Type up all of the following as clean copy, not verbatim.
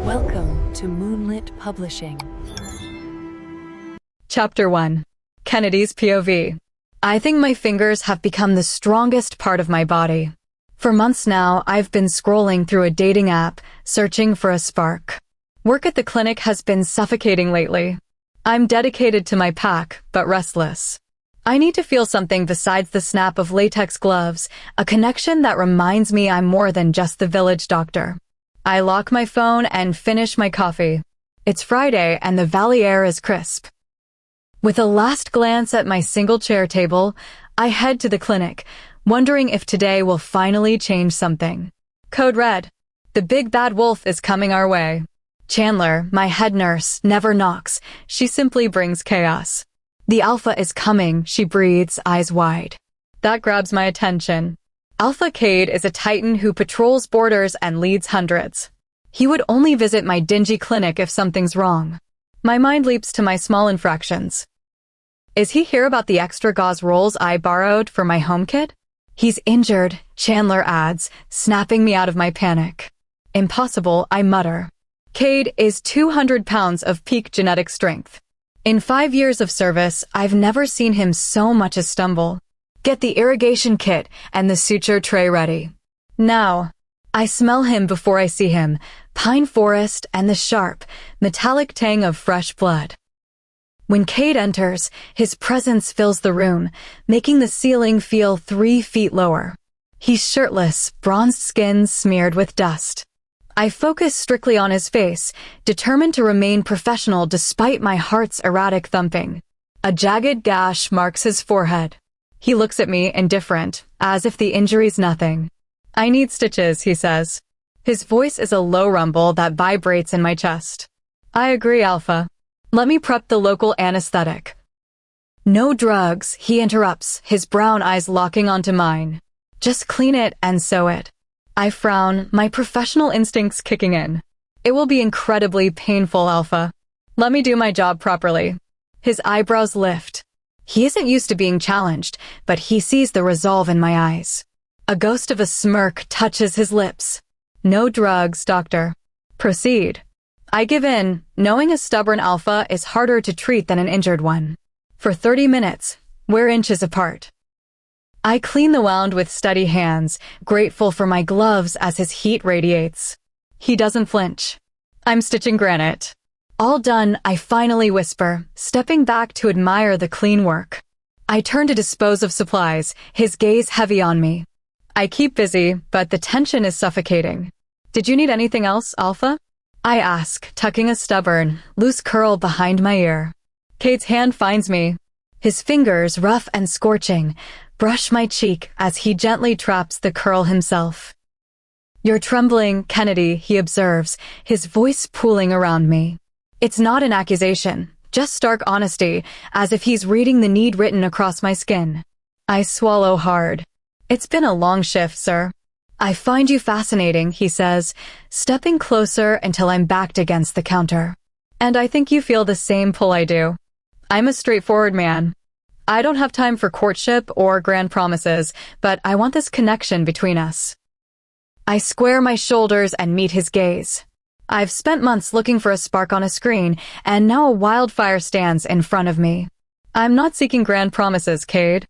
Welcome to Moonlit Publishing. Chapter 1. Kennedy's POV. I think my fingers have become the strongest part of my body. For months now, I've been scrolling through a dating app, searching for a spark. Work at the clinic has been suffocating lately. I'm dedicated to my pack, but restless. I need to feel something besides the snap of latex gloves, a connection that reminds me I'm more than just the village doctor. I lock my phone and finish my coffee. It's Friday and the valley air is crisp. With a last glance at my single chair table, I head to the clinic, wondering if today will finally change something. Code red. The big bad wolf is coming our way. Chandler, my head nurse, never knocks. She simply brings chaos. The alpha is coming, she breathes, eyes wide. That grabs my attention. Alpha Cade is a titan who patrols borders and leads hundreds. He would only visit my dingy clinic if something's wrong. My mind leaps to my small infractions. Is he here about the extra gauze rolls I borrowed for my home kit? He's injured, Chandler adds, snapping me out of my panic. Impossible, I mutter. Cade is 200 pounds of peak genetic strength. In 5 years of service, I've never seen him so much as stumble. Get the irrigation kit and the suture tray ready. Now. I smell him before I see him, pine forest and the sharp, metallic tang of fresh blood. When Cade enters, his presence fills the room, making the ceiling feel 3 feet lower. He's shirtless, bronzed skin smeared with dust. I focus strictly on his face, determined to remain professional despite my heart's erratic thumping. A jagged gash marks his forehead. He looks at me indifferent, as if the injury's nothing. I need stitches, he says. His voice is a low rumble that vibrates in my chest. I agree, Alpha. Let me prep the local anesthetic. No drugs, he interrupts, his brown eyes locking onto mine. Just clean it and sew it. I frown, my professional instincts kicking in. It will be incredibly painful, Alpha. Let me do my job properly. His eyebrows lift. He isn't used to being challenged, but he sees the resolve in my eyes. A ghost of a smirk touches his lips. No drugs, doctor. Proceed. I give in, knowing a stubborn alpha is harder to treat than an injured one. For 30 minutes, we're inches apart. I clean the wound with steady hands, grateful for my gloves as his heat radiates. He doesn't flinch. I'm stitching granite. All done, I finally whisper, stepping back to admire the clean work. I turn to dispose of supplies, his gaze heavy on me. I keep busy, but the tension is suffocating. Did you need anything else, Alpha? I ask, tucking a stubborn, loose curl behind my ear. Cade's hand finds me. His fingers, rough and scorching, brush my cheek as he gently traps the curl himself. You're trembling, Kennedy, he observes, his voice pooling around me. It's not an accusation, just stark honesty, as if he's reading the need written across my skin. I swallow hard. It's been a long shift, sir. I find you fascinating, he says, stepping closer until I'm backed against the counter. And I think you feel the same pull I do. I'm a straightforward man. I don't have time for courtship or grand promises, but I want this connection between us. I square my shoulders and meet his gaze. I've spent months looking for a spark on a screen, and now a wildfire stands in front of me. I'm not seeking grand promises, Cade.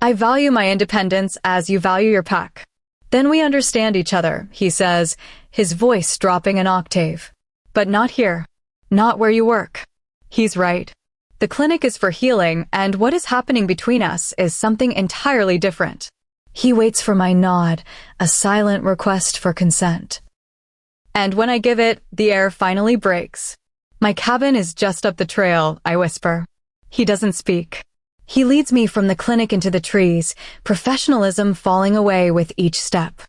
I value my independence as you value your pack. Then we understand each other, he says, his voice dropping an octave. But not here. Not where you work. He's right. The clinic is for healing, and what is happening between us is something entirely different. He waits for my nod, a silent request for consent. And when I give it, the air finally breaks. My cabin is just up the trail, I whisper. He doesn't speak. He leads me from the clinic into the trees, professionalism falling away with each step.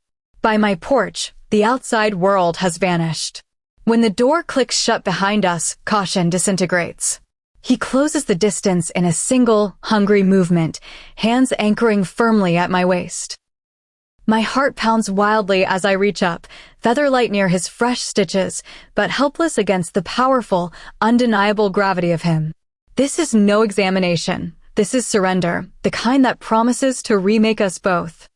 By my porch, the outside world has vanished. When the door clicks shut behind us, caution disintegrates. He closes the distance in a single, hungry movement, hands anchoring firmly at my waist. My heart pounds wildly as I reach up, featherlight near his fresh stitches, but helpless against the powerful, undeniable gravity of him. This is no examination. This is surrender, the kind that promises to remake us both.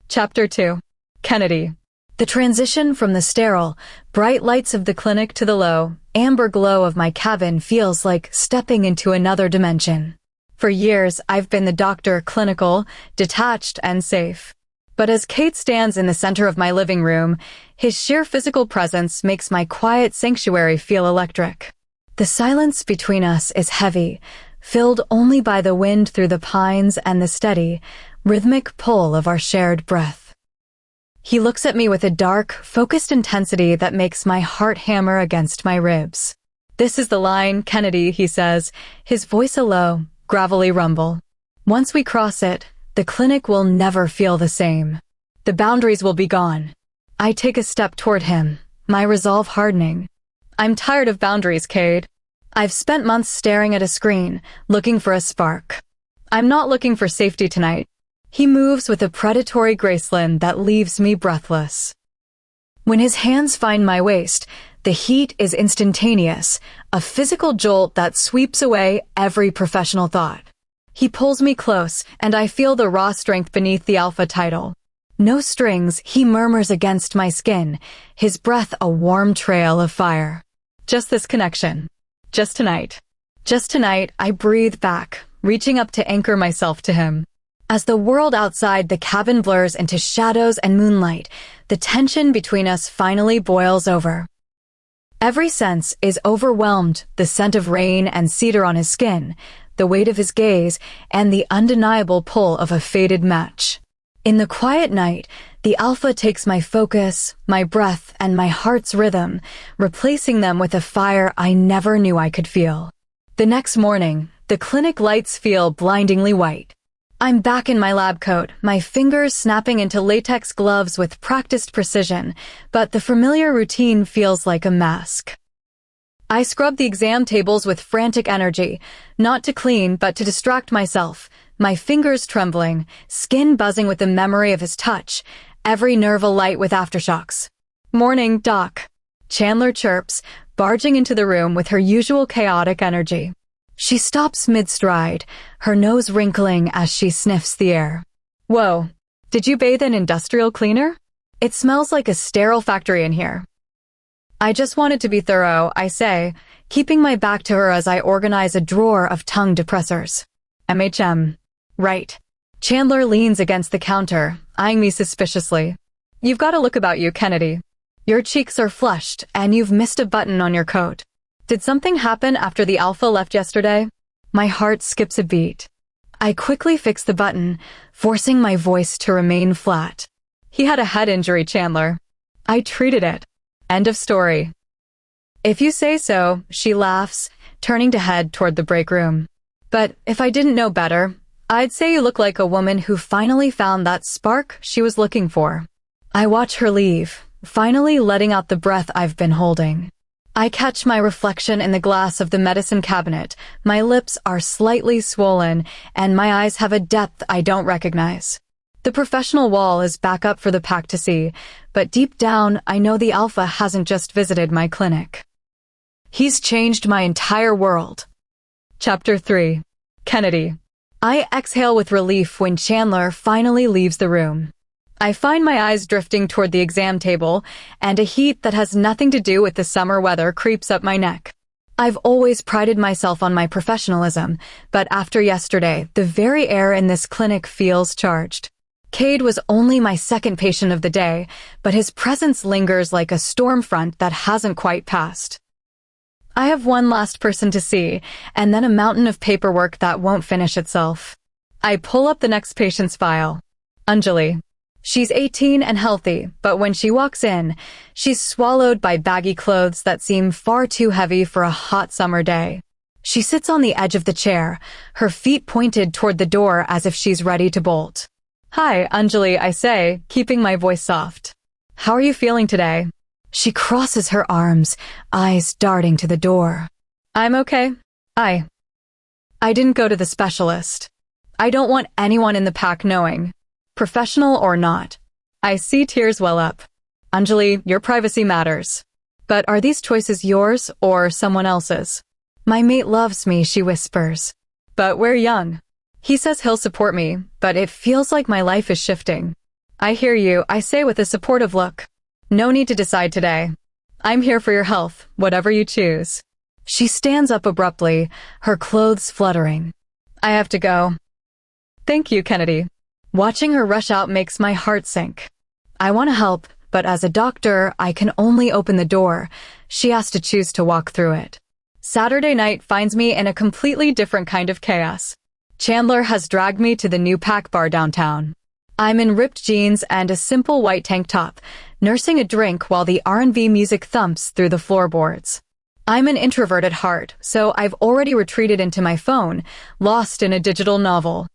Chapter 2. Kennedy. The transition from the sterile, bright lights of the clinic to the low, amber glow of my cabin feels like stepping into another dimension. For years, I've been the doctor, clinical, detached, and safe. But as Kate stands in the center of my living room, his sheer physical presence makes my quiet sanctuary feel electric. The silence between us is heavy, filled only by the wind through the pines and the steady, rhythmic pull of our shared breath. He looks at me with a dark, focused intensity that makes my heart hammer against my ribs. "This is the line, Kennedy," he says, his voice a low, gravelly rumble. "Once we cross it, the clinic will never feel the same. The boundaries will be gone." I take a step toward him, my resolve hardening. "I'm tired of boundaries, Cade. I've spent months staring at a screen, looking for a spark. I'm not looking for safety tonight." He moves with a predatory graceland that leaves me breathless. When his hands find my waist, the heat is instantaneous, a physical jolt that sweeps away every professional thought. He pulls me close, and I feel the raw strength beneath the alpha title. No strings, he murmurs against my skin, his breath a warm trail of fire. "Just this connection. Just tonight." Just tonight, I breathe back, reaching up to anchor myself to him. As the world outside the cabin blurs into shadows and moonlight, the tension between us finally boils over. Every sense is overwhelmed, the scent of rain and cedar on his skin, the weight of his gaze, and the undeniable pull of a faded match. In the quiet night, the alpha takes my focus, my breath, and my heart's rhythm, replacing them with a fire I never knew I could feel. The next morning, the clinic lights feel blindingly white. I'm back in my lab coat, my fingers snapping into latex gloves with practiced precision, but the familiar routine feels like a mask. I scrub the exam tables with frantic energy, not to clean but to distract myself, my fingers trembling, skin buzzing with the memory of his touch, every nerve alight with aftershocks. "Morning, Doc." Chandler chirps, barging into the room with her usual chaotic energy. She stops mid-stride, her nose wrinkling as she sniffs the air. "Whoa, did you bathe in industrial cleaner? It smells like a sterile factory in here." "I just wanted to be thorough," I say, keeping my back to her as I organize a drawer of tongue depressors. "MHM. Right." Chandler leans against the counter, eyeing me suspiciously. "You've got a look about you, Kennedy. Your cheeks are flushed, and you've missed a button on your coat. Did something happen after the alpha left yesterday?" My heart skips a beat. I quickly fix the button, forcing my voice to remain flat. "He had a head injury, Chandler. I treated it. End of story." "If you say so," she laughs, turning to head toward the break room. "But if I didn't know better, I'd say you look like a woman who finally found that spark she was looking for." I watch her leave, finally letting out the breath I've been holding. I catch my reflection in the glass of the medicine cabinet, my lips are slightly swollen, and my eyes have a depth I don't recognize. The professional wall is back up for the pack to see, but deep down I know the alpha hasn't just visited my clinic. He's changed my entire world. Chapter 3. Kennedy. I exhale with relief when Chandler finally leaves the room. I find my eyes drifting toward the exam table, and a heat that has nothing to do with the summer weather creeps up my neck. I've always prided myself on my professionalism, but after yesterday, the very air in this clinic feels charged. Cade was only my second patient of the day, but his presence lingers like a storm front that hasn't quite passed. I have one last person to see, and then a mountain of paperwork that won't finish itself. I pull up the next patient's file. Anjali. She's 18 and healthy, but when she walks in, she's swallowed by baggy clothes that seem far too heavy for a hot summer day. She sits on the edge of the chair, her feet pointed toward the door as if she's ready to bolt. "Hi, Anjali," I say, keeping my voice soft. "How are you feeling today?" She crosses her arms, eyes darting to the door. "I'm okay. I didn't go to the specialist. I don't want anyone in the pack knowing. Professional or not." I see tears well up. "Anjali, your privacy matters. But are these choices yours or someone else's?" "My mate loves me," she whispers. "But we're young. He says he'll support me, but it feels like my life is shifting." "I hear you," I say with a supportive look. No need to decide today. I'm here for your health, whatever you choose. She stands up abruptly, her clothes fluttering. I have to go. Thank you, Kennedy. Watching her rush out makes my heart sink. I want to help, but as a doctor, I can only open the door. She has to choose to walk through it. Saturday night finds me in a completely different kind of chaos. Chandler has dragged me to the new pack bar downtown. I'm in ripped jeans and a simple white tank top, nursing a drink while the R&B music thumps through the floorboards. I'm an introvert at heart, so I've already retreated into my phone, lost in a digital novel.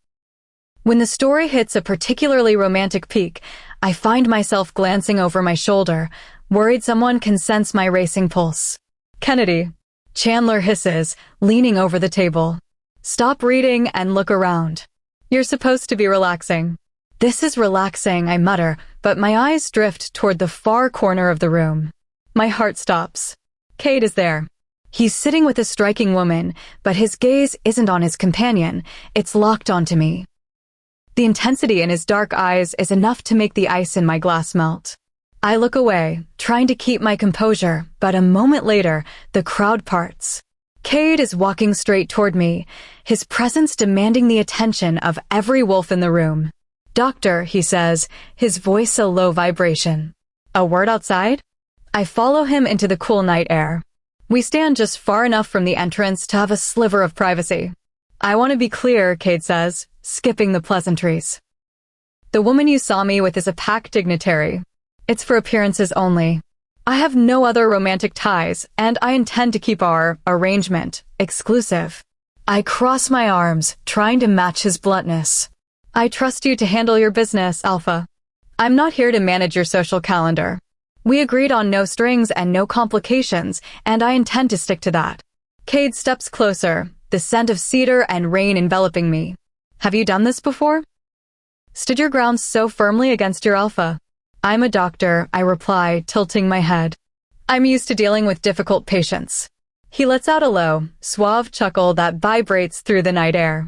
When the story hits a particularly romantic peak, I find myself glancing over my shoulder, worried someone can sense my racing pulse. Kennedy. Chandler hisses, leaning over the table. Stop reading and look around. You're supposed to be relaxing. This is relaxing, I mutter, but my eyes drift toward the far corner of the room. My heart stops. Cade is there. He's sitting with a striking woman, but his gaze isn't on his companion, it's locked onto me. The intensity in his dark eyes is enough to make the ice in my glass melt. I look away, trying to keep my composure, but a moment later, the crowd parts. Cade is walking straight toward me, his presence demanding the attention of every wolf in the room. Doctor, he says, his voice a low vibration. A word outside? I follow him into the cool night air. We stand just far enough from the entrance to have a sliver of privacy. I want to be clear, Cade says, skipping the pleasantries. The woman you saw me with is a pack dignitary. It's for appearances only. I have no other romantic ties, and I intend to keep our arrangement exclusive. I cross my arms, trying to match his bluntness. I trust you to handle your business, Alpha. I'm not here to manage your social calendar. We agreed on no strings and no complications, and I intend to stick to that. Cade steps closer, the scent of cedar and rain enveloping me. Have you done this before? Stood your ground so firmly against your Alpha? I'm a doctor, I reply, tilting my head. I'm used to dealing with difficult patients. He lets out a low, suave chuckle that vibrates through the night air.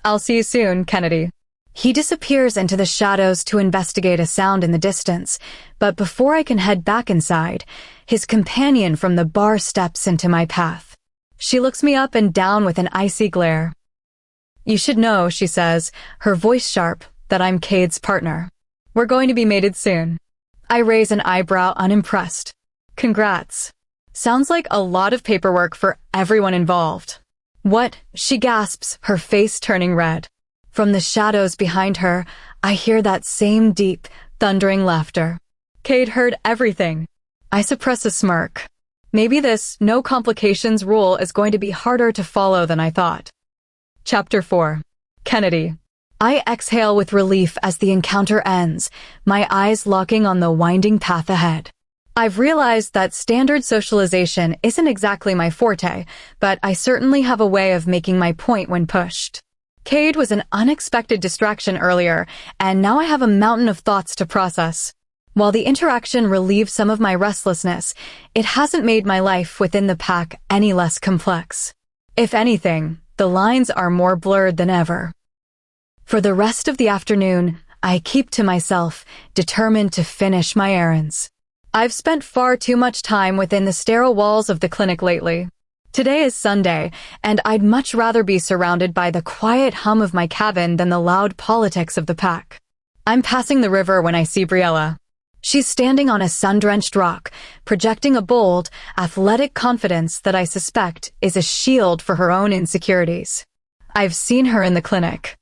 I'll see you soon, Kennedy. He disappears into the shadows to investigate a sound in the distance, but before I can head back inside, his companion from the bar steps into my path. She looks me up and down with an icy glare. You should know, she says, her voice sharp, that I'm Cade's partner. We're going to be mated soon. I raise an eyebrow, unimpressed. Congrats. Sounds like a lot of paperwork for everyone involved. What? She gasps, her face turning red. From the shadows behind her, I hear that same deep, thundering laughter. Cade heard everything. I suppress a smirk. Maybe this no complications rule is going to be harder to follow than I thought. Chapter 4. Kennedy. I exhale with relief as the encounter ends, my eyes locking on the winding path ahead. I've realized that standard socialization isn't exactly my forte, but I certainly have a way of making my point when pushed. Cade was an unexpected distraction earlier, and now I have a mountain of thoughts to process. While the interaction relieved some of my restlessness, it hasn't made my life within the pack any less complex. If anything, the lines are more blurred than ever. For the rest of the afternoon, I keep to myself, determined to finish my errands. I've spent far too much time within the sterile walls of the clinic lately. Today is Sunday, and I'd much rather be surrounded by the quiet hum of my cabin than the loud politics of the pack. I'm passing the river when I see Briella. She's standing on a sun-drenched rock, projecting a bold, athletic confidence that I suspect is a shield for her own insecurities. I've seen her in the clinic.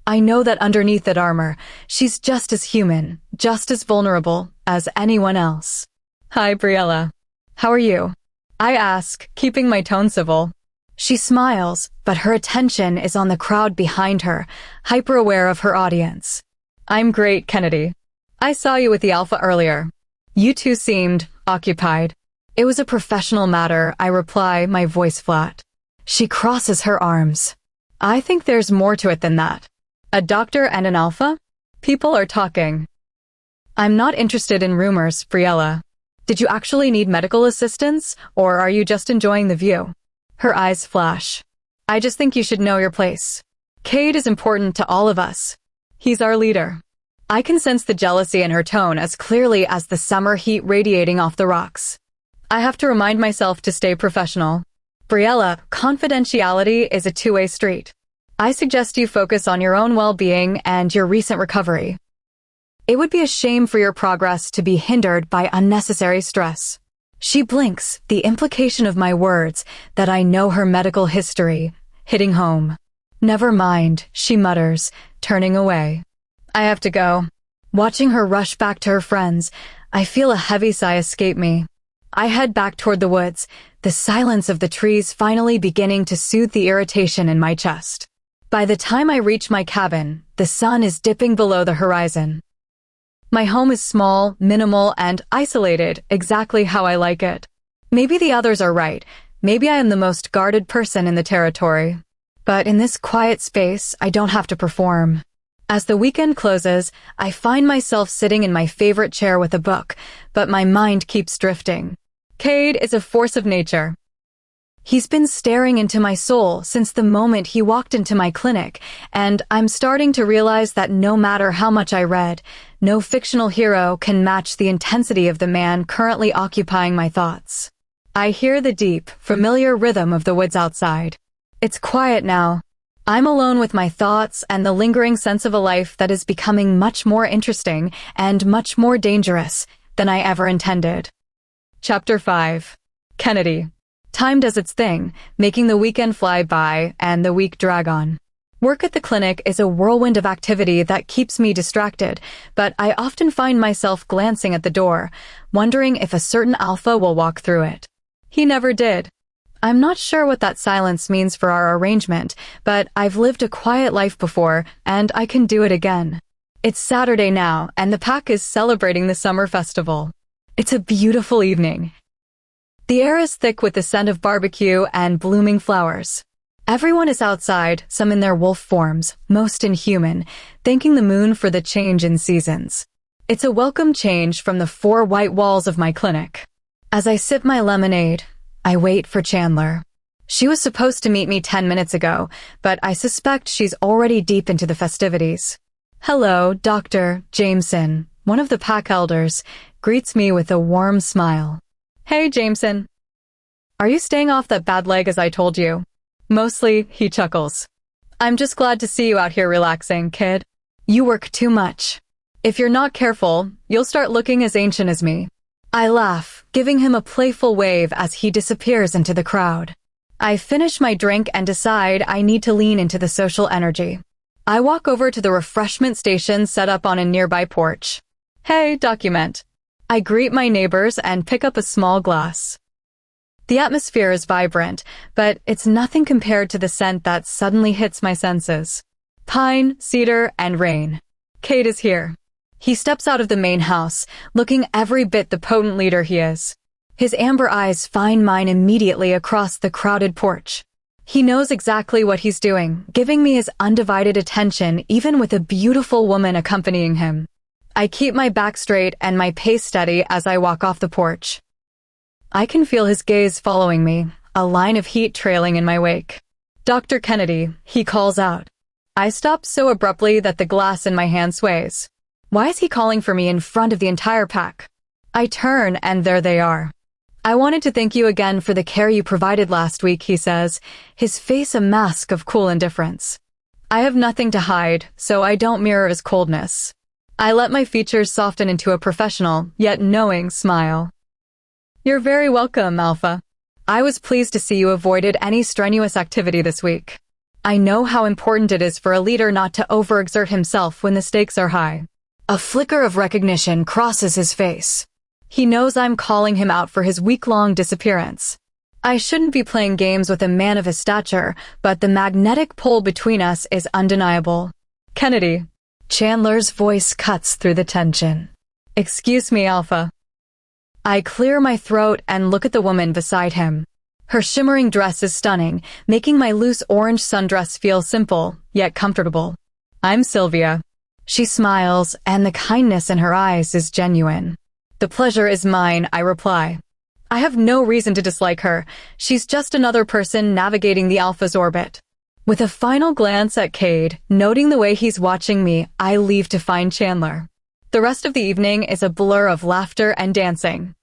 I know that underneath that armor, she's just as human, just as vulnerable as anyone else. Hi, Briella. How are you? I ask, keeping my tone civil. She smiles, but her attention is on the crowd behind her, hyper-aware of her audience. I'm great, Kennedy. I saw you with the Alpha earlier. You two seemed occupied. It was a professional matter, I reply, my voice flat. She crosses her arms. I think there's more to it than that. A doctor and an Alpha? People are talking. I'm not interested in rumors, Briella. Did you actually need medical assistance, or are you just enjoying the view? Her eyes flash. I just think you should know your place. Cade is important to all of us. He's our leader. I can sense the jealousy in her tone as clearly as the summer heat radiating off the rocks. I have to remind myself to stay professional. Briella, confidentiality is a two-way street. I suggest you focus on your own well-being and your recent recovery. It would be a shame for your progress to be hindered by unnecessary stress. She blinks, the implication of my words, that I know her medical history, hitting home. Never mind, she mutters, turning away. I have to go. Watching her rush back to her friends, I feel a heavy sigh escape me. I head back toward the woods, the silence of the trees finally beginning to soothe the irritation in my chest. By the time I reach my cabin, the sun is dipping below the horizon. My home is small, minimal, and isolated, exactly how I like it. Maybe the others are right. Maybe I am the most guarded person in the territory. But in this quiet space, I don't have to perform. As the weekend closes, I find myself sitting in my favorite chair with a book, but my mind keeps drifting. Cade is a force of nature. He's been staring into my soul since the moment he walked into my clinic, and I'm starting to realize that no matter how much I read, no fictional hero can match the intensity of the man currently occupying my thoughts. I hear the deep, familiar rhythm of the woods outside. It's quiet now. I'm alone with my thoughts and the lingering sense of a life that is becoming much more interesting and much more dangerous than I ever intended. Chapter 5. Kennedy. Time does its thing, making the weekend fly by and the week drag on. Work at the clinic is a whirlwind of activity that keeps me distracted, but I often find myself glancing at the door, wondering if a certain alpha will walk through it. He never did. I'm not sure what that silence means for our arrangement, but I've lived a quiet life before, and I can do it again. It's Saturday now, and the pack is celebrating the summer festival. It's a beautiful evening. The air is thick with the scent of barbecue and blooming flowers. Everyone is outside, some in their wolf forms, most inhuman, thanking the moon for the change in seasons. It's a welcome change from the 4 white walls of my clinic. As I sip my lemonade, I wait for Chandler. She was supposed to meet me 10 minutes ago, but I suspect she's already deep into the festivities. Hello, Dr. Jameson, one of the pack elders, greets me with a warm smile. Hey, Jameson. Are you staying off that bad leg as I told you? Mostly, he chuckles. I'm just glad to see you out here relaxing, kid. You work too much. If you're not careful, you'll start looking as ancient as me. I laugh, giving him a playful wave as he disappears into the crowd. I finish my drink and decide I need to lean into the social energy. I walk over to the refreshment station set up on a nearby porch. Hey, document. I greet my neighbors and pick up a small glass. The atmosphere is vibrant, but it's nothing compared to the scent that suddenly hits my senses. Pine, cedar, and rain. Cade is here. He steps out of the main house, looking every bit the potent leader he is. His amber eyes find mine immediately across the crowded porch. He knows exactly what he's doing, giving me his undivided attention even with a beautiful woman accompanying him. I keep my back straight and my pace steady as I walk off the porch. I can feel his gaze following me, a line of heat trailing in my wake. Dr. Kennedy, he calls out. I stop so abruptly that the glass in my hand sways. Why is he calling for me in front of the entire pack? I turn and there they are. I wanted to thank you again for the care you provided last week, he says, his face a mask of cool indifference. I have nothing to hide, so I don't mirror his coldness. I let my features soften into a professional, yet knowing smile. You're very welcome, Alpha. I was pleased to see you avoided any strenuous activity this week. I know how important it is for a leader not to overexert himself when the stakes are high. A flicker of recognition crosses his face. He knows I'm calling him out for his week-long disappearance. I shouldn't be playing games with a man of his stature, but the magnetic pull between us is undeniable. Kennedy. Chandler's voice cuts through the tension. Excuse me, Alpha. I clear my throat and look at the woman beside him. Her shimmering dress is stunning, making my loose orange sundress feel simple, yet comfortable. I'm Sylvia. She smiles, and the kindness in her eyes is genuine. The pleasure is mine, I reply. I have no reason to dislike her. She's just another person navigating the Alpha's orbit. With a final glance at Cade, noting the way he's watching me, I leave to find Chandler. The rest of the evening is a blur of laughter and dancing.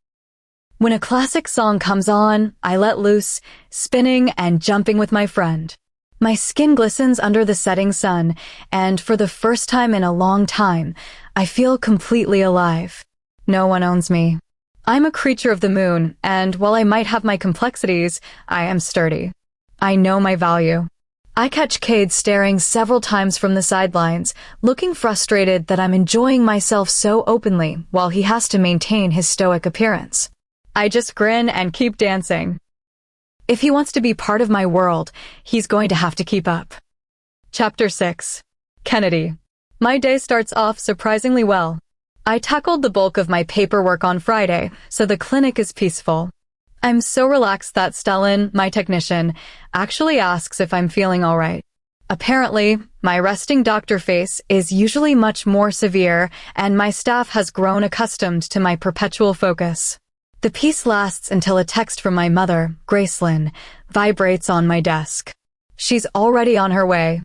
When a classic song comes on, I let loose, spinning and jumping with my friend. My skin glistens under the setting sun, and for the first time in a long time, I feel completely alive. No one owns me. I'm a creature of the moon, and while I might have my complexities, I am sturdy. I know my value. I catch Cade staring several times from the sidelines, looking frustrated that I'm enjoying myself so openly while he has to maintain his stoic appearance. I just grin and keep dancing. If he wants to be part of my world, he's going to have to keep up. Chapter 6. Kennedy. My day starts off surprisingly well. I tackled the bulk of my paperwork on Friday, so the clinic is peaceful. I'm so relaxed that Stellan, my technician, actually asks if I'm feeling all right. Apparently, my resting doctor face is usually much more severe, and my staff has grown accustomed to my perpetual focus. The peace lasts until a text from my mother, Gracelyn, vibrates on my desk. She's already on her way.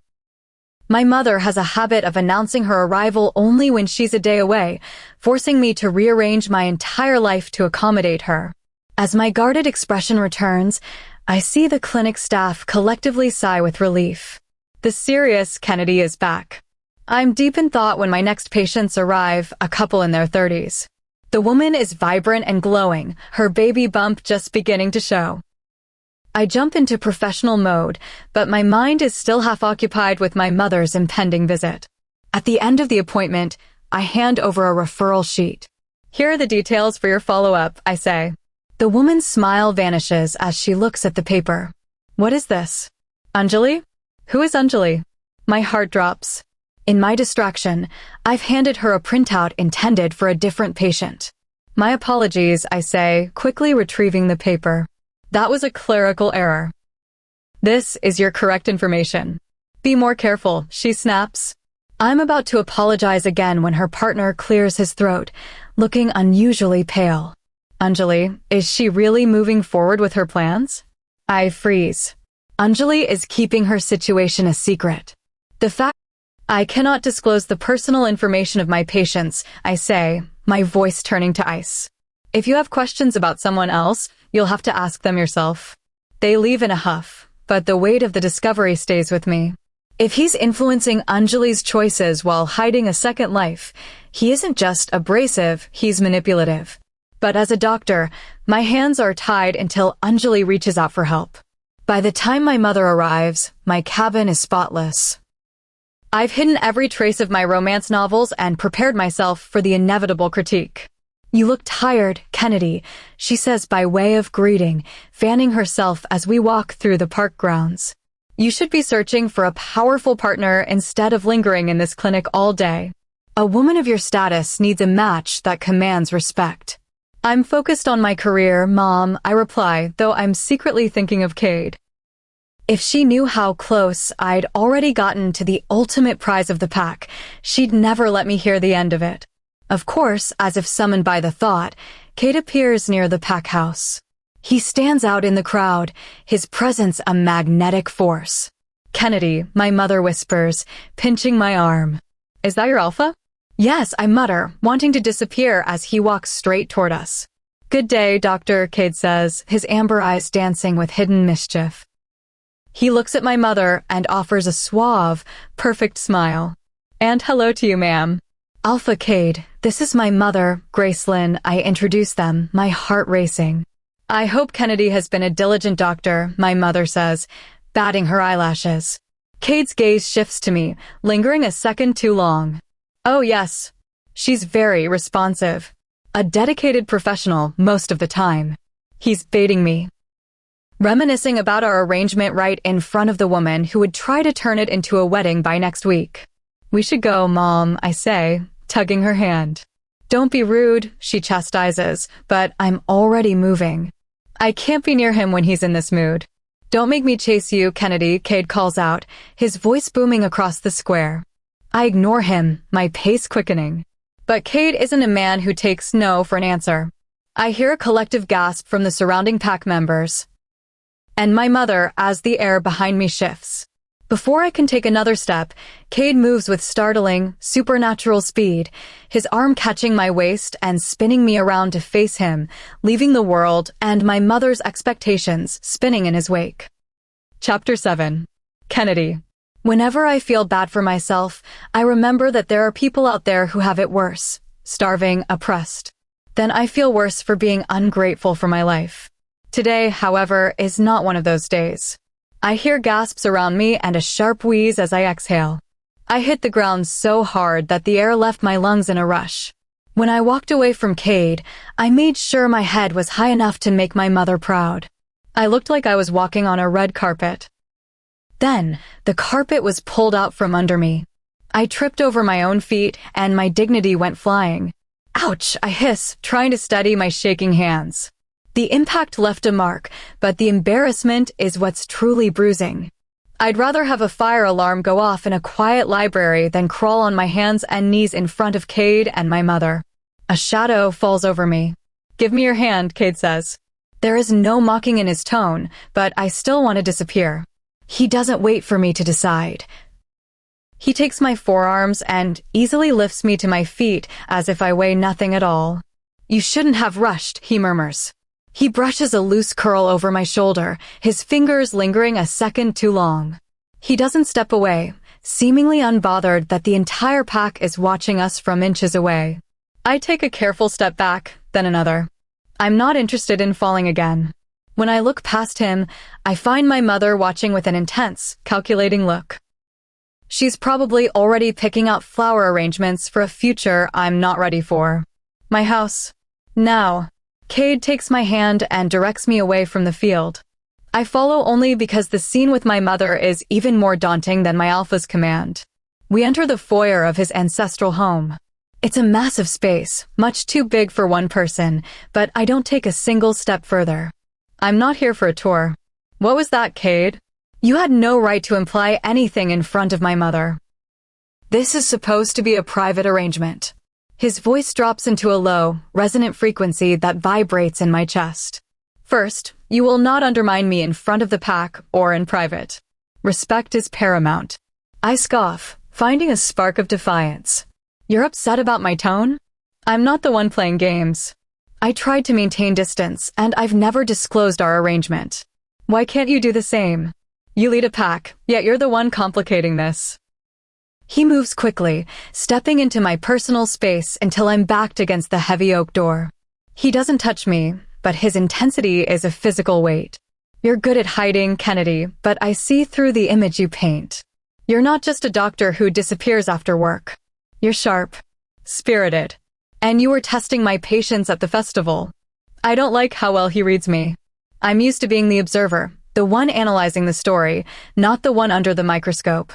My mother has a habit of announcing her arrival only when she's a day away, forcing me to rearrange my entire life to accommodate her. As my guarded expression returns, I see the clinic staff collectively sigh with relief. The serious Kennedy is back. I'm deep in thought when my next patients arrive, a couple in their 30s. The woman is vibrant and glowing, her baby bump just beginning to show. I jump into professional mode, but my mind is still half occupied with my mother's impending visit. At the end of the appointment, I hand over a referral sheet. Here are the details for your follow-up, I say. The woman's smile vanishes as she looks at the paper. What is this? Anjali? Who is Anjali? My heart drops. In my distraction, I've handed her a printout intended for a different patient. My apologies, I say, quickly retrieving the paper. That was a clerical error. This is your correct information. Be more careful, she snaps. I'm about to apologize again when her partner clears his throat, looking unusually pale. Anjali, is she really moving forward with her plans? I freeze. Anjali is keeping her situation a secret. I cannot disclose the personal information of my patients, I say, my voice turning to ice. If you have questions about someone else, you'll have to ask them yourself. They leave in a huff, but the weight of the discovery stays with me. If he's influencing Anjali's choices while hiding a second life, he isn't just abrasive, he's manipulative. But as a doctor, my hands are tied until Anjali reaches out for help. By the time my mother arrives, my cabin is spotless. I've hidden every trace of my romance novels and prepared myself for the inevitable critique. You look tired, Kennedy, she says by way of greeting, fanning herself as we walk through the park grounds. You should be searching for a powerful partner instead of lingering in this clinic all day. A woman of your status needs a match that commands respect. I'm focused on my career, Mom, I reply, though I'm secretly thinking of Cade. If she knew how close I'd already gotten to the ultimate prize of the pack, she'd never let me hear the end of it. Of course, as if summoned by the thought, Cade appears near the pack house. He stands out in the crowd, his presence a magnetic force. Kennedy, my mother whispers, pinching my arm. Is that your alpha? Yes, I mutter, wanting to disappear as he walks straight toward us. Good day, Doctor, Cade says, his amber eyes dancing with hidden mischief. He looks at my mother and offers a suave, perfect smile. And hello to you, ma'am. Alpha Cade, this is my mother, Gracelyn, I introduce them, my heart racing. I hope Kennedy has been a diligent doctor, my mother says, batting her eyelashes. Cade's gaze shifts to me, lingering a second too long. Oh yes. She's very responsive. A dedicated professional most of the time. He's baiting me. Reminiscing about our arrangement right in front of the woman who would try to turn it into a wedding by next week. We should go, Mom, I say, tugging her hand. Don't be rude, she chastises, but I'm already moving. I can't be near him when he's in this mood. Don't make me chase you, Kennedy, Cade calls out, his voice booming across the square. I ignore him, my pace quickening. But Cade isn't a man who takes no for an answer. I hear a collective gasp from the surrounding pack members. And my mother as the air behind me shifts. Before I can take another step, Cade moves with startling, supernatural speed, his arm catching my waist and spinning me around to face him, leaving the world and my mother's expectations spinning in his wake. Chapter 7. Kennedy. Whenever I feel bad for myself, I remember that there are people out there who have it worse, starving, oppressed. Then I feel worse for being ungrateful for my life. Today, however, is not one of those days. I hear gasps around me and a sharp wheeze as I exhale. I hit the ground so hard that the air left my lungs in a rush. When I walked away from Cade, I made sure my head was high enough to make my mother proud. I looked like I was walking on a red carpet. Then, the carpet was pulled out from under me. I tripped over my own feet and my dignity went flying. Ouch, I hiss, trying to steady my shaking hands. The impact left a mark, but the embarrassment is what's truly bruising. I'd rather have a fire alarm go off in a quiet library than crawl on my hands and knees in front of Cade and my mother. A shadow falls over me. "Give me your hand," Cade says. There is no mocking in his tone, but I still want to disappear. He doesn't wait for me to decide. He takes my forearms and easily lifts me to my feet as if I weigh nothing at all. "You shouldn't have rushed," he murmurs. He brushes a loose curl over my shoulder, his fingers lingering a second too long. He doesn't step away, seemingly unbothered that the entire pack is watching us from inches away. I take a careful step back, then another. I'm not interested in falling again. When I look past him, I find my mother watching with an intense, calculating look. She's probably already picking out flower arrangements for a future I'm not ready for. My house. Now. Cade takes my hand and directs me away from the field. I follow only because the scene with my mother is even more daunting than my alpha's command. We enter the foyer of his ancestral home. It's a massive space, much too big for one person, but I don't take a single step further. I'm not here for a tour. What was that, Cade? You had no right to imply anything in front of my mother. This is supposed to be a private arrangement. His voice drops into a low, resonant frequency that vibrates in my chest. First, you will not undermine me in front of the pack or in private. Respect is paramount. I scoff, finding a spark of defiance. You're upset about my tone? I'm not the one playing games. I tried to maintain distance, and I've never disclosed our arrangement. Why can't you do the same? You lead a pack, yet you're the one complicating this. He moves quickly, stepping into my personal space until I'm backed against the heavy oak door. He doesn't touch me, but his intensity is a physical weight. You're good at hiding, Kennedy, but I see through the image you paint. You're not just a doctor who disappears after work. You're sharp, spirited, and you were testing my patience at the festival. I don't like how well he reads me. I'm used to being the observer, the one analyzing the story, not the one under the microscope.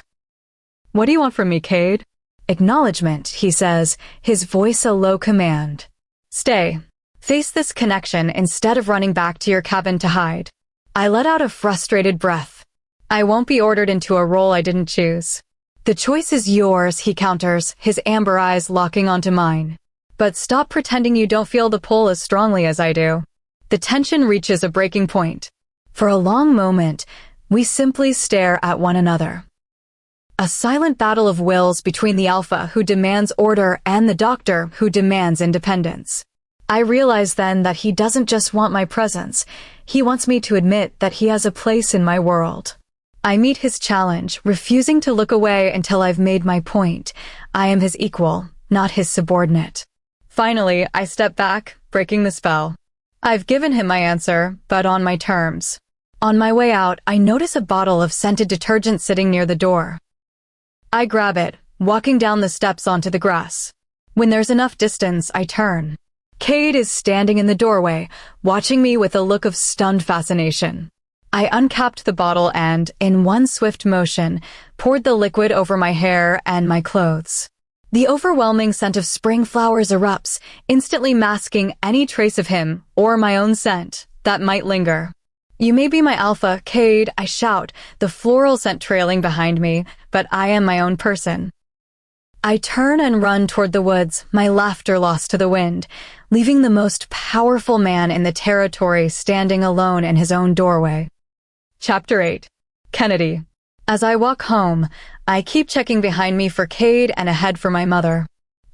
What do you want from me, Cade? Acknowledgement, he says, his voice a low command. Stay. Face this connection instead of running back to your cabin to hide. I let out a frustrated breath. I won't be ordered into a role I didn't choose. The choice is yours, he counters, his amber eyes locking onto mine. But stop pretending you don't feel the pull as strongly as I do. The tension reaches a breaking point. For a long moment, we simply stare at one another. A silent battle of wills between the alpha who demands order and the doctor who demands independence. I realize then that he doesn't just want my presence. He wants me to admit that he has a place in my world. I meet his challenge, refusing to look away until I've made my point. I am his equal, not his subordinate. Finally, I step back, breaking the spell. I've given him my answer, but on my terms. On my way out, I notice a bottle of scented detergent sitting near the door. I grab it, walking down the steps onto the grass. When there's enough distance, I turn. Cade is standing in the doorway, watching me with a look of stunned fascination. I uncapped the bottle and, in one swift motion, poured the liquid over my hair and my clothes. The overwhelming scent of spring flowers erupts, instantly masking any trace of him, or my own scent, that might linger. You may be my alpha, Cade, I shout, the floral scent trailing behind me, but I am my own person. I turn and run toward the woods, my laughter lost to the wind, leaving the most powerful man in the territory standing alone in his own doorway. Chapter 8. Kennedy. As I walk home, I keep checking behind me for Cade and ahead for my mother.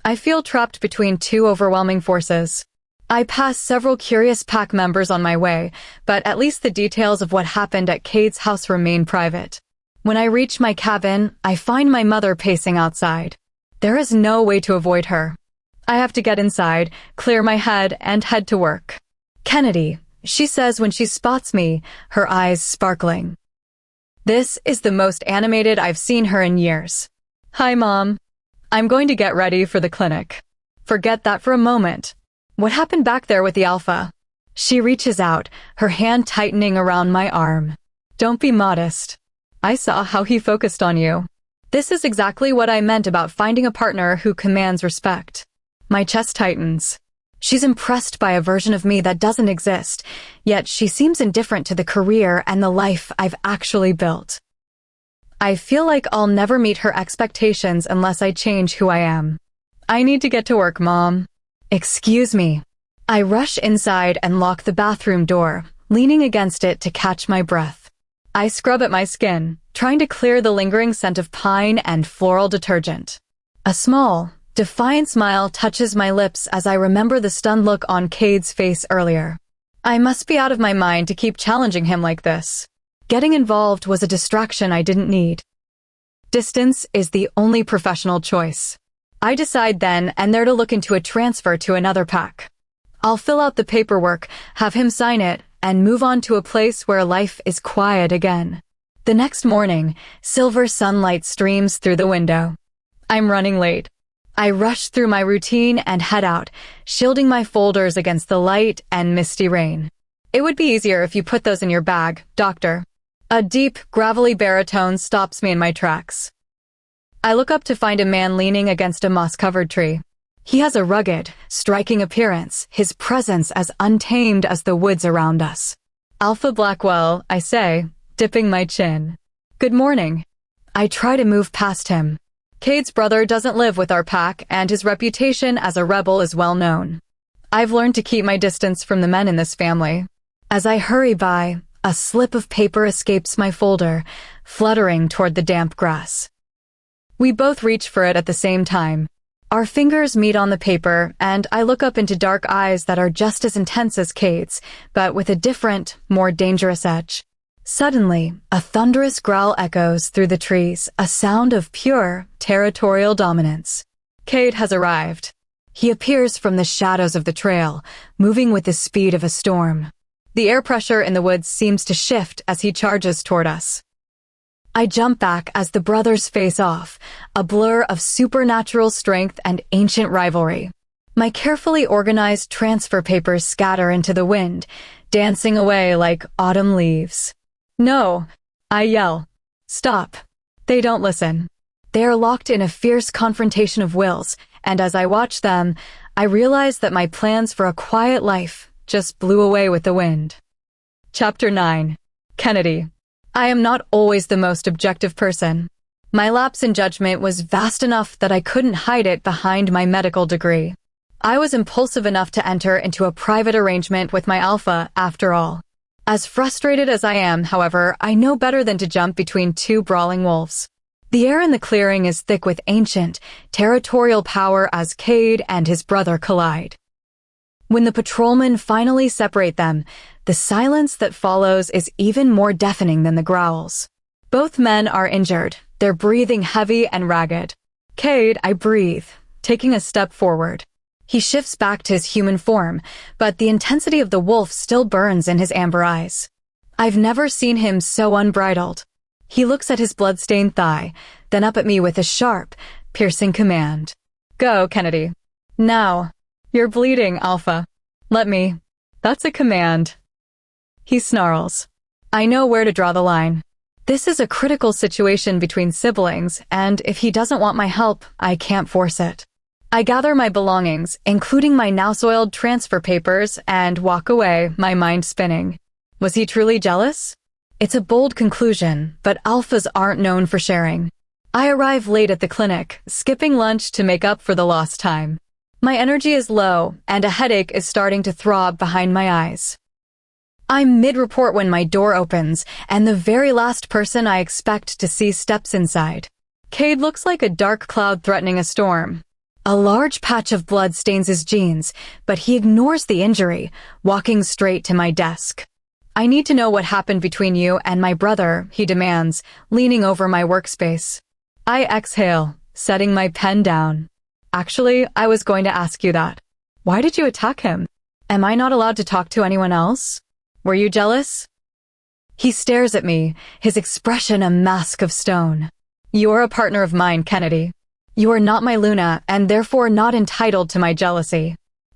I feel trapped between two overwhelming forces. I pass several curious pack members on my way, but at least the details of what happened at Cade's house remain private. When I reach my cabin, I find my mother pacing outside. There is no way to avoid her. I have to get inside, clear my head, and head to work. Kennedy, she says when she spots me, her eyes sparkling. This is the most animated I've seen her in years. Hi, Mom. I'm going to get ready for the clinic. Forget that for a moment. What happened back there with the alpha? She reaches out, her hand tightening around my arm. Don't be modest. I saw how he focused on you. This is exactly what I meant about finding a partner who commands respect. My chest tightens. She's impressed by a version of me that doesn't exist, yet she seems indifferent to the career and the life I've actually built. I feel like I'll never meet her expectations unless I change who I am. I need to get to work, Mom. Excuse me. I rush inside and lock the bathroom door, leaning against it to catch my breath. I scrub at my skin, trying to clear the lingering scent of pine and floral detergent. A small, defiant smile touches my lips as I remember the stunned look on Cade's face earlier. I must be out of my mind to keep challenging him like this. Getting involved was a distraction I didn't need. Distance is the only professional choice. I decide then and there to look into a transfer to another pack. I'll fill out the paperwork, have him sign it, and move on to a place where life is quiet again. The next morning, silver sunlight streams through the window. I'm running late. I rush through my routine and head out, shielding my folders against the light and misty rain. It would be easier if you put those in your bag, Doctor. A deep, gravelly baritone stops me in my tracks. I look up to find a man leaning against a moss-covered tree. He has a rugged, striking appearance, his presence as untamed as the woods around us. Alpha Blackwell, I say, dipping my chin. Good morning. I try to move past him. Cade's brother doesn't live with our pack, and his reputation as a rebel is well known. I've learned to keep my distance from the men in this family. As I hurry by, a slip of paper escapes my folder, fluttering toward the damp grass. We both reach for it at the same time. Our fingers meet on the paper, and I look up into dark eyes that are just as intense as Cade's, but with a different, more dangerous edge. Suddenly, a thunderous growl echoes through the trees, a sound of pure, territorial dominance. Cade has arrived. He appears from the shadows of the trail, moving with the speed of a storm. The air pressure in the woods seems to shift as he charges toward us. I jump back as the brothers face off, a blur of supernatural strength and ancient rivalry. My carefully organized transfer papers scatter into the wind, dancing away like autumn leaves. No, I yell. Stop. They don't listen. They are locked in a fierce confrontation of wills, and as I watch them, I realize that my plans for a quiet life just blew away with the wind. Chapter 9. Kennedy. I am not always the most objective person. My lapse in judgment was vast enough that I couldn't hide it behind my medical degree. I was impulsive enough to enter into a private arrangement with my alpha, after all. As frustrated as I am, however, I know better than to jump between two brawling wolves. The air in the clearing is thick with ancient, territorial power as Cade and his brother collide. When the patrolmen finally separate them, the silence that follows is even more deafening than the growls. Both men are injured, their breathing heavy and ragged. Cade, I breathe, taking a step forward. He shifts back to his human form, but the intensity of the wolf still burns in his amber eyes. I've never seen him so unbridled. He looks at his blood-stained thigh, then up at me with a sharp, piercing command. Go, Kennedy. Now. You're bleeding, Alpha. Let me. That's a command. He snarls. I know where to draw the line. This is a critical situation between siblings, and if he doesn't want my help, I can't force it. I gather my belongings, including my now-soiled transfer papers, and walk away, my mind spinning. Was he truly jealous? It's a bold conclusion, but alphas aren't known for sharing. I arrive late at the clinic, skipping lunch to make up for the lost time. My energy is low, and a headache is starting to throb behind my eyes. I'm mid-report when my door opens, and the very last person I expect to see steps inside. Cade looks like a dark cloud threatening a storm. A large patch of blood stains his jeans, but he ignores the injury, walking straight to my desk. I need to know what happened between you and my brother, he demands, leaning over my workspace. I exhale, setting my pen down. Actually, I was going to ask you that. Why did you attack him? Am I not allowed to talk to anyone else? Were you jealous? He stares at me, his expression a mask of stone. You are a partner of mine, Kennedy. You are not my Luna, and therefore not entitled to my jealousy.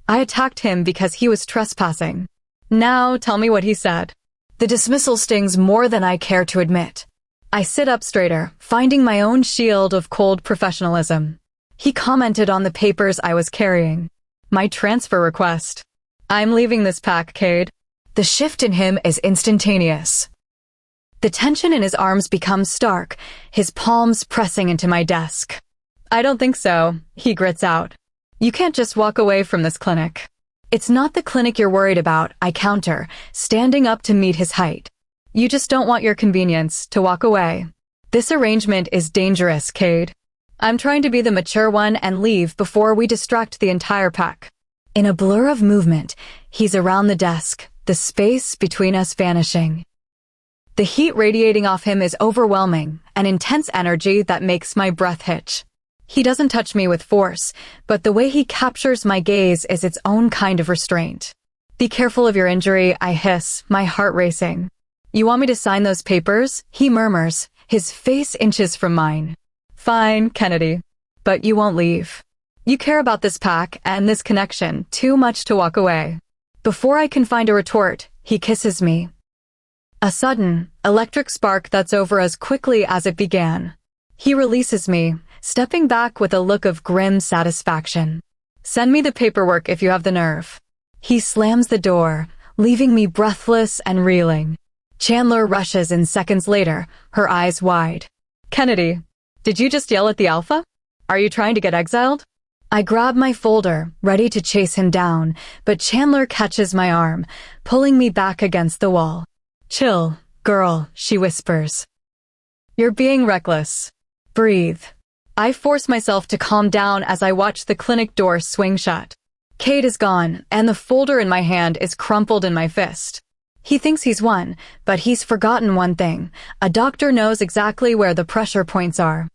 I attacked him because he was trespassing. Now tell me what he said. The dismissal stings more than I care to admit. I sit up straighter, finding my own shield of cold professionalism. He commented on the papers I was carrying. My transfer request. I'm leaving this pack, Cade. The shift in him is instantaneous. The tension in his arms becomes stark, his palms pressing into my desk. I don't think so, he grits out. You can't just walk away from this clinic. It's not the clinic you're worried about, I counter, standing up to meet his height. You just don't want your convenience to walk away. This arrangement is dangerous, Cade. I'm trying to be the mature one and leave before we distract the entire pack. In a blur of movement, he's around the desk, the space between us vanishing. The heat radiating off him is overwhelming, an intense energy that makes my breath hitch. He doesn't touch me with force, but the way he captures my gaze is its own kind of restraint. Be careful of your injury, I hiss, my heart racing. You want me to sign those papers? He murmurs, his face inches from mine. Fine, Kennedy. But you won't leave. You care about this pack and this connection too much to walk away. Before I can find a retort, he kisses me. A sudden, electric spark that's over as quickly as it began. He releases me, stepping back with a look of grim satisfaction. Send me the paperwork if you have the nerve. He slams the door, leaving me breathless and reeling. Chandler rushes in seconds later, her eyes wide. Kennedy, did you just yell at the Alpha? Are you trying to get exiled? I grab my folder, ready to chase him down, but Chandler catches my arm, pulling me back against the wall. Chill, girl, she whispers. You're being reckless. Breathe. I force myself to calm down as I watch the clinic door swing shut. Cade is gone, and the folder in my hand is crumpled in my fist. He thinks he's won, but he's forgotten one thing. A doctor knows exactly where the pressure points are.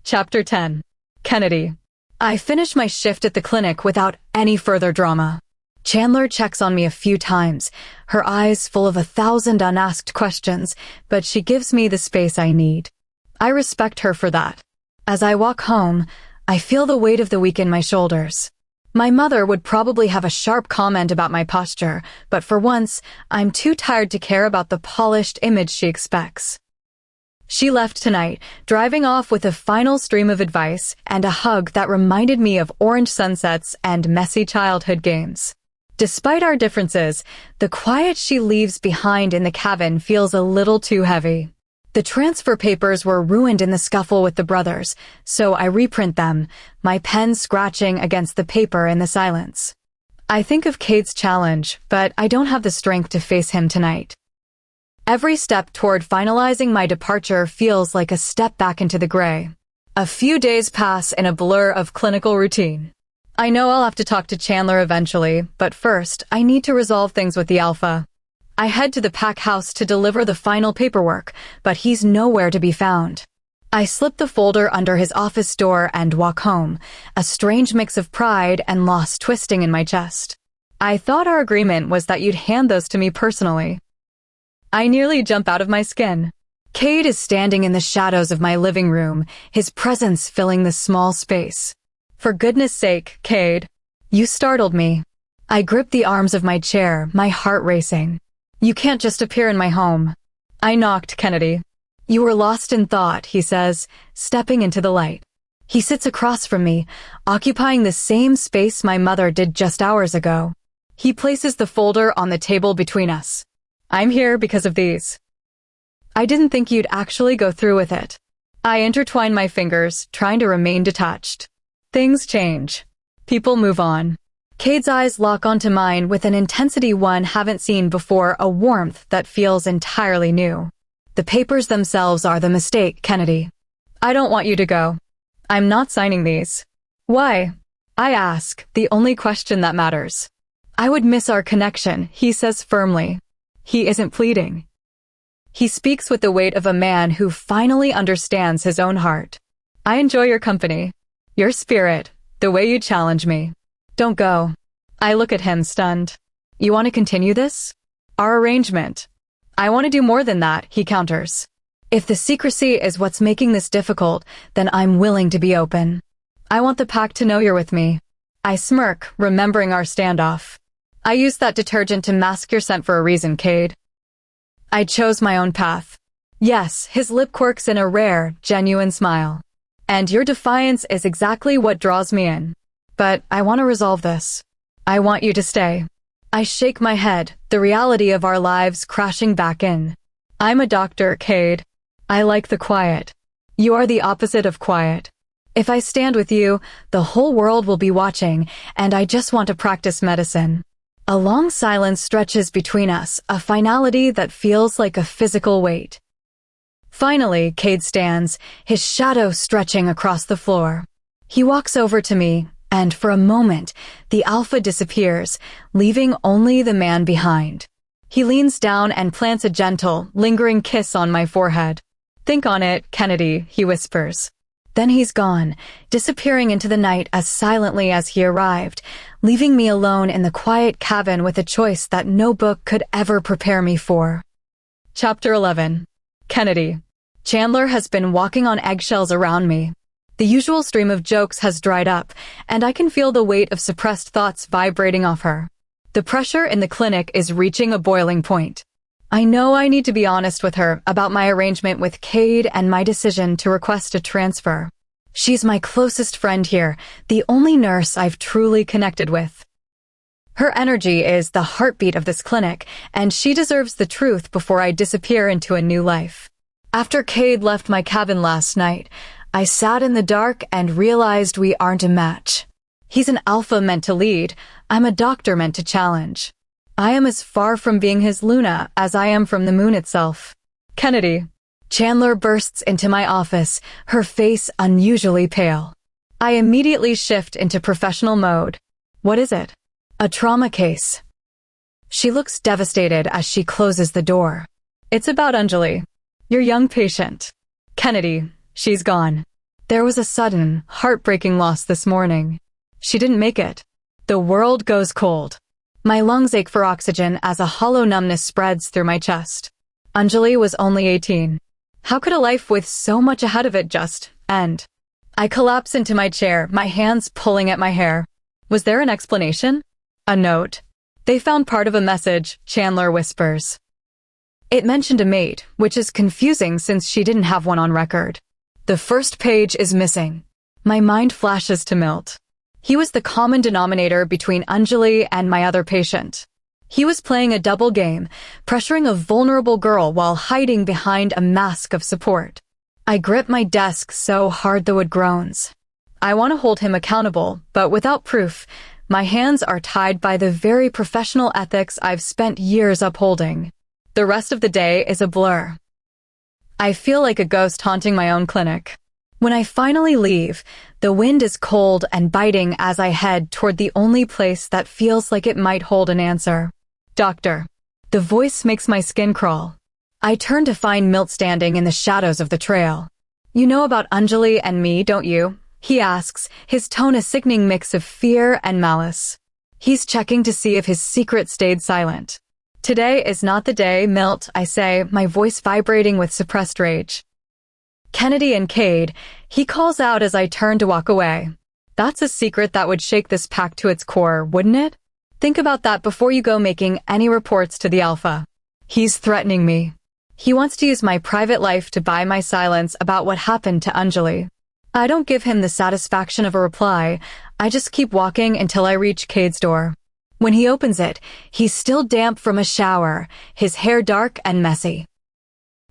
Chapter 10. Kennedy. I finish my shift at the clinic without any further drama. Chandler checks on me a few times, her eyes full of 1,000 unasked questions, but she gives me the space I need. I respect her for that. As I walk home, I feel the weight of the week in my shoulders. My mother would probably have a sharp comment about my posture, but for once, I'm too tired to care about the polished image she expects. She left tonight, driving off with a final stream of advice and a hug that reminded me of orange sunsets and messy childhood games. Despite our differences, the quiet she leaves behind in the cabin feels a little too heavy. The transfer papers were ruined in the scuffle with the brothers, so I reprint them, my pen scratching against the paper in the silence. I think of Cade's challenge, but I don't have the strength to face him tonight. Every step toward finalizing my departure feels like a step back into the gray. A few days pass in a blur of clinical routine. I know I'll have to talk to Chandler eventually, but first, I need to resolve things with the Alpha. I head to the pack house to deliver the final paperwork, but he's nowhere to be found. I slip the folder under his office door and walk home, a strange mix of pride and loss twisting in my chest. I thought our agreement was that you'd hand those to me personally. I nearly jump out of my skin. Cade is standing in the shadows of my living room, his presence filling the small space. For goodness sake, Cade. You startled me. I grip the arms of my chair, my heart racing. You can't just appear in my home. I knocked, Kennedy. You were lost in thought, he says, stepping into the light. He sits across from me, occupying the same space my mother did just hours ago. He places the folder on the table between us. I'm here because of these. I didn't think you'd actually go through with it. I intertwine my fingers, trying to remain detached. Things change. People move on. Cade's eyes lock onto mine with an intensity one haven't seen before, a warmth that feels entirely new. The papers themselves are the mistake, Kennedy. I don't want you to go. I'm not signing these. Why? I ask, the only question that matters. I would miss our connection, he says firmly. He isn't pleading. He speaks with the weight of a man who finally understands his own heart. I enjoy your company, your spirit, the way you challenge me. Don't go. I look at him, stunned. You want to continue this? Our arrangement. I want to do more than that, he counters. If the secrecy is what's making this difficult, then I'm willing to be open. I want the pack to know you're with me. I smirk, remembering our standoff. I used that detergent to mask your scent for a reason, Cade. I chose my own path. Yes, his lip quirks in a rare, genuine smile. And your defiance is exactly what draws me in. But I want to resolve this. I want you to stay. I shake my head, the reality of our lives crashing back in. I'm a doctor, Cade. I like the quiet. You are the opposite of quiet. If I stand with you, the whole world will be watching, and I just want to practice medicine. A long silence stretches between us, a finality that feels like a physical weight. Finally, Cade stands, his shadow stretching across the floor. He walks over to me, and for a moment, the alpha disappears, leaving only the man behind. He leans down and plants a gentle, lingering kiss on my forehead. Think on it, Kennedy, he whispers. Then he's gone, disappearing into the night as silently as he arrived, leaving me alone in the quiet cabin with a choice that no book could ever prepare me for. Chapter 11. Kennedy. Chandler has been walking on eggshells around me. The usual stream of jokes has dried up, and I can feel the weight of suppressed thoughts vibrating off her. The pressure in the clinic is reaching a boiling point. I know I need to be honest with her about my arrangement with Cade and my decision to request a transfer. She's my closest friend here, the only nurse I've truly connected with. Her energy is the heartbeat of this clinic, and she deserves the truth before I disappear into a new life. After Cade left my cabin last night, I sat in the dark and realized we aren't a match. He's an alpha meant to lead. I'm a doctor meant to challenge. I am as far from being his Luna as I am from the moon itself. Kennedy. Chandler bursts into my office, her face unusually pale. I immediately shift into professional mode. What is it? A trauma case. She looks devastated as she closes the door. It's about Anjali, your young patient. Kennedy. She's gone. There was a sudden, heartbreaking loss this morning. She didn't make it. The world goes cold. My lungs ache for oxygen as a hollow numbness spreads through my chest. Anjali was only 18. How could a life with so much ahead of it just end? I collapse into my chair, my hands pulling at my hair. Was there an explanation? A note. They found part of a message, Chandler whispers. It mentioned a mate, which is confusing since she didn't have one on record. The first page is missing. My mind flashes to Milt. He was the common denominator between Anjali and my other patient. He was playing a double game, pressuring a vulnerable girl while hiding behind a mask of support. I grip my desk so hard though it groans. I want to hold him accountable, but without proof, my hands are tied by the very professional ethics I've spent years upholding. The rest of the day is a blur. I feel like a ghost haunting my own clinic. When I finally leave, the wind is cold and biting as I head toward the only place that feels like it might hold an answer. Doctor. The voice makes my skin crawl. I turn to find Milt standing in the shadows of the trail. You know about Anjali and me, don't you? He asks, his tone a sickening mix of fear and malice. He's checking to see if his secret stayed silent. Today is not the day, Milt, I say, my voice vibrating with suppressed rage. Kennedy and Cade, he calls out as I turn to walk away. That's a secret that would shake this pack to its core, wouldn't it? Think about that before you go making any reports to the Alpha. He's threatening me. He wants to use my private life to buy my silence about what happened to Anjali. I don't give him the satisfaction of a reply. I just keep walking until I reach Cade's door. When he opens it, he's still damp from a shower, his hair dark and messy.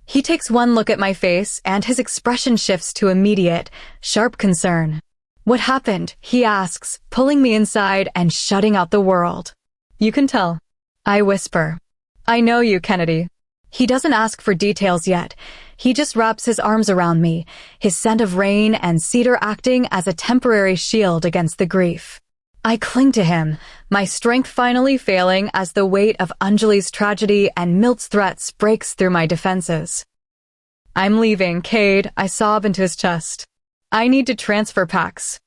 He takes one look at my face, and his expression shifts to immediate, sharp concern. What happened? He asks, pulling me inside and shutting out the world. You can tell. I whisper. I know you, Kennedy. He doesn't ask for details yet. He just wraps his arms around me, his scent of rain and cedar acting as a temporary shield against the grief. I cling to him, my strength finally failing as the weight of Anjali's tragedy and Milt's threats breaks through my defenses. I'm leaving, Cade, I sob into his chest. I need to transfer packs.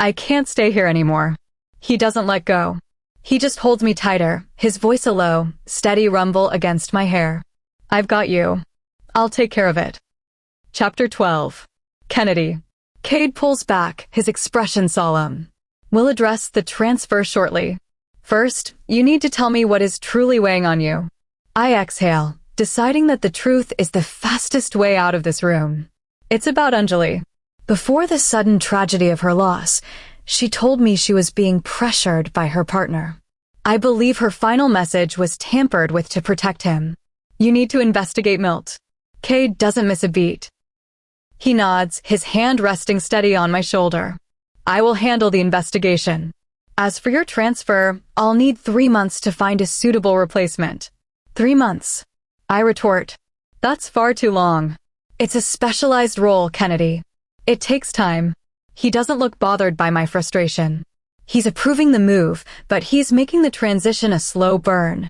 I can't stay here anymore. He doesn't let go. He just holds me tighter, his voice a low, steady rumble against my hair. I've got you. I'll take care of it. Chapter 12. Kennedy. Cade pulls back, his expression solemn. We'll address the transfer shortly. First, you need to tell me what is truly weighing on you. I exhale, deciding that the truth is the fastest way out of this room. It's about Anjali. Before the sudden tragedy of her loss, she told me she was being pressured by her partner. I believe her final message was tampered with to protect him. You need to investigate Milt. Cade doesn't miss a beat. He nods, his hand resting steady on my shoulder. I will handle the investigation. As for your transfer, I'll need 3 months to find a suitable replacement. 3 months. I retort. That's far too long. It's a specialized role, Kennedy. It takes time. He doesn't look bothered by my frustration. He's approving the move, but he's making the transition a slow burn.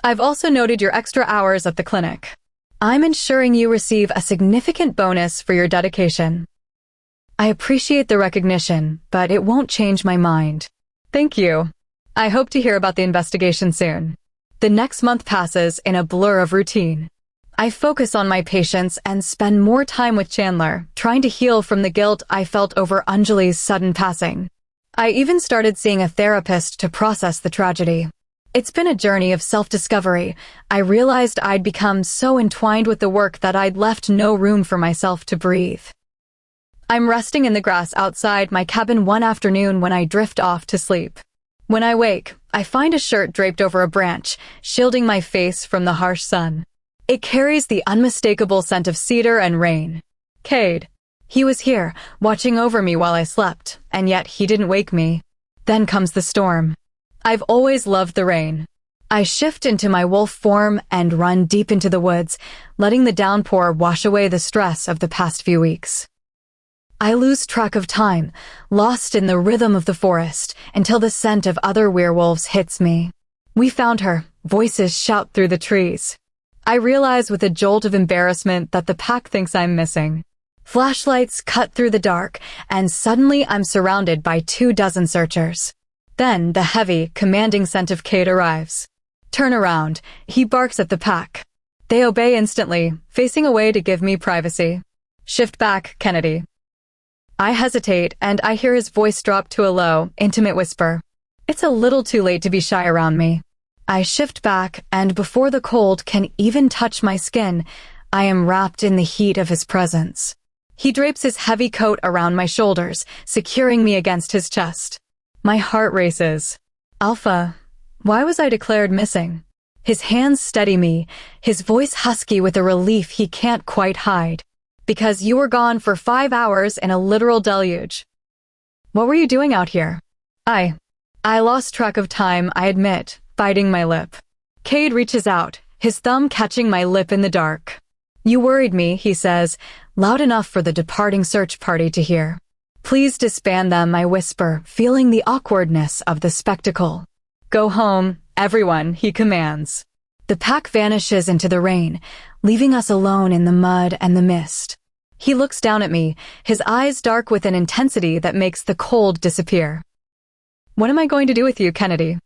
I've also noted your extra hours at the clinic. I'm ensuring you receive a significant bonus for your dedication. I appreciate the recognition, but it won't change my mind. Thank you. I hope to hear about the investigation soon. The next month passes in a blur of routine. I focus on my patients and spend more time with Chandler, trying to heal from the guilt I felt over Anjali's sudden passing. I even started seeing a therapist to process the tragedy. It's been a journey of self-discovery. I realized I'd become so entwined with the work that I'd left no room for myself to breathe. I'm resting in the grass outside my cabin one afternoon when I drift off to sleep. When I wake, I find a shirt draped over a branch, shielding my face from the harsh sun. It carries the unmistakable scent of cedar and rain. Cade. He was here, watching over me while I slept, and yet he didn't wake me. Then comes the storm. I've always loved the rain. I shift into my wolf form and run deep into the woods, letting the downpour wash away the stress of the past few weeks. I lose track of time, lost in the rhythm of the forest, until the scent of other werewolves hits me. We found her, voices shout through the trees. I realize with a jolt of embarrassment that the pack thinks I'm missing. Flashlights cut through the dark, and suddenly I'm surrounded by 24 searchers. Then the heavy, commanding scent of Cade arrives. Turn around, he barks at the pack. They obey instantly, facing away to give me privacy. Shift back, Kennedy. I hesitate, and I hear his voice drop to a low, intimate whisper. It's a little too late to be shy around me. I shift back, and before the cold can even touch my skin, I am wrapped in the heat of his presence. He drapes his heavy coat around my shoulders, securing me against his chest. My heart races. Alpha, why was I declared missing? His hands steady me, his voice husky with a relief he can't quite hide. Because you were gone for 5 hours in a literal deluge. What were you doing out here? I lost track of time, I admit, biting my lip. Cade reaches out, his thumb catching my lip in the dark. You worried me, he says, loud enough for the departing search party to hear. Please disband them, I whisper, feeling the awkwardness of the spectacle. Go home, everyone, he commands. The pack vanishes into the rain, leaving us alone in the mud and the mist. He looks down at me, his eyes dark with an intensity that makes the cold disappear. What am I going to do with you, Kennedy?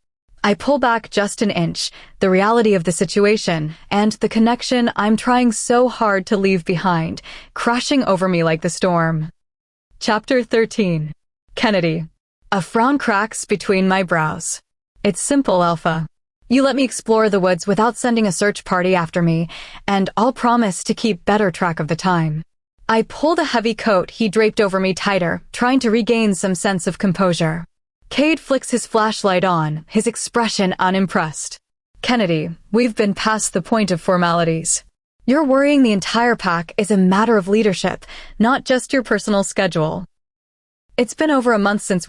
I pull back just an inch, the reality of the situation, and the connection I'm trying so hard to leave behind, crashing over me like the storm. Chapter 13. Kennedy. A frown cracks between my brows. It's simple, Alpha. You let me explore the woods without sending a search party after me, and I'll promise to keep better track of the time. I pull the heavy coat he draped over me tighter, trying to regain some sense of composure. Cade flicks his flashlight on, his expression unimpressed. Kennedy, we've been past the point of formalities. Your worrying the entire pack is a matter of leadership, not just your personal schedule. It's been over a month since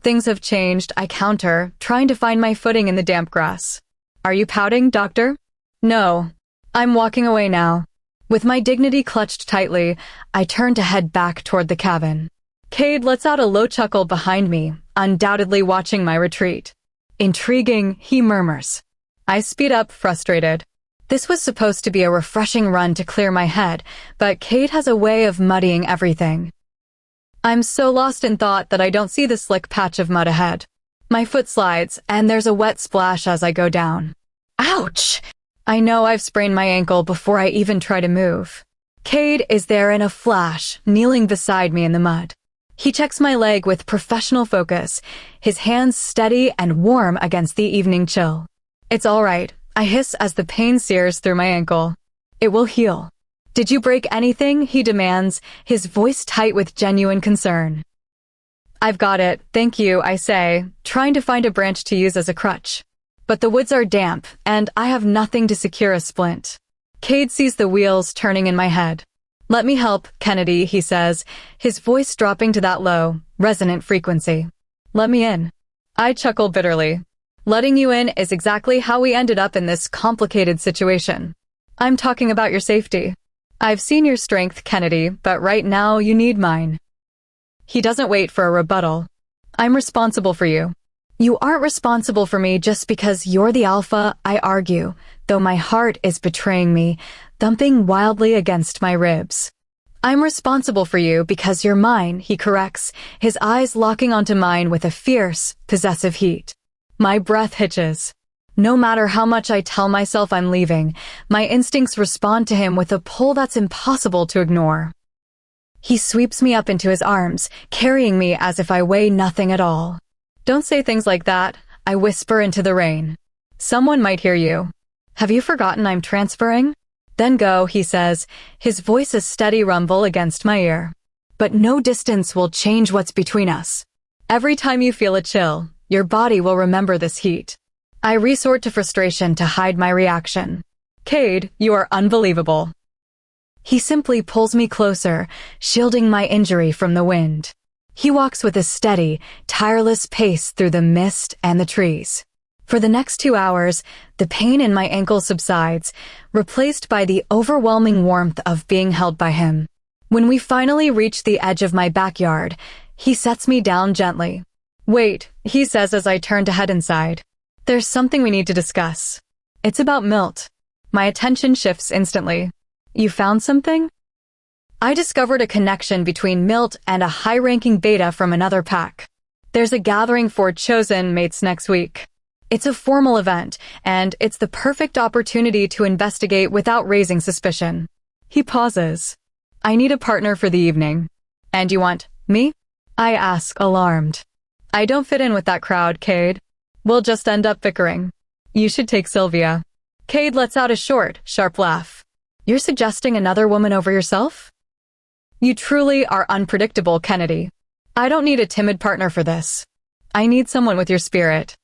things have changed, I counter, trying to find my footing in the damp grass. Are you pouting, doctor? No. I'm walking away now. With my dignity clutched tightly, I turn to head back toward the cabin. Cade lets out a low chuckle behind me, undoubtedly watching my retreat. Intriguing, he murmurs. I speed up, frustrated. This was supposed to be a refreshing run to clear my head, but Cade has a way of muddying everything. I'm so lost in thought that I don't see the slick patch of mud ahead. My foot slides, and there's a wet splash as I go down. Ouch! I know I've sprained my ankle before I even try to move. Cade is there in a flash, kneeling beside me in the mud. He checks my leg with professional focus, his hands steady and warm against the evening chill. It's all right, I hiss as the pain sears through my ankle. It will heal. Did you break anything? He demands, his voice tight with genuine concern. I've got it, thank you, I say, trying to find a branch to use as a crutch. But the woods are damp, and I have nothing to secure a splint. Cade sees the wheels turning in my head. Let me help, Kennedy, he says, his voice dropping to that low, resonant frequency. Let me in. I chuckle bitterly. Letting you in is exactly how we ended up in this complicated situation. I'm talking about your safety. I've seen your strength, Kennedy, but right now you need mine. He doesn't wait for a rebuttal. I'm responsible for you. You aren't responsible for me just because you're the alpha, I argue, though my heart is betraying me, thumping wildly against my ribs. I'm responsible for you because you're mine, he corrects, his eyes locking onto mine with a fierce, possessive heat. My breath hitches. No matter how much I tell myself I'm leaving, my instincts respond to him with a pull that's impossible to ignore. He sweeps me up into his arms, carrying me as if I weigh nothing at all. Don't say things like that, I whisper into the rain. Someone might hear you. Have you forgotten I'm transferring? Then go, he says, his voice a steady rumble against my ear. But no distance will change what's between us. Every time you feel a chill, your body will remember this heat. I resort to frustration to hide my reaction. Cade, you are unbelievable. He simply pulls me closer, shielding my injury from the wind. He walks with a steady, tireless pace through the mist and the trees. For the next 2 hours, the pain in my ankle subsides, replaced by the overwhelming warmth of being held by him. When we finally reach the edge of my backyard, he sets me down gently. Wait, he says as I turn to head inside. There's something we need to discuss. It's about Milt. My attention shifts instantly. You found something? I discovered a connection between Milt and a high-ranking beta from another pack. There's a gathering for chosen mates next week. It's a formal event, and it's the perfect opportunity to investigate without raising suspicion. He pauses. I need a partner for the evening. And you want me? I ask, alarmed. I don't fit in with that crowd, Cade. We'll just end up bickering. You should take Sylvia. Cade lets out a short, sharp laugh. You're suggesting another woman over yourself? You truly are unpredictable, Kennedy. I don't need a timid partner for this. I need someone with your spirit.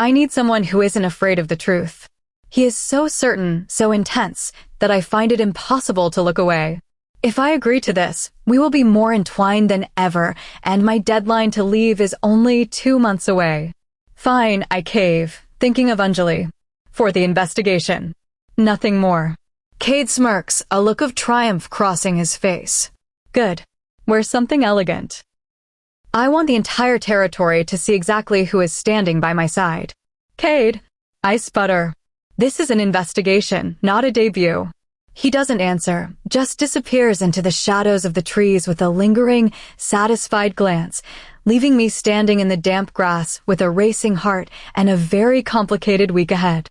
I need someone who isn't afraid of the truth. He is so certain, so intense, that I find it impossible to look away. If I agree to this, we will be more entwined than ever, and my deadline to leave is only 2 months away. Fine, I cave, thinking of Anjali. For the investigation. Nothing more. Cade smirks, a look of triumph crossing his face. Good. Wear something elegant. I want the entire territory to see exactly who is standing by my side. Cade. I sputter. This is an investigation, not a debut. He doesn't answer, just disappears into the shadows of the trees with a lingering, satisfied glance, leaving me standing in the damp grass with a racing heart and a very complicated week ahead.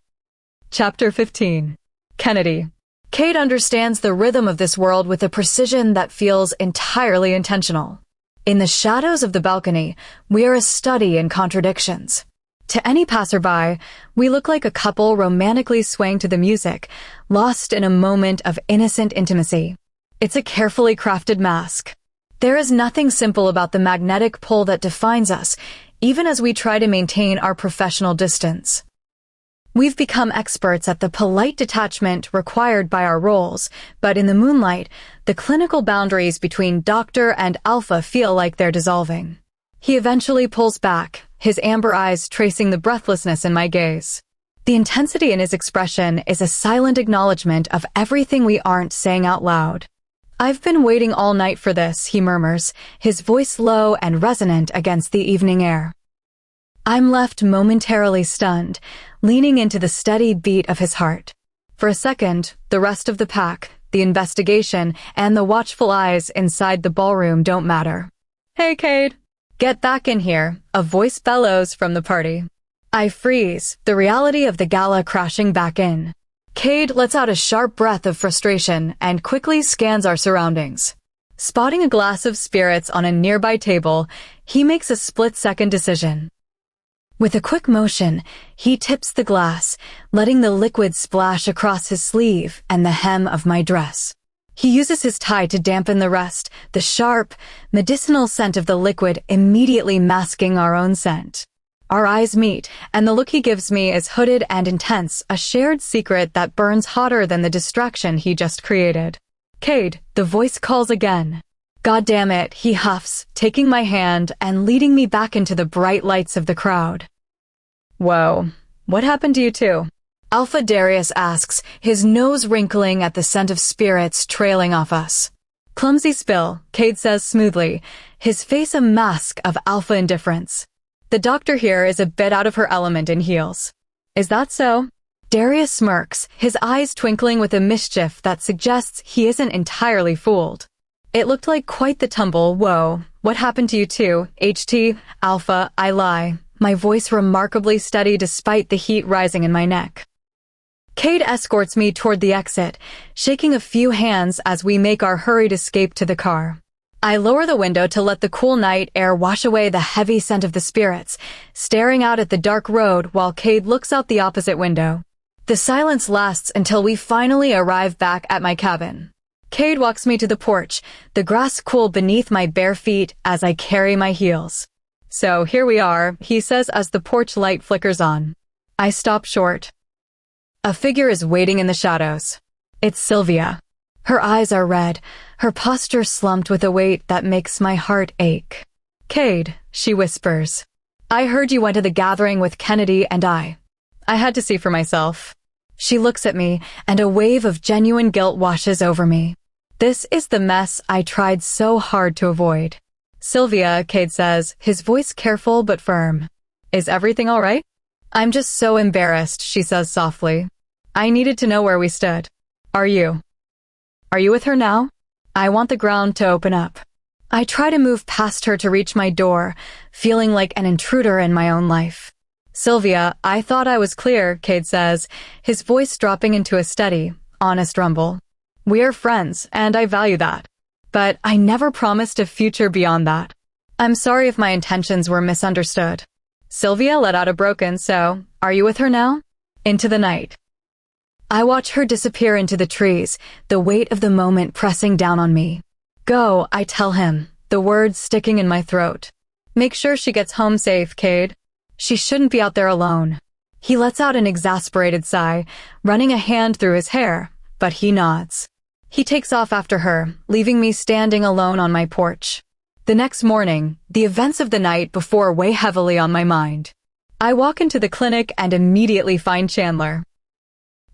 Chapter 15. Kennedy. Cade understands the rhythm of this world with a precision that feels entirely intentional. In the shadows of the balcony, we are a study in contradictions. To any passerby, we look like a couple romantically swaying to the music, lost in a moment of innocent intimacy. It's a carefully crafted mask. There is nothing simple about the magnetic pull that defines us, even as we try to maintain our professional distance. We've become experts at the polite detachment required by our roles, but in the moonlight, the clinical boundaries between Doctor and Alpha feel like they're dissolving. He eventually pulls back, his amber eyes tracing the breathlessness in my gaze. The intensity in his expression is a silent acknowledgement of everything we aren't saying out loud. "I've been waiting all night for this," he murmurs, his voice low and resonant against the evening air. I'm left momentarily stunned, leaning into the steady beat of his heart. For a second, the rest of the pack, the investigation, and the watchful eyes inside the ballroom don't matter. "Hey, Cade. Get back in here," a voice bellows from the party. I freeze, the reality of the gala crashing back in. Cade lets out a sharp breath of frustration and quickly scans our surroundings. Spotting a glass of spirits on a nearby table, he makes a split-second decision. With a quick motion, he tips the glass, letting the liquid splash across his sleeve and the hem of my dress. He uses his tie to dampen the rest, the sharp, medicinal scent of the liquid immediately masking our own scent. Our eyes meet, and the look he gives me is hooded and intense, a shared secret that burns hotter than the distraction he just created. "Cade," the voice calls again. "God damn it," he huffs, taking my hand and leading me back into the bright lights of the crowd. "Whoa, what happened to you two?" Alpha Darius asks, his nose wrinkling at the scent of spirits trailing off us. "Clumsy spill," Cade says smoothly, his face a mask of alpha indifference. "The doctor here is a bit out of her element in heels." "Is that so?" Darius smirks, his eyes twinkling with a mischief that suggests he isn't entirely fooled. "It looked like quite the tumble. Whoa, what happened to you two? HT, Alpha, I lie." My voice remarkably steady despite the heat rising in my neck. Cade escorts me toward the exit, shaking a few hands as we make our hurried escape to the car. I lower the window to let the cool night air wash away the heavy scent of the spirits, staring out at the dark road while Cade looks out the opposite window. The silence lasts until we finally arrive back at my cabin. Cade walks me to the porch, the grass cool beneath my bare feet as I carry my heels. "So here we are," he says as the porch light flickers on. I stop short. A figure is waiting in the shadows. It's Sylvia. Her eyes are red, her posture slumped with a weight that makes my heart ache. "Cade," she whispers. "I heard you went to the gathering with Kennedy and I had to see for myself." She looks at me, and a wave of genuine guilt washes over me. This is the mess I tried so hard to avoid. "Sylvia," Cade says, his voice careful but firm. "Is everything all right?" "I'm just so embarrassed," she says softly. "I needed to know where we stood." Are you with her now?" I want the ground to open up. I try to move past her to reach my door, feeling like an intruder in my own life. "Sylvia, I thought I was clear," Cade says, his voice dropping into a steady, honest rumble. "We are friends, and I value that. But I never promised a future beyond that. I'm sorry if my intentions were misunderstood." Sylvia let out a broken "So, are you with her now?" into the night. I watch her disappear into the trees, the weight of the moment pressing down on me. "Go," I tell him, the words sticking in my throat. "Make sure she gets home safe, Cade. She shouldn't be out there alone." He lets out an exasperated sigh, running a hand through his hair, but he nods. He takes off after her, leaving me standing alone on my porch. The next morning, the events of the night before weigh heavily on my mind. I walk into the clinic and immediately find Chandler.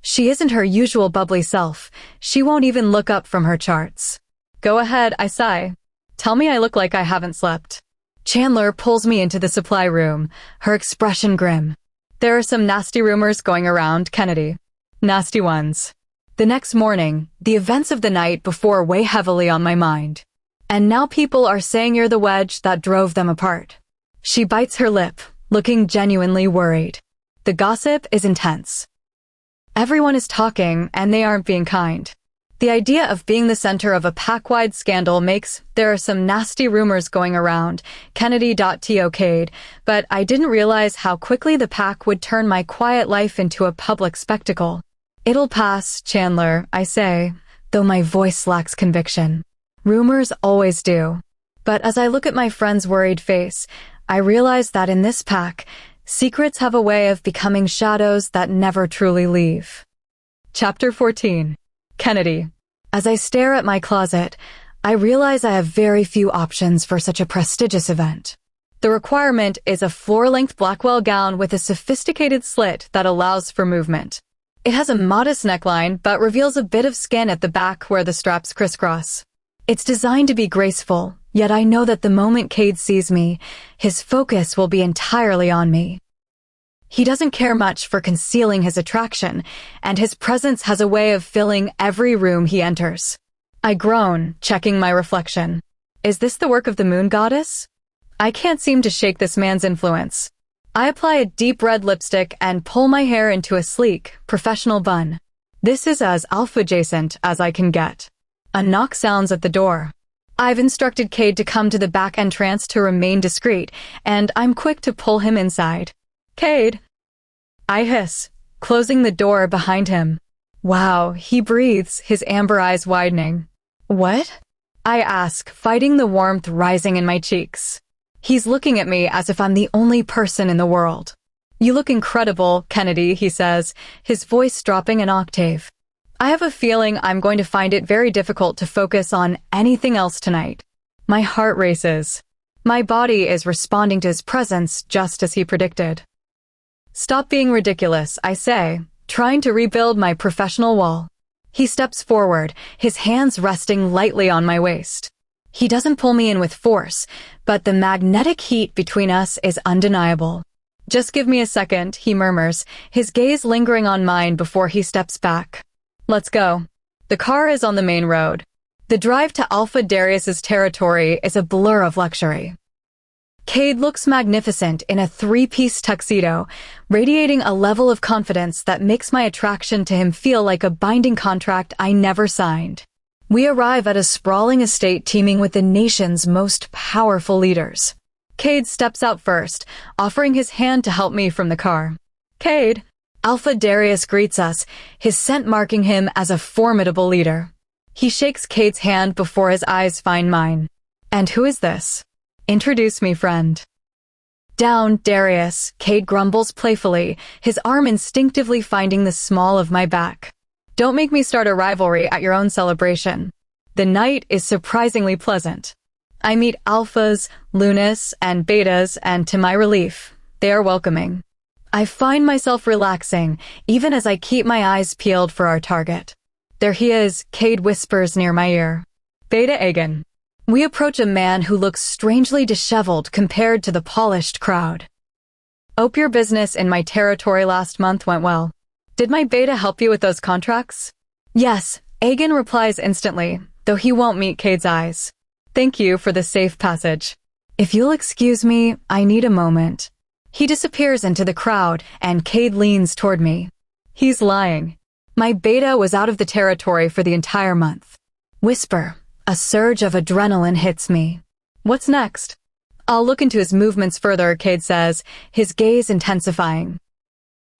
She isn't her usual bubbly self. She won't even look up from her charts. "Go ahead," I sigh. "Tell me I look like I haven't slept." Chandler pulls me into the supply room, her expression grim. "There are some nasty rumors going around, Kennedy. Nasty ones." The next morning, the events of the night before weigh heavily on my mind. "And now people are saying you're the wedge that drove them apart." She bites her lip, looking genuinely worried. The gossip is intense. Everyone is talking, and they aren't being kind. The idea of being the center of a pack-wide scandal makes "there are some nasty rumors going around" Kennedy.to Cade, but I didn't realize how quickly the pack would turn my quiet life into a public spectacle. "It'll pass, Chandler," I say, though my voice lacks conviction. Rumors always do. But as I look at my friend's worried face, I realize that in this pack, Secrets have a way of becoming shadows that never truly leave. Chapter 14. Kennedy. As I stare at my closet, I realize I have very few options for such a prestigious event. The requirement is a floor-length Blackwell gown with a sophisticated slit that allows for movement. It has a modest neckline, but reveals a bit of skin at the back where the straps crisscross. It's designed to be graceful, yet I know that the moment Cade sees me, his focus will be entirely on me. He doesn't care much for concealing his attraction, and his presence has a way of filling every room he enters. I groan, checking my reflection. Is this the work of the moon goddess? I can't seem to shake this man's influence. I apply a deep red lipstick and pull my hair into a sleek, professional bun. This is as alpha-adjacent as I can get. A knock sounds at the door. I've instructed Cade to come to the back entrance to remain discreet, and I'm quick to pull him inside. Cade! I hiss, closing the door behind him. Wow, he breathes, his amber eyes widening. What? I ask, fighting the warmth rising in my cheeks. He's looking at me as if I'm the only person in the world. You look incredible, Kennedy, he says, his voice dropping an octave. I have a feeling I'm going to find it very difficult to focus on anything else tonight. My heart races. My body is responding to his presence just as he predicted. Stop being ridiculous, I say, trying to rebuild my professional wall. He steps forward, his hands resting lightly on my waist. He doesn't pull me in with force, but the magnetic heat between us is undeniable. Just give me a second, he murmurs, his gaze lingering on mine before he steps back. Let's go. The car is on the main road. The drive to Alpha Darius's territory is a blur of luxury. Cade looks magnificent in a three-piece tuxedo, radiating a level of confidence that makes my attraction to him feel like a binding contract I never signed. We arrive at a sprawling estate teeming with the nation's most powerful leaders. Cade steps out first, offering his hand to help me from the car. Cade! Alpha Darius greets us, his scent marking him as a formidable leader. He shakes Cade's hand before his eyes find mine. And who is this? Introduce me, friend. Down, Darius, Cade grumbles playfully, his arm instinctively finding the small of my back. Don't make me start a rivalry at your own celebration. The night is surprisingly pleasant. I meet alphas, lunas, and betas, and to my relief, they are welcoming. I find myself relaxing, even as I keep my eyes peeled for our target. There he is, Cade whispers near my ear. Beta Aegon. We approach a man who looks strangely disheveled compared to the polished crowd. Hope your business in my territory last month went well. Did my beta help you with those contracts? Yes, Aegon replies instantly, though he won't meet Cade's eyes. Thank you for the safe passage. If you'll excuse me, I need a moment. He disappears into the crowd, and Cade leans toward me. He's lying. My beta was out of the territory for the entire month. Whisper. A surge of adrenaline hits me. What's next? I'll look into his movements further, Cade says, his gaze intensifying.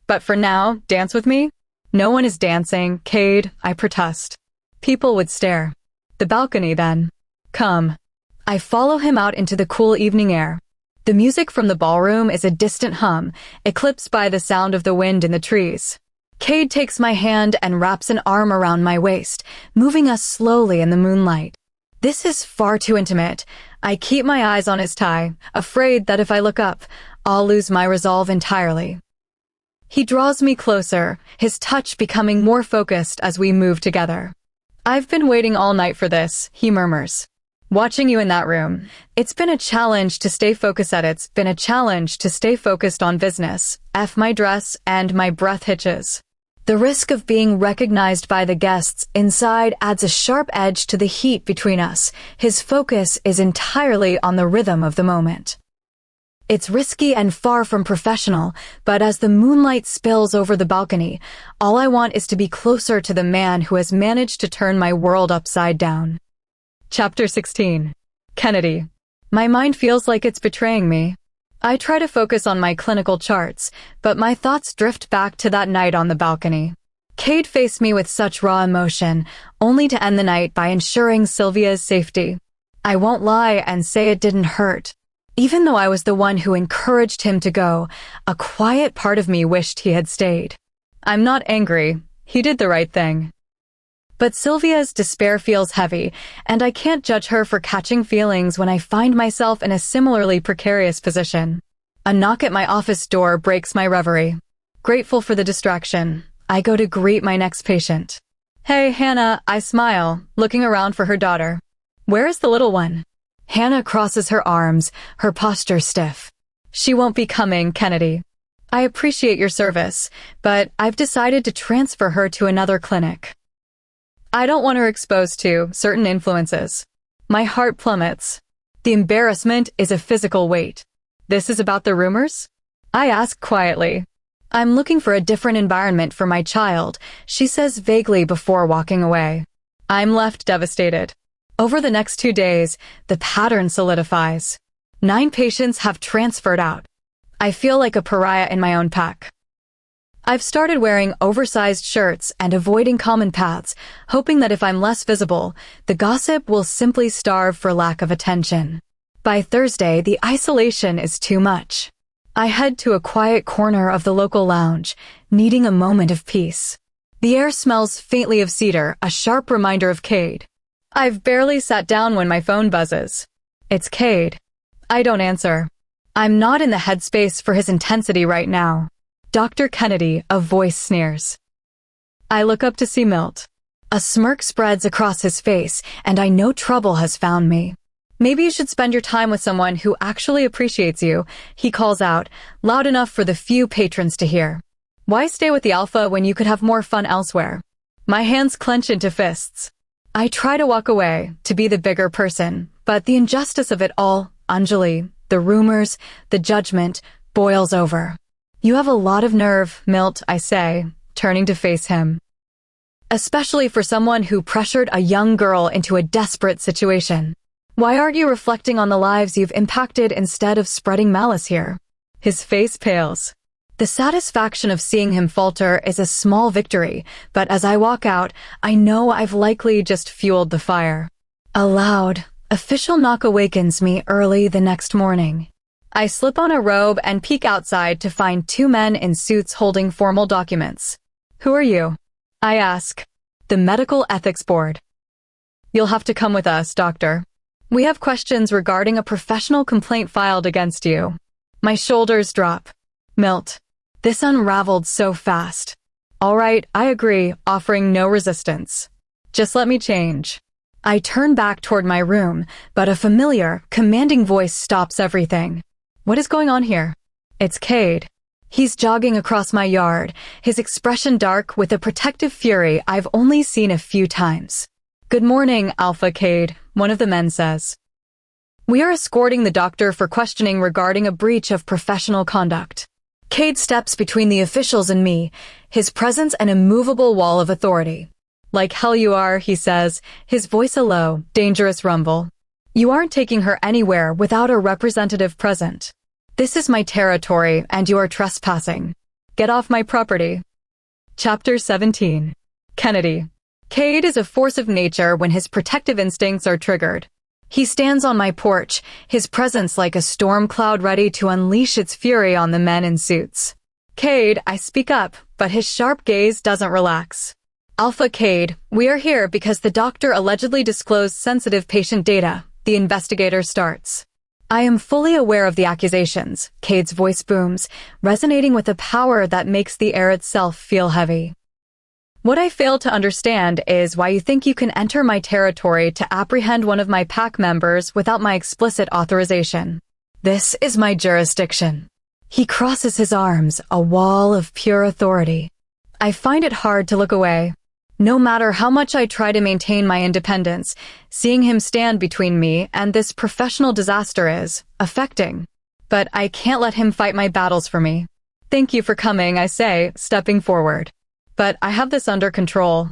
But for now, dance with me? No one is dancing, Cade, I protest. People would stare. The balcony, then. Come. I follow him out into the cool evening air. The music from the ballroom is a distant hum, eclipsed by the sound of the wind in the trees. Cade takes my hand and wraps an arm around my waist, moving us slowly in the moonlight. This is far too intimate. I keep my eyes on his tie, afraid that if I look up, I'll lose my resolve entirely. He draws me closer, his touch becoming more focused as we move together. I've been waiting all night for this, he murmurs. Watching you in that room, it's been a challenge to stay focused it's been a challenge to stay focused on business, my dress, and my breath hitches. The risk of being recognized by the guests inside adds a sharp edge to the heat between us. His focus is entirely on the rhythm of the moment. It's risky and far from professional, but as the moonlight spills over the balcony, all I want is to be closer to the man who has managed to turn my world upside down. Chapter 16. Kennedy. My mind feels like it's betraying me. I try to focus on my clinical charts, but my thoughts drift back to that night on the balcony. Cade faced me with such raw emotion, only to end the night by ensuring Sylvia's safety. I won't lie and say it didn't hurt. Even though I was the one who encouraged him to go, a quiet part of me wished he had stayed. I'm not angry. He did the right thing. But Sylvia's despair feels heavy, and I can't judge her for catching feelings when I find myself in a similarly precarious position. A knock at my office door breaks my reverie. Grateful for the distraction, I go to greet my next patient. "Hey, Hannah," I smile, looking around for her daughter. "Where is the little one?" Hannah crosses her arms, her posture stiff. "She won't be coming, Kennedy. I appreciate your service, but I've decided to transfer her to another clinic. I don't want her exposed to certain influences." My heart plummets. The embarrassment is a physical weight. "This is about the rumors?" I ask quietly. "I'm looking for a different environment for my child," she says vaguely before walking away. I'm left devastated. Over the next 2 days, the pattern solidifies. 9 patients have transferred out. I feel like a pariah in my own pack. I've started wearing oversized shirts and avoiding common paths, hoping that if I'm less visible, the gossip will simply starve for lack of attention. By Thursday, the isolation is too much. I head to a quiet corner of the local lounge, needing a moment of peace. The air smells faintly of cedar, a sharp reminder of Cade. I've barely sat down when my phone buzzes. It's Cade. I don't answer. I'm not in the headspace for his intensity right now. "Dr. Kennedy," a voice sneers. I look up to see Milt. A smirk spreads across his face, and I know trouble has found me. "Maybe you should spend your time with someone who actually appreciates you," he calls out, loud enough for the few patrons to hear. "Why stay with the alpha when you could have more fun elsewhere?" My hands clench into fists. I try to walk away, to be the bigger person, but the injustice of it all, Anjali, the rumors, the judgment, boils over. "You have a lot of nerve, Milt," I say, turning to face him. "Especially for someone who pressured a young girl into a desperate situation. Why aren't you reflecting on the lives you've impacted instead of spreading malice here?" His face pales. The satisfaction of seeing him falter is a small victory, but as I walk out, I know I've likely just fueled the fire. A loud, official knock awakens me early the next morning. I slip on a robe and peek outside to find 2 men in suits holding formal documents. "Who are you?" I ask. "The Medical Ethics Board." "You'll have to come with us, Doctor. We have questions regarding a professional complaint filed against you." My shoulders drop. Milt. This unraveled so fast. "All right, I agree," offering no resistance. "Just let me change." I turn back toward my room, but a familiar, commanding voice stops everything. What is going on here? It's Cade. He's jogging across my yard, his expression dark with a protective fury I've only seen a few times. "Good morning, Alpha Cade," one of the men says. "We are escorting the doctor for questioning regarding a breach of professional conduct." Cade steps between the officials and me, his presence an immovable wall of authority. "Like hell you are," he says, his voice a low, dangerous rumble. "You aren't taking her anywhere without a representative present. This is my territory, and you are trespassing. Get off my property." Chapter 17. Kennedy. Cade is a force of nature when his protective instincts are triggered. He stands on my porch, his presence like a storm cloud ready to unleash its fury on the men in suits. "Cade," I speak up, but his sharp gaze doesn't relax. "Alpha Cade, we are here because the doctor allegedly disclosed sensitive patient data," the investigator starts. I am fully aware of the accusations, Cade's voice booms, resonating with a power that makes the air itself feel heavy. "What I fail to understand is why you think you can enter my territory to apprehend one of my pack members without my explicit authorization. This is my jurisdiction." He crosses his arms, a wall of pure authority. I find it hard to look away. No matter how much I try to maintain my independence, seeing him stand between me and this professional disaster is affecting. But I can't let him fight my battles for me. "Thank you for coming," I say, stepping forward. "But I have this under control."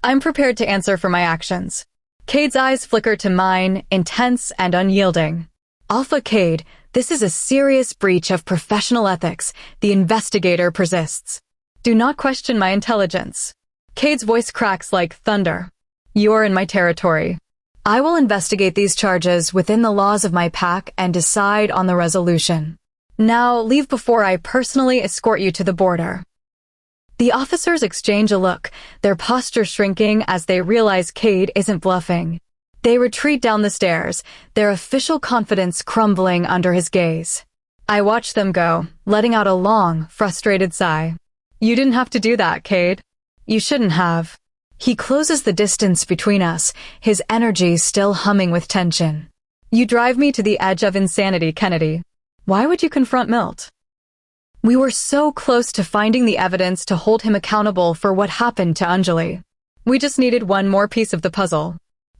I'm prepared to answer for my actions. Cade's eyes flicker to mine, intense and unyielding. "Alpha Cade, this is a serious breach of professional ethics," the investigator persists. "Do not question my intelligence." Cade's voice cracks like thunder. "You are in my territory." I will investigate these charges within the laws of my pack and decide on the resolution. Now, leave before I personally escort you to the border. The officers exchange a look, their posture shrinking as they realize Cade isn't bluffing. They retreat down the stairs, their official confidence crumbling under his gaze. I watch them go, letting out a long, frustrated sigh. You didn't have to do that, Cade. You shouldn't have. He closes the distance between us, his energy still humming with tension. You drive me to the edge of insanity, Kennedy. Why would you confront Milt? We were so close to finding the evidence to hold him accountable for what happened to Anjali. We just needed one more piece of the puzzle.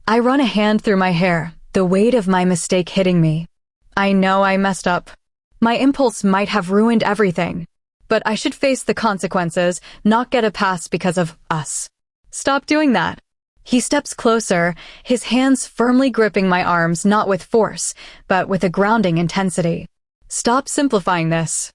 I run a hand through my hair, the weight of my mistake hitting me. I know I messed up. My impulse might have ruined everything. But I should face the consequences, not get a pass because of us. Stop doing that. He steps closer, his hands firmly gripping my arms not with force, but with a grounding intensity. Stop simplifying this.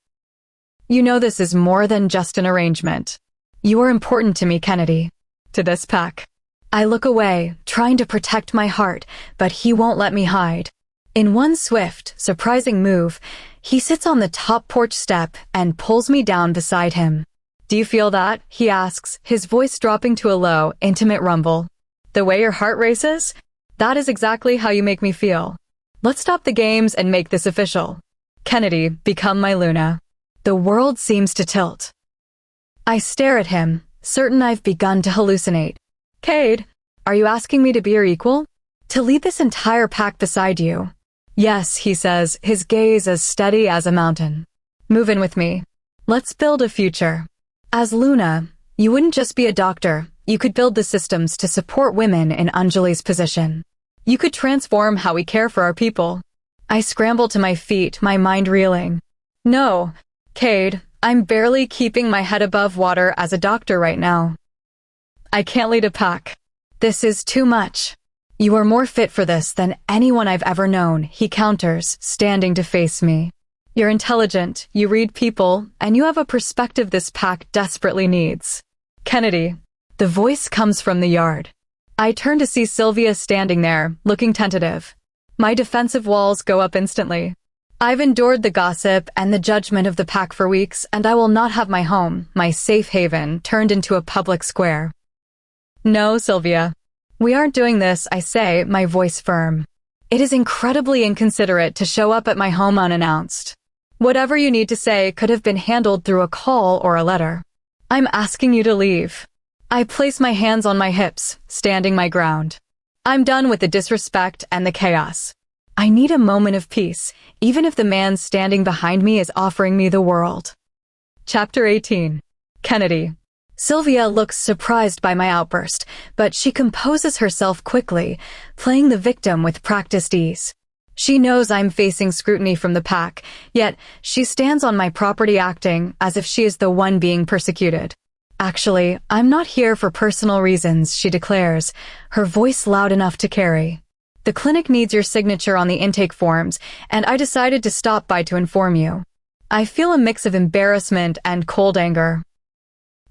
You know this is more than just an arrangement. You are important to me, Kennedy. To this pack. I look away, trying to protect my heart, but he won't let me hide. In one swift, surprising move, he sits on the top porch step and pulls me down beside him. Do you feel that? He asks, his voice dropping to a low, intimate rumble. The way your heart races? That is exactly how you make me feel. Let's stop the games and make this official. Kennedy, become my Luna. The world seems to tilt. I stare at him, certain I've begun to hallucinate. Cade, are you asking me to be your equal? To lead this entire pack beside you? Yes, he says, his gaze as steady as a mountain. Move in with me. Let's build a future. As Luna, you wouldn't just be a doctor, you could build the systems to support women in Anjali's position. You could transform how we care for our people. I scramble to my feet, my mind reeling. No, Cade, I'm barely keeping my head above water as a doctor right now. I can't lead a pack. This is too much. You are more fit for this than anyone I've ever known, he counters, standing to face me. You're intelligent, you read people, and you have a perspective this pack desperately needs. Kennedy. The voice comes from the yard. I turn to see Sylvia standing there, looking tentative. My defensive walls go up instantly. I've endured the gossip and the judgment of the pack for weeks, and I will not have my home, my safe haven, turned into a public square. No, Sylvia. We aren't doing this, I say, my voice firm. It is incredibly inconsiderate to show up at my home unannounced. Whatever you need to say could have been handled through a call or a letter. I'm asking you to leave. I place my hands on my hips, standing my ground. I'm done with the disrespect and the chaos. I need a moment of peace, even if the man standing behind me is offering me the world. Chapter 18. Kennedy. Sylvia looks surprised by my outburst, but she composes herself quickly, playing the victim with practiced ease. She knows I'm facing scrutiny from the pack, yet she stands on my property acting as if she is the one being persecuted. Actually, I'm not here for personal reasons, she declares, her voice loud enough to carry. The clinic needs your signature on the intake forms, and I decided to stop by to inform you. I feel a mix of embarrassment and cold anger.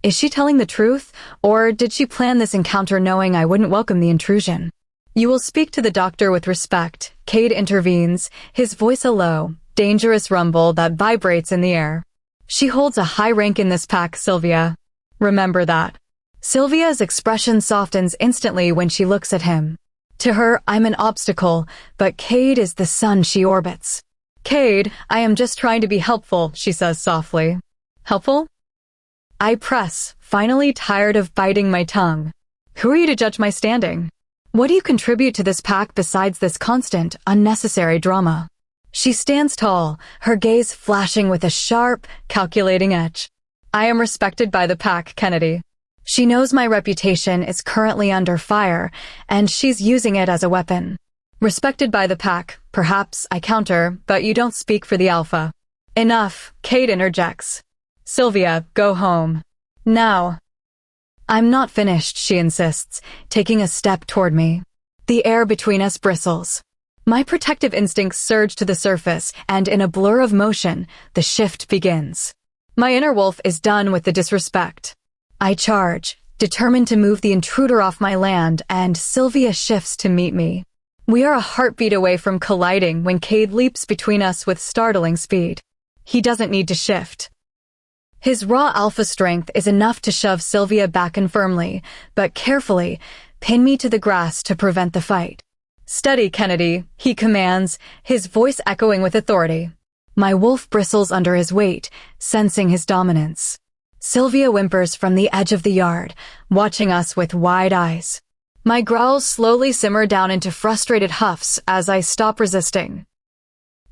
Is she telling the truth, or did she plan this encounter knowing I wouldn't welcome the intrusion? You will speak to the doctor with respect, Cade intervenes, his voice a low, dangerous rumble that vibrates in the air. She holds a high rank in this pack, Sylvia. Remember that. Sylvia's expression softens instantly when she looks at him. To her, I'm an obstacle, but Cade is the sun she orbits. Cade, I am just trying to be helpful, she says softly. Helpful? I press, finally tired of biting my tongue. Who are you to judge my standing? What do you contribute to this pack besides this constant, unnecessary drama? She stands tall, her gaze flashing with a sharp, calculating edge. I am respected by the pack, Kennedy. She knows my reputation is currently under fire, and she's using it as a weapon. Respected by the pack, perhaps, I counter, but you don't speak for the alpha. Enough, Cade interjects. Sylvia, go home. Now. I'm not finished, she insists, taking a step toward me. The air between us bristles. My protective instincts surge to the surface, and in a blur of motion, the shift begins. My inner wolf is done with the disrespect. I charge, determined to move the intruder off my land, and Sylvia shifts to meet me. We are a heartbeat away from colliding when Cade leaps between us with startling speed. He doesn't need to shift. His raw alpha strength is enough to shove Sylvia back and firmly, but carefully, pin me to the grass to prevent the fight. "Steady, Kennedy," he commands, his voice echoing with authority. My wolf bristles under his weight, sensing his dominance. Sylvia whimpers from the edge of the yard, watching us with wide eyes. My growls slowly simmer down into frustrated huffs as I stop resisting.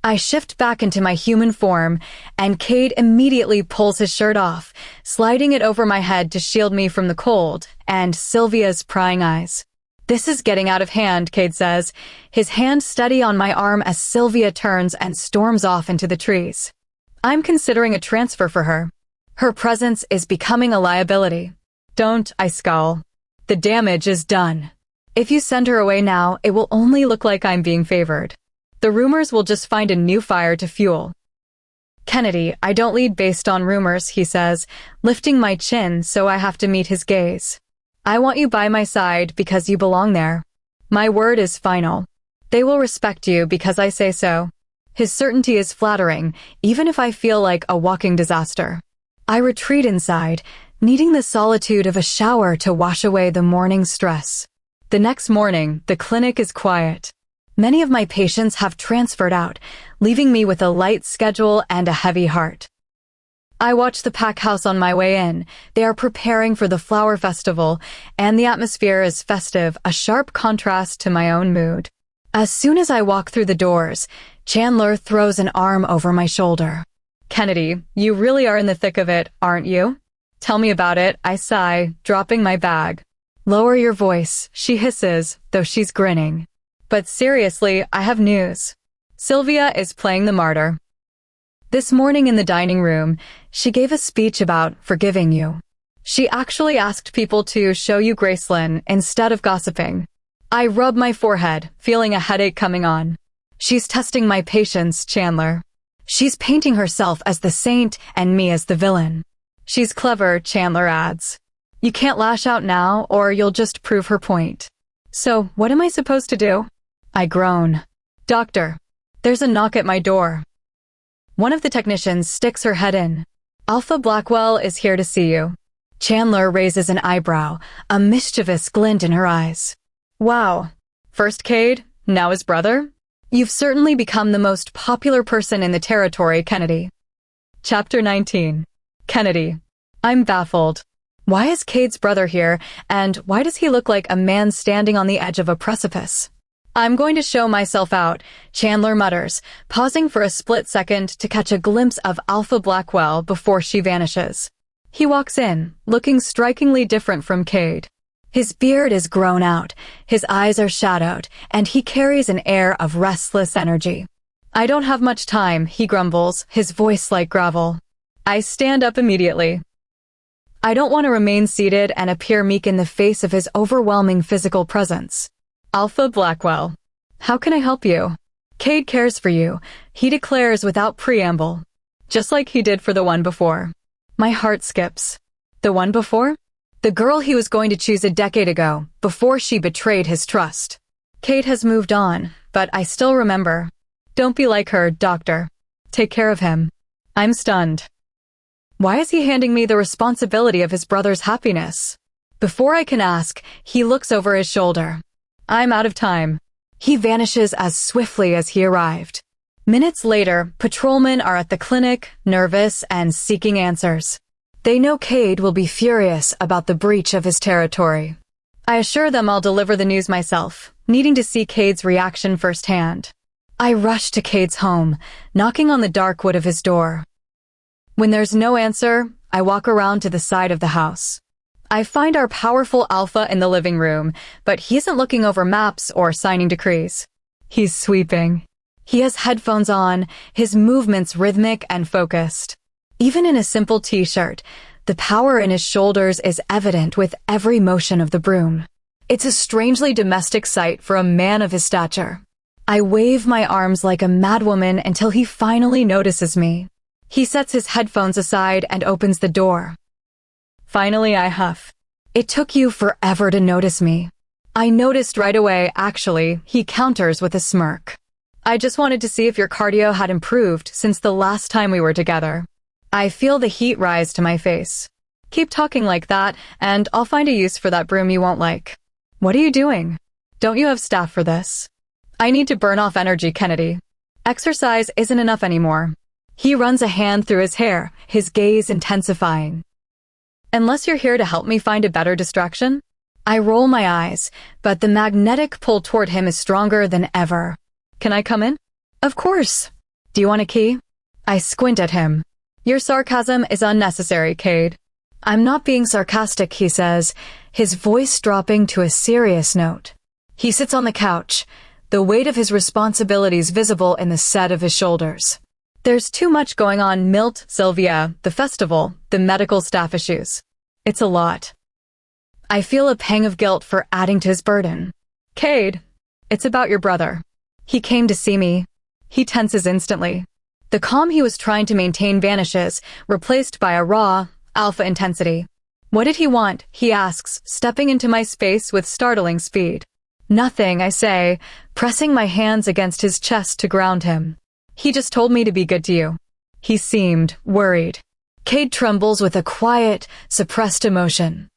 I shift back into my human form, and Cade immediately pulls his shirt off, sliding it over my head to shield me from the cold and Sylvia's prying eyes. "This is getting out of hand," Cade says, his hand steady on my arm as Sylvia turns and storms off into the trees. I'm considering a transfer for her. Her presence is becoming a liability. "Don't," I scowl. "The damage is done. If you send her away now, it will only look like I'm being favored. The rumors will just find a new fire to fuel." "Kennedy, I don't lead based on rumors," he says, lifting my chin so I have to meet his gaze. "I want you by my side because you belong there. My word is final. They will respect you because I say so." His certainty is flattering, even if I feel like a walking disaster. I retreat inside, needing the solitude of a shower to wash away the morning stress. The next morning, the clinic is quiet. Many of my patients have transferred out, leaving me with a light schedule and a heavy heart. I watch the pack house on my way in. They are preparing for the flower festival, and the atmosphere is festive, a sharp contrast to my own mood. As soon as I walk through the doors, Chandler throws an arm over my shoulder. "Kennedy, you really are in the thick of it, aren't you?" "Tell me about it," I sigh, dropping my bag. "Lower your voice," she hisses, though she's grinning. "But seriously, I have news. Sylvia is playing the martyr. This morning in the dining room, she gave a speech about forgiving you. She actually asked people to show you Gracelyn instead of gossiping." I rub my forehead, feeling a headache coming on. "She's testing my patience, Chandler. She's painting herself as the saint and me as the villain." "She's clever," Chandler adds. "You can't lash out now, or you'll just prove her point." "So, what am I supposed to do?" I groan. "Doctor, there's a knock at my door." One of the technicians sticks her head in. "Alpha Blackwell is here to see you." Chandler raises an eyebrow, a mischievous glint in her eyes. "Wow. First Cade, now his brother? You've certainly become the most popular person in the territory, Kennedy." Chapter 19. Kennedy. I'm baffled. Why is Cade's brother here, and why does he look like a man standing on the edge of a precipice? "I'm going to show myself out," Chandler mutters, pausing for a split second to catch a glimpse of Alpha Blackwell before she vanishes. He walks in, looking strikingly different from Cade. His beard is grown out, his eyes are shadowed, and he carries an air of restless energy. "I don't have much time," he grumbles, his voice like gravel. I stand up immediately. I don't want to remain seated and appear meek in the face of his overwhelming physical presence. "Alpha Blackwell, how can I help you?" "Cade cares for you," he declares without preamble, just like he did for the one before. My heart skips. The one before? The girl he was going to choose a decade ago, before she betrayed his trust. Cade has moved on, but I still remember. "Don't be like her, doctor. Take care of him." I'm stunned. Why is he handing me the responsibility of his brother's happiness? Before I can ask, he looks over his shoulder. I'm out of time. He vanishes as swiftly as he arrived. Minutes later, patrolmen are at the clinic, nervous and seeking answers. They know Cade will be furious about the breach of his territory. I assure them I'll deliver the news myself, needing to see Cade's reaction firsthand. I rush to Cade's home, knocking on the dark wood of his door. When there's no answer, I walk around to the side of the house. I find our powerful Alpha in the living room, but he isn't looking over maps or signing decrees. He's sweeping. He has headphones on, his movements rhythmic and focused. Even in a simple t-shirt, the power in his shoulders is evident with every motion of the broom. It's a strangely domestic sight for a man of his stature. I wave my arms like a madwoman until he finally notices me. He sets his headphones aside and opens the door. Finally, I huff. It took you forever to notice me. I noticed right away, actually, he counters with a smirk. I just wanted to see if your cardio had improved since the last time we were together. I feel the heat rise to my face. Keep talking like that, and I'll find a use for that broom you won't like. What are you doing? Don't you have staff for this? I need to burn off energy, Kennedy. Exercise isn't enough anymore. He runs a hand through his hair, his gaze intensifying. Unless you're here to help me find a better distraction? I roll my eyes, but the magnetic pull toward him is stronger than ever. Can I come in? Of course. Do you want a key? I squint at him. Your sarcasm is unnecessary, Cade. I'm not being sarcastic, he says, his voice dropping to a serious note. He sits on the couch, the weight of his responsibilities visible in the set of his shoulders. There's too much going on: Milt, Sylvia, the festival, the medical staff issues. It's a lot. I feel a pang of guilt for adding to his burden. Cade, it's about your brother. He came to see me. He tenses instantly. The calm he was trying to maintain vanishes, replaced by a raw, alpha intensity. What did he want? He asks, stepping into my space with startling speed. Nothing, I say, pressing my hands against his chest to ground him. He just told me to be good to you. He seemed worried. Cade trembles with a quiet, suppressed emotion.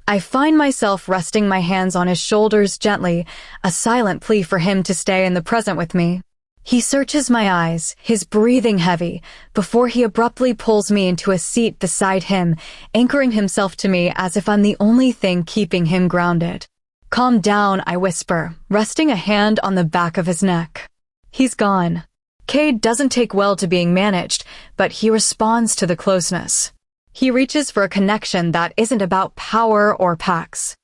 I find myself resting my hands on his shoulders gently, a silent plea for him to stay in the present with me. He searches my eyes, his breathing heavy, before he abruptly pulls me into a seat beside him, anchoring himself to me as if I'm the only thing keeping him grounded. Calm down, I whisper, resting a hand on the back of his neck. He's gone. Cade doesn't take well to being managed, but he responds to the closeness. He reaches for a connection that isn't about power or packs.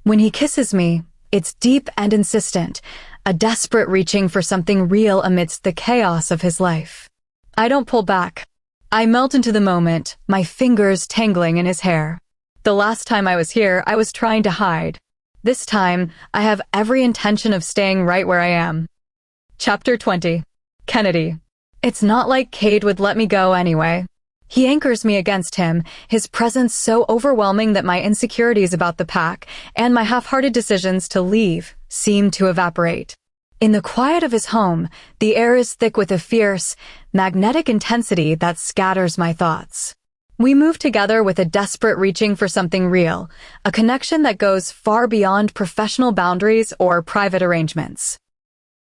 When he kisses me, it's deep and insistent, a desperate reaching for something real amidst the chaos of his life. I don't pull back. I melt into the moment, my fingers tangling in his hair. The last time I was here, I was trying to hide. This time, I have every intention of staying right where I am. Chapter 20. Kennedy. It's not like Cade would let me go anyway. He anchors me against him, his presence so overwhelming that my insecurities about the pack and my half-hearted decisions to leave seem to evaporate. In the quiet of his home, the air is thick with a fierce, magnetic intensity that scatters my thoughts. We move together with a desperate reaching for something real, a connection that goes far beyond professional boundaries or private arrangements.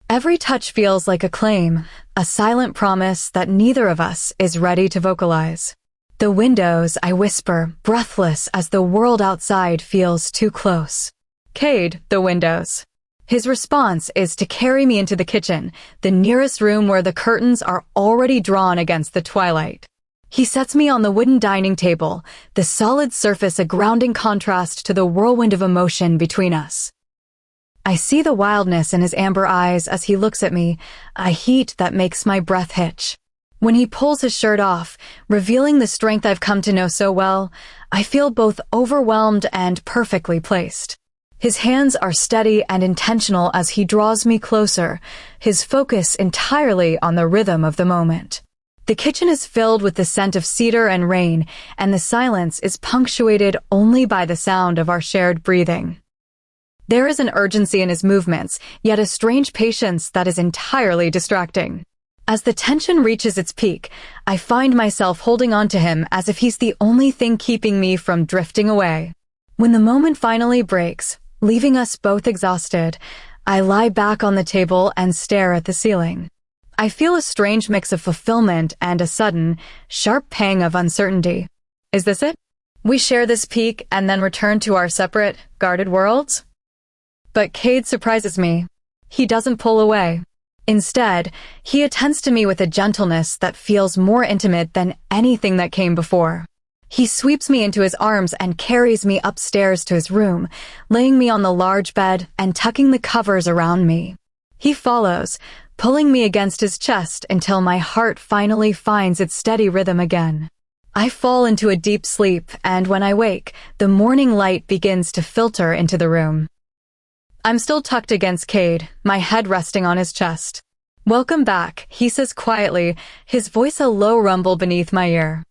Every touch feels like a claim, a silent promise that neither of us is ready to vocalize. The windows, I whisper, breathless as the world outside feels too close. Cade, the windows. His response is to carry me into the kitchen, the nearest room where the curtains are already drawn against the twilight. He sets me on the wooden dining table, the solid surface a grounding contrast to the whirlwind of emotion between us. I see the wildness in his amber eyes as he looks at me, a heat that makes my breath hitch. When he pulls his shirt off, revealing the strength I've come to know so well, I feel both overwhelmed and perfectly placed. His hands are steady and intentional as he draws me closer, his focus entirely on the rhythm of the moment. The kitchen is filled with the scent of cedar and rain, and the silence is punctuated only by the sound of our shared breathing. There is an urgency in his movements, yet a strange patience that is entirely distracting. As the tension reaches its peak, I find myself holding on to him as if he's the only thing keeping me from drifting away. When the moment finally breaks, leaving us both exhausted, I lie back on the table and stare at the ceiling. I feel a strange mix of fulfillment and a sudden, sharp pang of uncertainty. Is this it? We share this peak and then return to our separate, guarded worlds? But Cade surprises me. He doesn't pull away. Instead, he attends to me with a gentleness that feels more intimate than anything that came before. He sweeps me into his arms and carries me upstairs to his room, laying me on the large bed and tucking the covers around me. He follows, pulling me against his chest until my heart finally finds its steady rhythm again. I fall into a deep sleep, and when I wake, the morning light begins to filter into the room. I'm still tucked against Cade, my head resting on his chest. "Welcome back," he says quietly, his voice a low rumble beneath my ear.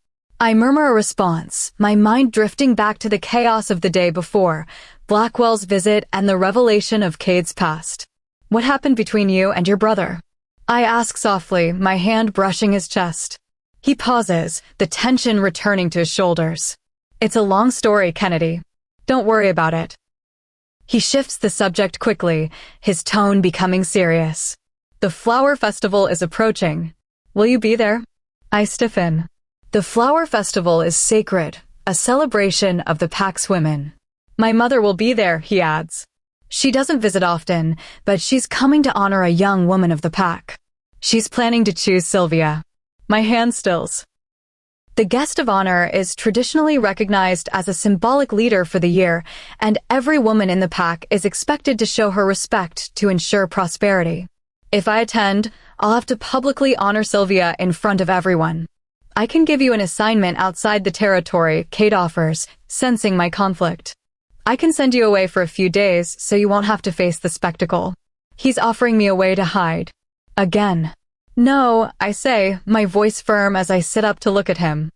I murmur a response, my mind drifting back to the chaos of the day before, Blackwell's visit and the revelation of Cade's past. What happened between you and your brother? I ask softly, my hand brushing his chest. He pauses, the tension returning to his shoulders. It's a long story, Kennedy. Don't worry about it. He shifts the subject quickly, his tone becoming serious. The flower festival is approaching. Will you be there? I stiffen. The flower festival is sacred, a celebration of the pack's women. My mother will be there, he adds. She doesn't visit often, but she's coming to honor a young woman of the pack. She's planning to choose Sylvia. My hand stills. The guest of honor is traditionally recognized as a symbolic leader for the year, and every woman in the pack is expected to show her respect to ensure prosperity. If I attend, I'll have to publicly honor Sylvia in front of everyone. I can give you an assignment outside the territory, Kate offers, sensing my conflict. I can send you away for a few days so you won't have to face the spectacle. He's offering me a way to hide. Again. No, I say, my voice firm as I sit up to look at him.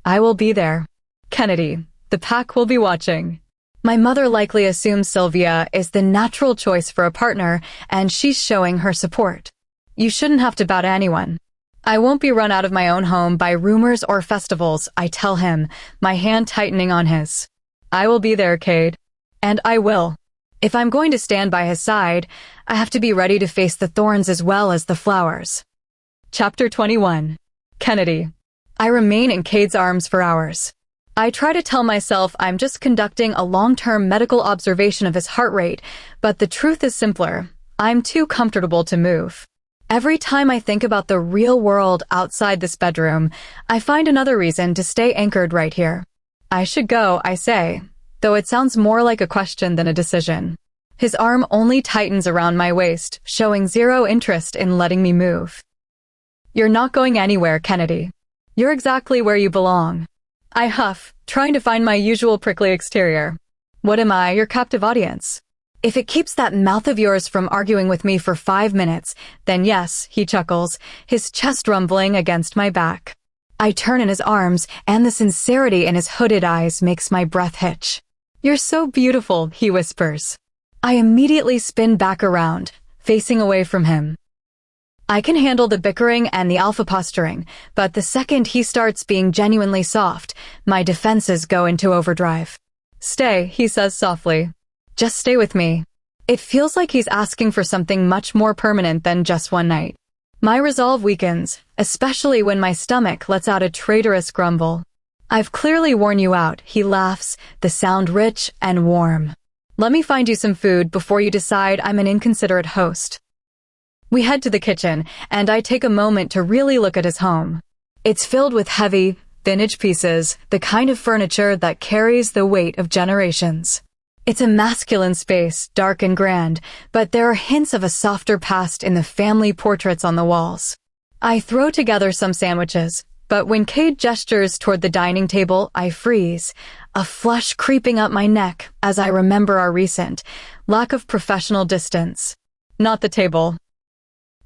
I will be there. Kennedy, the pack will be watching. My mother likely assumes Sylvia is the natural choice for a partner, and she's showing her support. You shouldn't have to bow to anyone. I won't be run out of my own home by rumors or festivals, I tell him, my hand tightening on his. I will be there, Cade. And I will. If I'm going to stand by his side, I have to be ready to face the thorns as well as the flowers. Chapter 21. Kennedy. I remain in Cade's arms for hours. I try to tell myself I'm just conducting a long-term medical observation of his heart rate, but the truth is simpler. I'm too comfortable to move. Every time I think about the real world outside this bedroom, I find another reason to stay anchored right here. I should go, I say, though it sounds more like a question than a decision. His arm only tightens around my waist, showing zero interest in letting me move. You're not going anywhere, Kennedy. You're exactly where you belong. I huff, trying to find my usual prickly exterior. What am I, your captive audience? If it keeps that mouth of yours from arguing with me for 5 minutes, then yes, he chuckles, his chest rumbling against my back. I turn in his arms, and the sincerity in his hooded eyes makes my breath hitch. You're so beautiful, he whispers. I immediately spin back around, facing away from him. I can handle the bickering and the alpha posturing, but the second he starts being genuinely soft, my defenses go into overdrive. Stay, he says softly. Just stay with me. It feels like he's asking for something much more permanent than just one night. My resolve weakens, especially when my stomach lets out a traitorous grumble. I've clearly worn you out, he laughs, the sound rich and warm. Let me find you some food before you decide I'm an inconsiderate host. We head to the kitchen, and I take a moment to really look at his home. It's filled with heavy, vintage pieces, the kind of furniture that carries the weight of generations. It's a masculine space, dark and grand, but there are hints of a softer past in the family portraits on the walls. I throw together some sandwiches, but when Cade gestures toward the dining table, I freeze, a flush creeping up my neck as I remember our recent lack of professional distance. Not the table.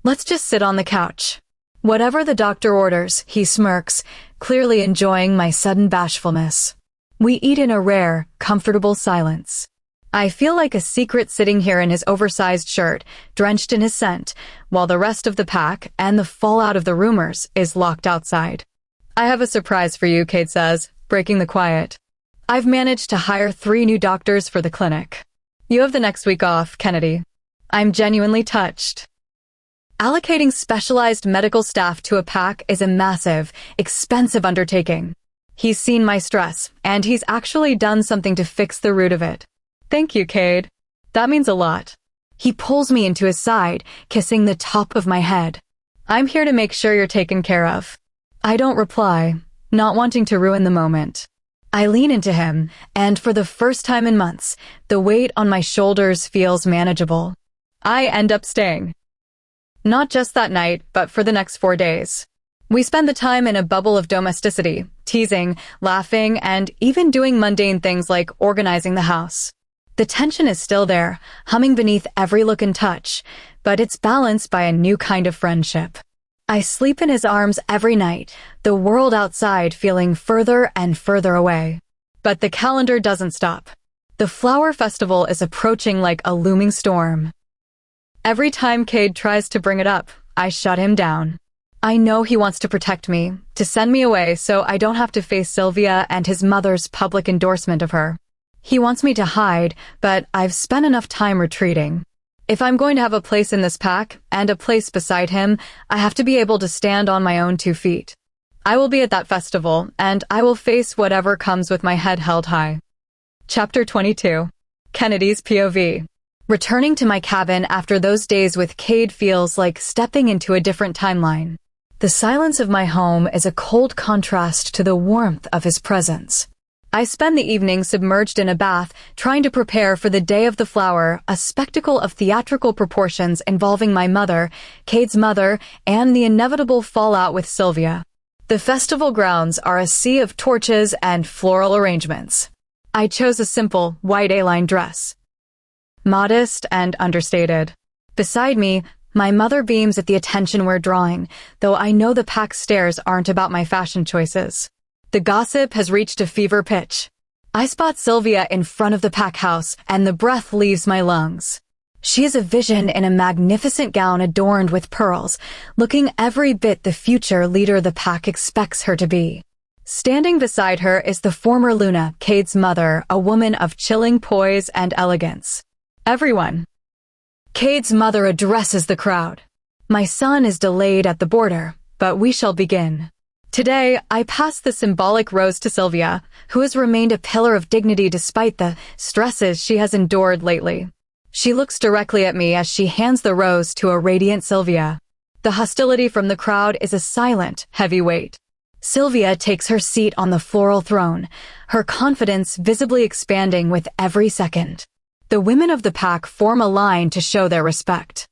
Let's just sit on the couch. Whatever the doctor orders, he smirks, clearly enjoying my sudden bashfulness. We eat in a rare, comfortable silence. I feel like a secret sitting here in his oversized shirt, drenched in his scent, while the rest of the pack and the fallout of the rumors is locked outside. I have a surprise for you, Kate says, breaking the quiet. I've managed to hire 3 new doctors for the clinic. You have the next week off, Kennedy. I'm genuinely touched. Allocating specialized medical staff to a pack is a massive, expensive undertaking. He's seen my stress, and he's actually done something to fix the root of it. Thank you, Cade. That means a lot. He pulls me into his side, kissing the top of my head. I'm here to make sure you're taken care of. I don't reply, not wanting to ruin the moment. I lean into him, and for the first time in months, the weight on my shoulders feels manageable. I end up staying. Not just that night, but for the next 4 days. We spend the time in a bubble of domesticity, teasing, laughing, and even doing mundane things like organizing the house. The tension is still there, humming beneath every look and touch, but it's balanced by a new kind of friendship. I sleep in his arms every night, the world outside feeling further and further away. But the calendar doesn't stop. The flower festival is approaching like a looming storm. Every time Cade tries to bring it up, I shut him down. I know he wants to protect me, to send me away so I don't have to face Sylvia and his mother's public endorsement of her. He wants me to hide, but I've spent enough time retreating. If I'm going to have a place in this pack, and a place beside him, I have to be able to stand on my own 2 feet. I will be at that festival, and I will face whatever comes with my head held high. Chapter 22. Kennedy's POV. Returning to my cabin after those days with Cade feels like stepping into a different timeline. The silence of my home is a cold contrast to the warmth of his presence. I spend the evening submerged in a bath, trying to prepare for the day of the flower, a spectacle of theatrical proportions involving my mother, Cade's mother, and the inevitable fallout with Sylvia. The festival grounds are a sea of torches and floral arrangements. I chose a simple, white A-line dress. Modest and understated. Beside me, my mother beams at the attention we're drawing, though I know the pack's stares aren't about my fashion choices. The gossip has reached a fever pitch. I spot Sylvia in front of the pack house, and the breath leaves my lungs. She is a vision in a magnificent gown adorned with pearls, looking every bit the future leader the pack expects her to be. Standing beside her is the former Luna, Cade's mother, a woman of chilling poise and elegance. Everyone. Cade's mother addresses the crowd. My son is delayed at the border, but we shall begin. Today, I pass the symbolic rose to Sylvia, who has remained a pillar of dignity despite the stresses she has endured lately. She looks directly at me as she hands the rose to a radiant Sylvia. The hostility from the crowd is a silent, heavy weight. Sylvia takes her seat on the floral throne, her confidence visibly expanding with every second. The women of the pack form a line to show their respect.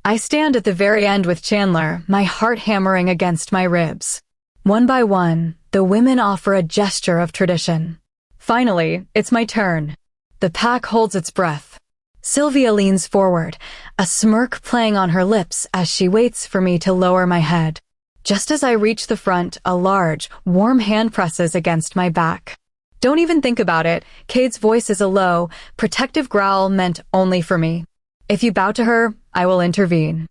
I stand at the very end with Chandler, my heart hammering against my ribs. One by one, the women offer a gesture of tradition. Finally, it's my turn. The pack holds its breath. Sylvia leans forward, a smirk playing on her lips as she waits for me to lower my head. Just as I reach the front, a large, warm hand presses against my back. Don't even think about it. Cade's voice is a low, protective growl meant only for me. If you bow to her, I will intervene.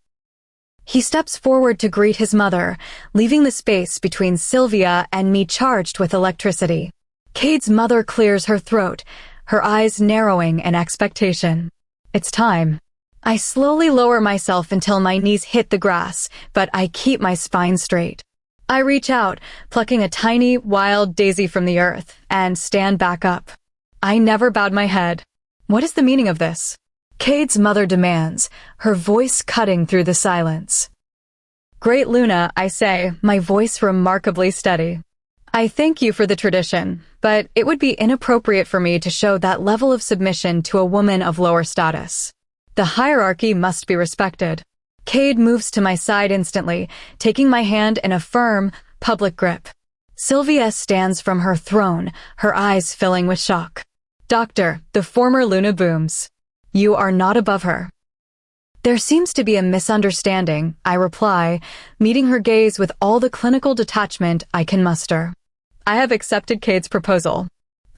He steps forward to greet his mother, leaving the space between Sylvia and me charged with electricity. Cade's mother clears her throat, her eyes narrowing in expectation. It's time. I slowly lower myself until my knees hit the grass, but I keep my spine straight. I reach out, plucking a tiny, wild daisy from the earth, and stand back up. I never bowed my head. What is the meaning of this? Cade's mother demands, her voice cutting through the silence. Great Luna, I say, my voice remarkably steady. I thank you for the tradition, but it would be inappropriate for me to show that level of submission to a woman of lower status. The hierarchy must be respected. Cade moves to my side instantly, taking my hand in a firm, public grip. Sylvia stands from her throne, her eyes filling with shock. Doctor, the former Luna booms. You are not above her. There seems to be a misunderstanding, I reply, meeting her gaze with all the clinical detachment I can muster. I have accepted Cade's proposal.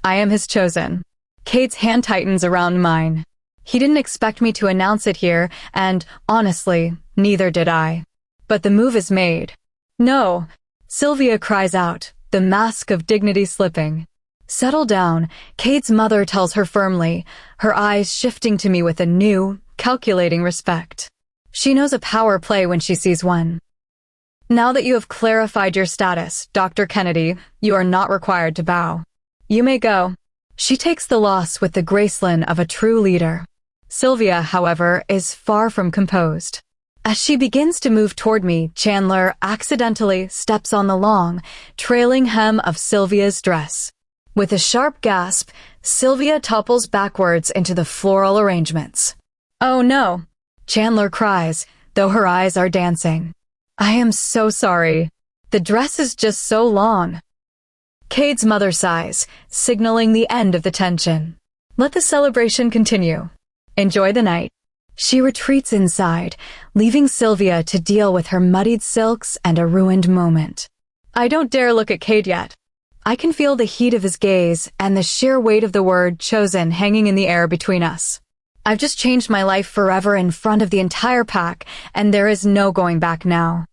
I am his chosen. Cade's hand tightens around mine. He didn't expect me to announce it here, and, honestly, neither did I. But the move is made. No, Sylvia cries out, the mask of dignity slipping. Settle down, Cade's mother tells her firmly, her eyes shifting to me with a new, calculating respect. She knows a power play when she sees one. Now that you have clarified your status, Dr. Kennedy, you are not required to bow. You may go. She takes the loss with the graceland of a true leader. Sylvia, however, is far from composed. As she begins to move toward me, Chandler accidentally steps on the long, trailing hem of Sylvia's dress. With a sharp gasp, Sylvia topples backwards into the floral arrangements. Oh no! Chandler cries, though her eyes are dancing. I am so sorry. The dress is just so long. Cade's mother sighs, signaling the end of the tension. Let the celebration continue. Enjoy the night. She retreats inside, leaving Sylvia to deal with her muddied silks and a ruined moment. I don't dare look at Cade yet. I can feel the heat of his gaze and the sheer weight of the word chosen hanging in the air between us. I've just changed my life forever in front of the entire pack, and there is no going back now.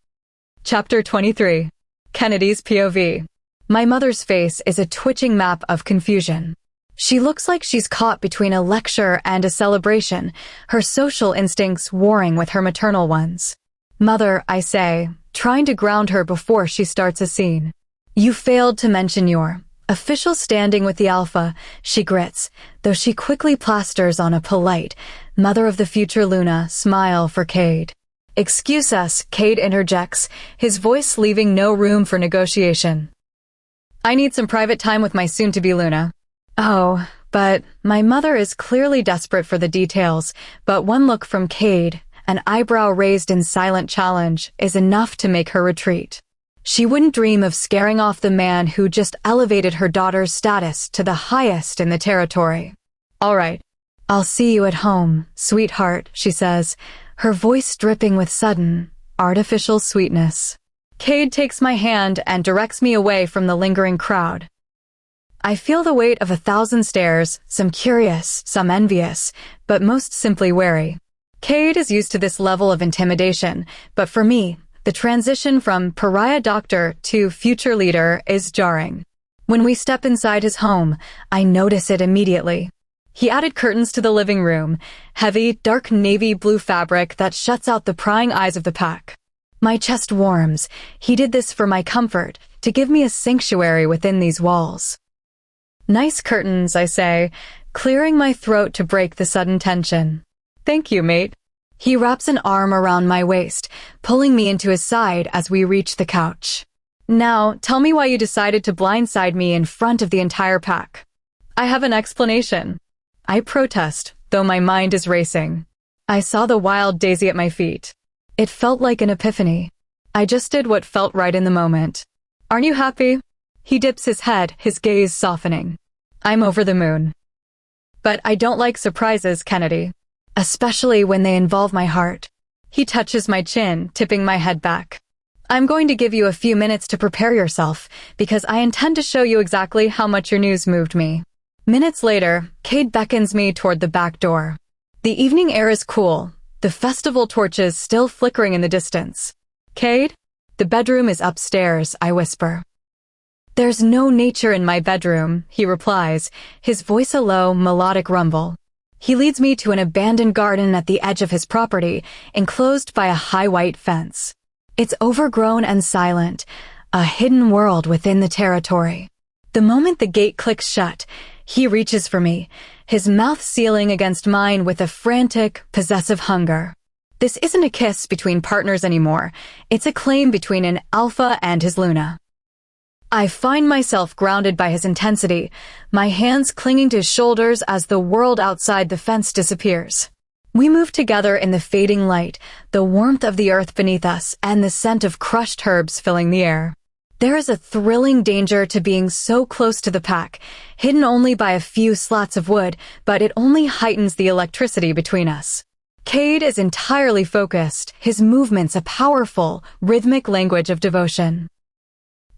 Chapter 23. Kennedy's POV. My mother's face is a twitching map of confusion. She looks like she's caught between a lecture and a celebration, her social instincts warring with her maternal ones. Mother, I say, trying to ground her before she starts a scene. You failed to mention your official standing with the Alpha, she grits, though she quickly plasters on a polite, mother of the future Luna, smile for Cade. Excuse us, Cade interjects, his voice leaving no room for negotiation. I need some private time with my soon-to-be Luna. Oh, but my mother is clearly desperate for the details, but one look from Cade, an eyebrow raised in silent challenge, is enough to make her retreat. She wouldn't dream of scaring off the man who just elevated her daughter's status to the highest in the territory. All right, I'll see you at home, sweetheart, she says, her voice dripping with sudden, artificial sweetness. Cade takes my hand and directs me away from the lingering crowd. I feel the weight of 1,000 stares, some curious, some envious, but most simply wary. Cade is used to this level of intimidation, but for me, the transition from pariah doctor to future leader is jarring. When we step inside his home, I notice it immediately. He added curtains to the living room, heavy, dark navy blue fabric that shuts out the prying eyes of the pack. My chest warms. He did this for my comfort, to give me a sanctuary within these walls. Nice curtains, I say, clearing my throat to break the sudden tension. Thank you, mate. He wraps an arm around my waist, pulling me into his side as we reach the couch. Now, tell me why you decided to blindside me in front of the entire pack. I have an explanation. I protest, though my mind is racing. I saw the wild daisy at my feet. It felt like an epiphany. I just did what felt right in the moment. Aren't you happy? He dips his head, his gaze softening. I'm over the moon. But I don't like surprises, Kennedy. Especially when they involve my heart. He touches my chin, tipping my head back. I'm going to give you a few minutes to prepare yourself, because I intend to show you exactly how much your news moved me. Minutes later, Cade beckons me toward the back door. The evening air is cool, the festival torches still flickering in the distance. Cade? The bedroom is upstairs, I whisper. There's no nature in my bedroom, he replies, his voice a low, melodic rumble. He leads me to an abandoned garden at the edge of his property, enclosed by a high white fence. It's overgrown and silent, a hidden world within the territory. The moment the gate clicks shut, he reaches for me, his mouth sealing against mine with a frantic, possessive hunger. This isn't a kiss between partners anymore. It's a claim between an alpha and his Luna. I find myself grounded by his intensity, my hands clinging to his shoulders as the world outside the fence disappears. We move together in the fading light, the warmth of the earth beneath us and the scent of crushed herbs filling the air. There is a thrilling danger to being so close to the pack, hidden only by a few slats of wood, but it only heightens the electricity between us. Cade is entirely focused, his movements a powerful, rhythmic language of devotion.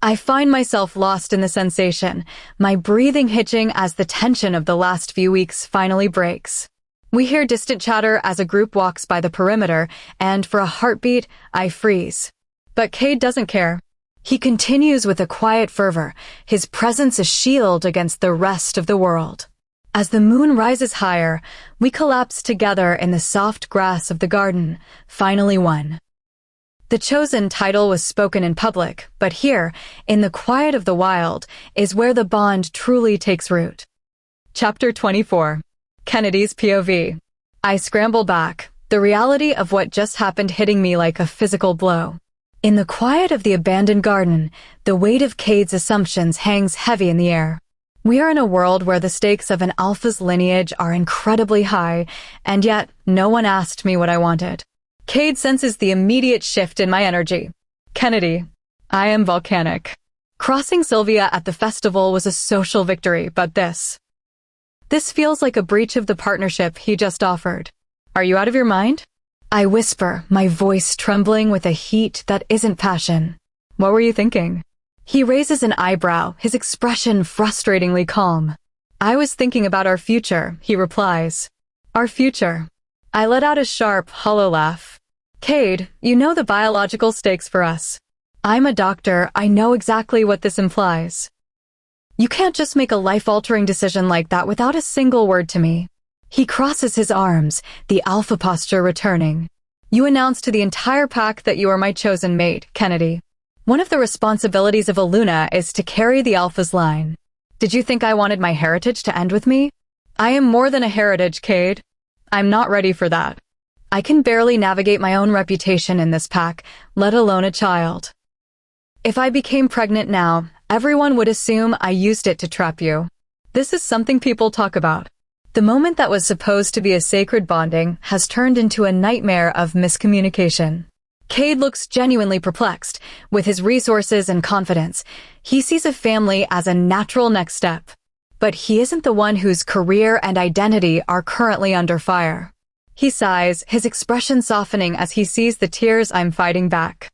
I find myself lost in the sensation, my breathing hitching as the tension of the last few weeks finally breaks. We hear distant chatter as a group walks by the perimeter, and for a heartbeat, I freeze. But Cade doesn't care. He continues with a quiet fervor, his presence a shield against the rest of the world. As the moon rises higher, we collapse together in the soft grass of the garden, finally one. The chosen title was spoken in public, but here, in the quiet of the wild, is where the bond truly takes root. Chapter 24. Kennedy's POV. I scramble back, the reality of what just happened hitting me like a physical blow. In the quiet of the abandoned garden, the weight of Cade's assumptions hangs heavy in the air. We are in a world where the stakes of an alpha's lineage are incredibly high, and yet no one asked me what I wanted. Cade senses the immediate shift in my energy. Kennedy, I am volcanic. Crossing Sylvia at the festival was a social victory, but this feels like a breach of the partnership he just offered. Are you out of your mind? I whisper, my voice trembling with a heat that isn't passion. What were you thinking? He raises an eyebrow, his expression frustratingly calm. I was thinking about our future, he replies. Our future. I let out a sharp, hollow laugh. Cade, you know the biological stakes for us. I'm a doctor, I know exactly what this implies. You can't just make a life-altering decision like that without a single word to me. He crosses his arms, the alpha posture returning. You announced to the entire pack that you are my chosen mate, Kennedy. One of the responsibilities of a Luna is to carry the alpha's line. Did you think I wanted my heritage to end with me? I am more than a heritage, Cade. I'm not ready for that. I can barely navigate my own reputation in this pack, let alone a child. If I became pregnant now, everyone would assume I used it to trap you. This is something people talk about. The moment that was supposed to be a sacred bonding has turned into a nightmare of miscommunication. Cade looks genuinely perplexed. With his resources and confidence, he sees a family as a natural next step. But he isn't the one whose career and identity are currently under fire. He sighs, his expression softening as he sees the tears I'm fighting back.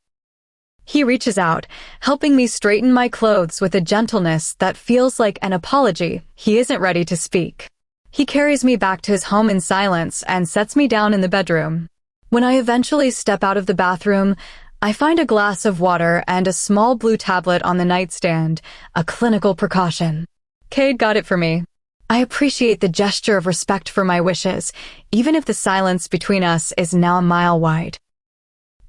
He reaches out, helping me straighten my clothes with a gentleness that feels like an apology. He isn't ready to speak. He carries me back to his home in silence and sets me down in the bedroom. When I eventually step out of the bathroom, I find a glass of water and a small blue tablet on the nightstand, a clinical precaution. Cade got it for me. I appreciate the gesture of respect for my wishes, even if the silence between us is now a mile wide.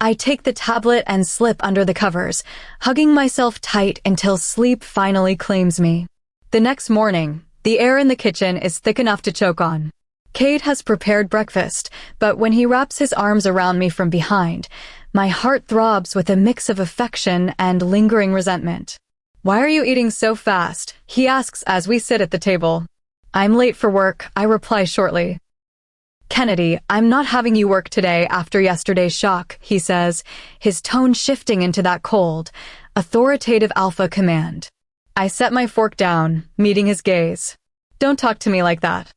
I take the tablet and slip under the covers, hugging myself tight until sleep finally claims me. The next morning, the air in the kitchen is thick enough to choke on. Cade has prepared breakfast, but when he wraps his arms around me from behind, my heart throbs with a mix of affection and lingering resentment. Why are you eating so fast? He asks as we sit at the table. I'm late for work, I reply shortly. Kennedy, I'm not having you work today after yesterday's shock, he says, his tone shifting into that cold, authoritative alpha command. I set my fork down, meeting his gaze. Don't talk to me like that.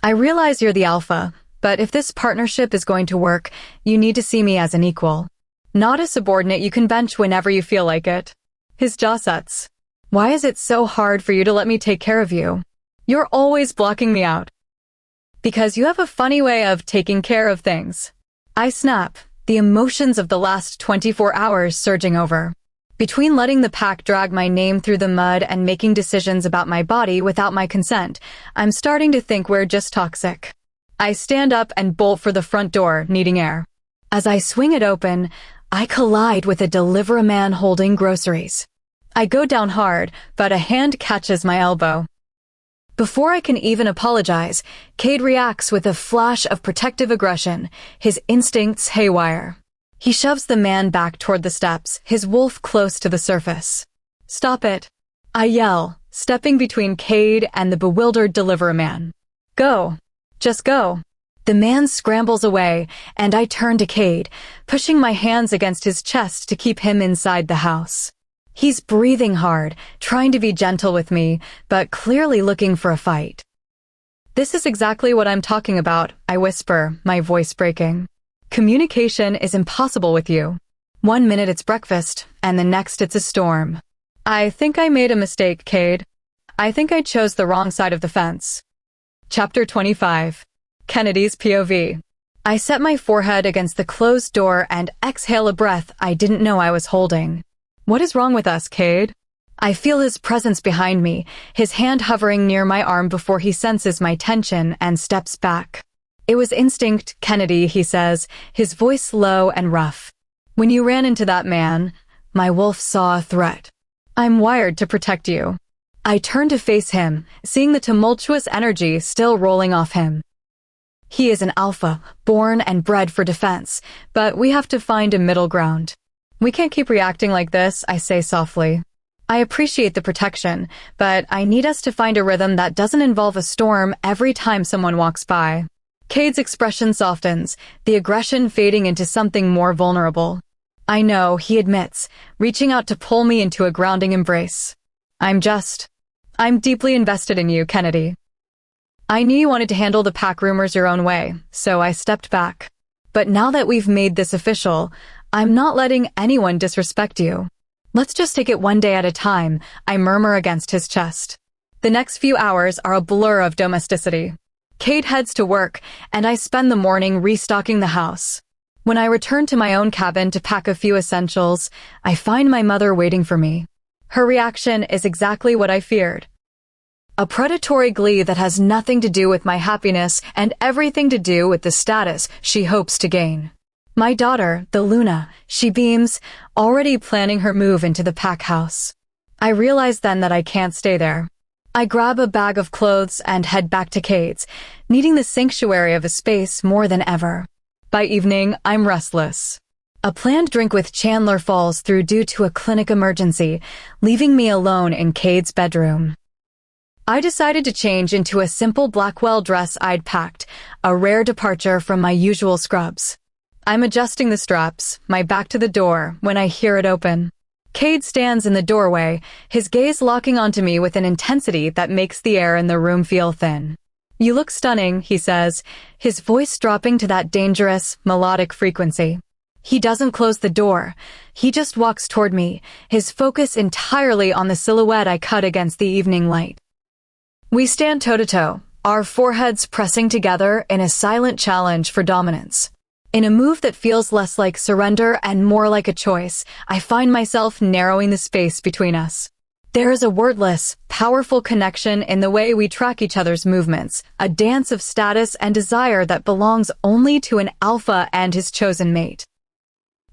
I realize you're the alpha, but if this partnership is going to work, you need to see me as an equal. Not a subordinate you can bench whenever you feel like it. His jaw sets. Why is it so hard for you to let me take care of you? You're always blocking me out. Because you have a funny way of taking care of things. I snap, the emotions of the last 24 hours surging over. Between letting the pack drag my name through the mud and making decisions about my body without my consent, I'm starting to think we're just toxic. I stand up and bolt for the front door, needing air. As I swing it open, I collide with a delivery-man holding groceries. I go down hard, but a hand catches my elbow. Before I can even apologize, Cade reacts with a flash of protective aggression, his instincts haywire. He shoves the man back toward the steps, his wolf close to the surface. Stop it, I yell, stepping between Cade and the bewildered delivery man. Go. Just go. The man scrambles away, and I turn to Cade, pushing my hands against his chest to keep him inside the house. He's breathing hard, trying to be gentle with me, but clearly looking for a fight. This is exactly what I'm talking about, I whisper, my voice breaking. Communication is impossible with you. 1 minute it's breakfast, and the next it's a storm. I think I made a mistake, Cade. I think I chose the wrong side of the fence. Chapter 25. Kennedy's POV. I set my forehead against the closed door and exhale a breath I didn't know I was holding. What is wrong with us, Cade? I feel his presence behind me, his hand hovering near my arm before he senses my tension and steps back. It was instinct, Kennedy, he says, his voice low and rough. When you ran into that man, my wolf saw a threat. I'm wired to protect you. I turn to face him, seeing the tumultuous energy still rolling off him. He is an alpha, born and bred for defense, but we have to find a middle ground. We can't keep reacting like this, I say softly. I appreciate the protection, but I need us to find a rhythm that doesn't involve a storm every time someone walks by. Cade's expression softens, the aggression fading into something more vulnerable. I know, he admits, reaching out to pull me into a grounding embrace. I'm deeply invested in you, Kennedy. I knew you wanted to handle the pack rumors your own way, so I stepped back. But now that we've made this official, I'm not letting anyone disrespect you. Let's just take it one day at a time, I murmur against his chest. The next few hours are a blur of domesticity. Kate heads to work, and I spend the morning restocking the house. When I return to my own cabin to pack a few essentials, I find my mother waiting for me. Her reaction is exactly what I feared. A predatory glee that has nothing to do with my happiness and everything to do with the status she hopes to gain. My daughter, the Luna, she beams, already planning her move into the pack house. I realize then that I can't stay there. I grab a bag of clothes and head back to Kate's, needing the sanctuary of a space more than ever. By evening, I'm restless. A planned drink with Chandler falls through due to a clinic emergency, leaving me alone in Kate's bedroom. I decided to change into a simple Blackwell dress I'd packed, a rare departure from my usual scrubs. I'm adjusting the straps, my back to the door, when I hear it open. Cade stands in the doorway, his gaze locking onto me with an intensity that makes the air in the room feel thin. "You look stunning," he says, his voice dropping to that dangerous, melodic frequency. He doesn't close the door. He just walks toward me, his focus entirely on the silhouette I cut against the evening light. We stand toe-to-toe, our foreheads pressing together in a silent challenge for dominance. In a move that feels less like surrender and more like a choice, I find myself narrowing the space between us. There is a wordless, powerful connection in the way we track each other's movements, a dance of status and desire that belongs only to an alpha and his chosen mate.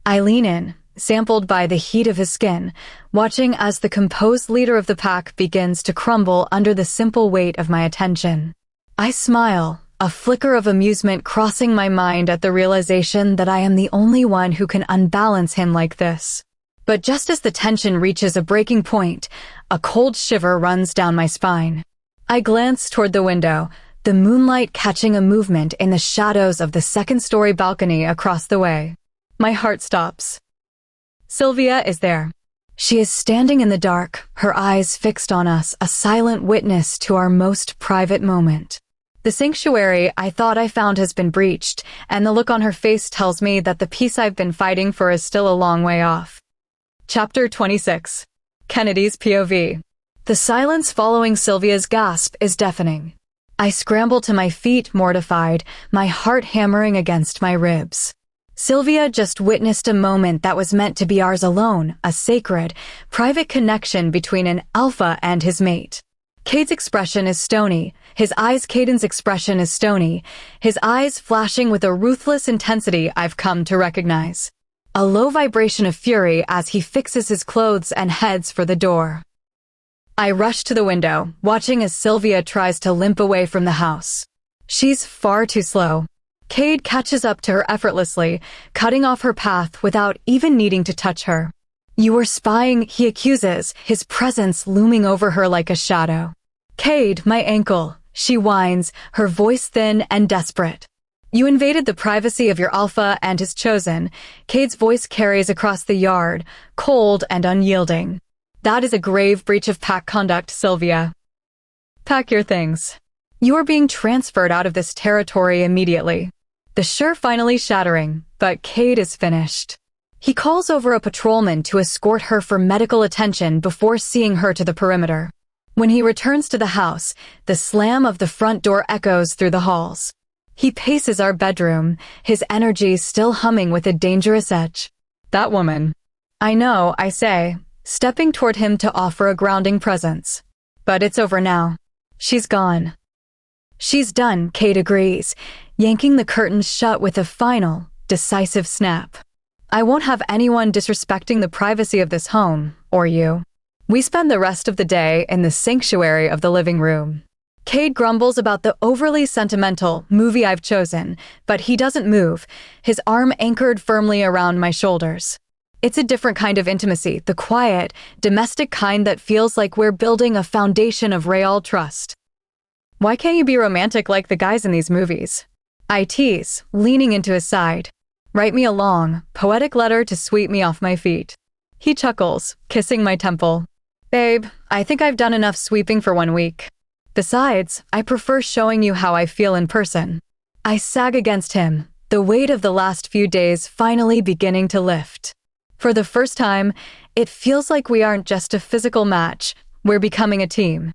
I lean in, sampled by the heat of his skin, watching as the composed leader of the pack begins to crumble under the simple weight of my attention. I smile, a flicker of amusement crossing my mind at the realization that I am the only one who can unbalance him like this. But just as the tension reaches a breaking point, a cold shiver runs down my spine. I glance toward the window, the moonlight catching a movement in the shadows of the second-story balcony across the way. My heart stops. Sylvia is there. She is standing in the dark, her eyes fixed on us, a silent witness to our most private moment. The sanctuary I thought I found has been breached, and the look on her face tells me that the peace I've been fighting for is still a long way off. Chapter 26. Kennedy's POV. The silence following Sylvia's gasp is deafening. I scramble to my feet, mortified, my heart hammering against my ribs. Sylvia just witnessed a moment that was meant to be ours alone, a sacred, private connection between an alpha and his mate. Cade's expression is stony. Caden's expression is stony, his eyes flashing with a ruthless intensity I've come to recognize. A low vibration of fury as he fixes his clothes and heads for the door. I rush to the window, watching as Sylvia tries to limp away from the house. She's far too slow. Cade catches up to her effortlessly, cutting off her path without even needing to touch her. "You were spying," he accuses, his presence looming over her like a shadow. "Cade, my ankle," she whines, her voice thin and desperate. "You invaded the privacy of your alpha and his chosen," Cade's voice carries across the yard, cold and unyielding. "That is a grave breach of pack conduct, Sylvia. Pack your things. You are being transferred out of this territory immediately." The shur finally shattering, but Cade is finished. He calls over a patrolman to escort her for medical attention before seeing her to the perimeter. When he returns to the house, the slam of the front door echoes through the halls. He paces our bedroom, his energy still humming with a dangerous edge. "That woman." "I know," I say, stepping toward him to offer a grounding presence. "But it's over now. She's gone." "She's done," Cade agrees, yanking the curtains shut with a final, decisive snap. "I won't have anyone disrespecting the privacy of this home, or you." We spend the rest of the day in the sanctuary of the living room. Cade grumbles about the overly sentimental movie I've chosen, but he doesn't move, his arm anchored firmly around my shoulders. It's a different kind of intimacy, the quiet, domestic kind that feels like we're building a foundation of real trust. "Why can't you be romantic like the guys in these movies?" I tease, leaning into his side. "Write me a long, poetic letter to sweep me off my feet." He chuckles, kissing my temple. "Babe, I think I've done enough sweeping for 1 week." Besides, I prefer showing you how I feel in person. I sag against him, the weight of the last few days finally beginning to lift. For the first time, it feels like we aren't just a physical match, we're becoming a team.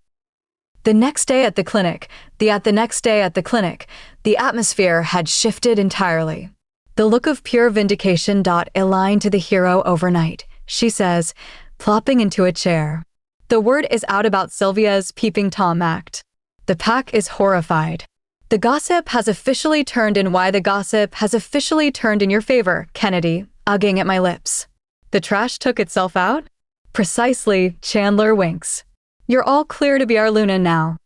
The next day at the clinic, the next day at the clinic, the atmosphere had shifted entirely. The look of pure vindication. Aligned to the hero overnight, she says, plopping into a chair. The word is out about Sylvia's peeping Tom act. The pack is horrified. The gossip has officially turned in. Why the gossip has officially turned in your favor, Kennedy, ugging at my lips. The trash took itself out? Precisely, Chandler winks. You're all clear to be our Luna now.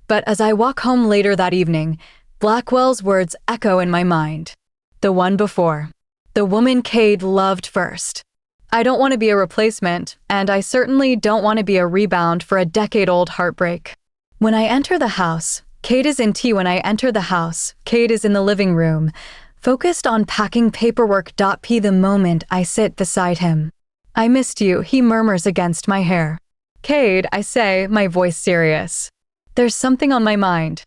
But as I walk home later that evening, Blackwell's words echo in my mind. The one before. The woman Cade loved first. I don't want to be a replacement, and I certainly don't want to be a rebound for a decade-old heartbreak. When I enter the house, Cade is in tea. When I enter the house, Cade is in the living room, focused on packing paperwork. The moment I sit beside him. I missed you, he murmurs against my hair. Cade, I say, my voice serious. There's something on my mind.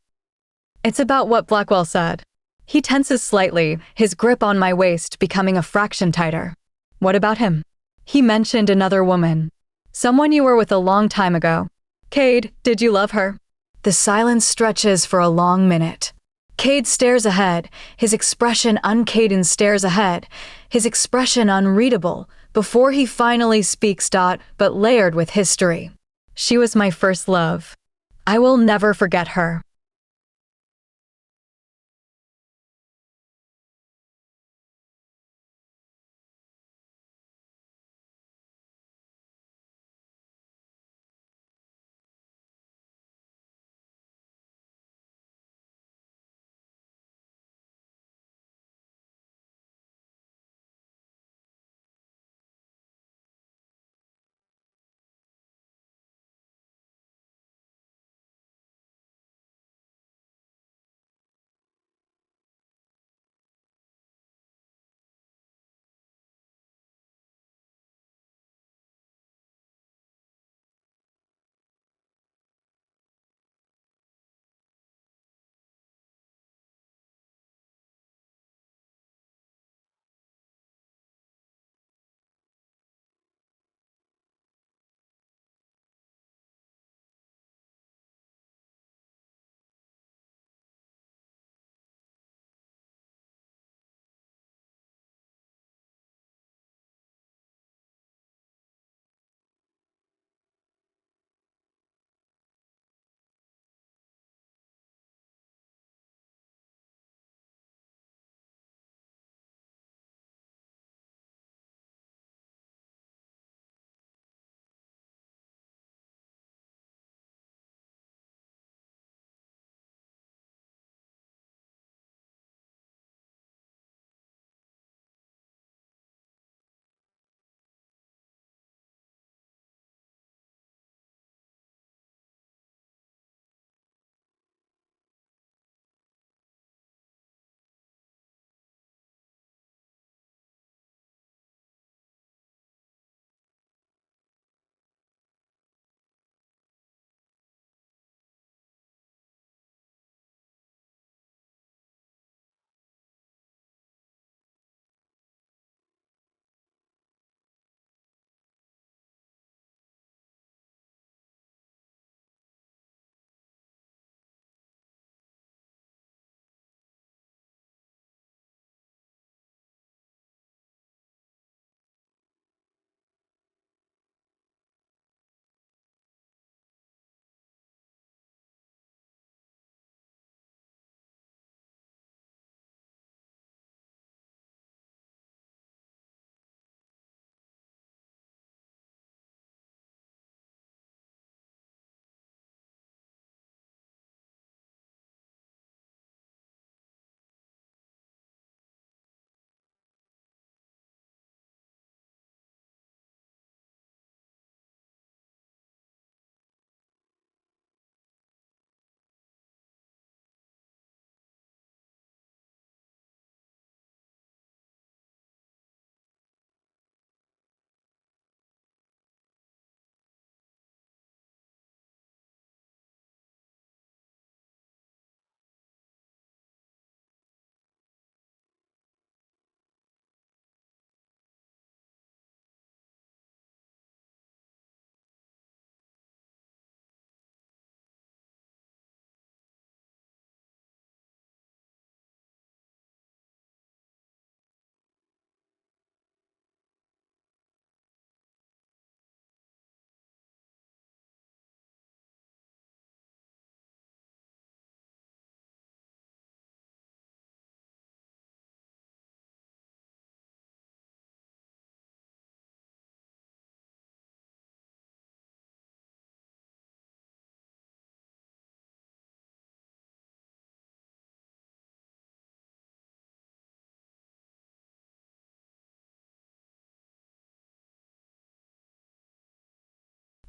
It's about what Blackwell said. He tenses slightly, his grip on my waist becoming a fraction tighter. What about him? He mentioned another woman. Someone you were with a long time ago. Cade, did you love her? The silence stretches for a long minute. Cade stares ahead, his expression Caden stares ahead, his expression unreadable, before he finally speaks. But layered with history. She was my first love. I will never forget her.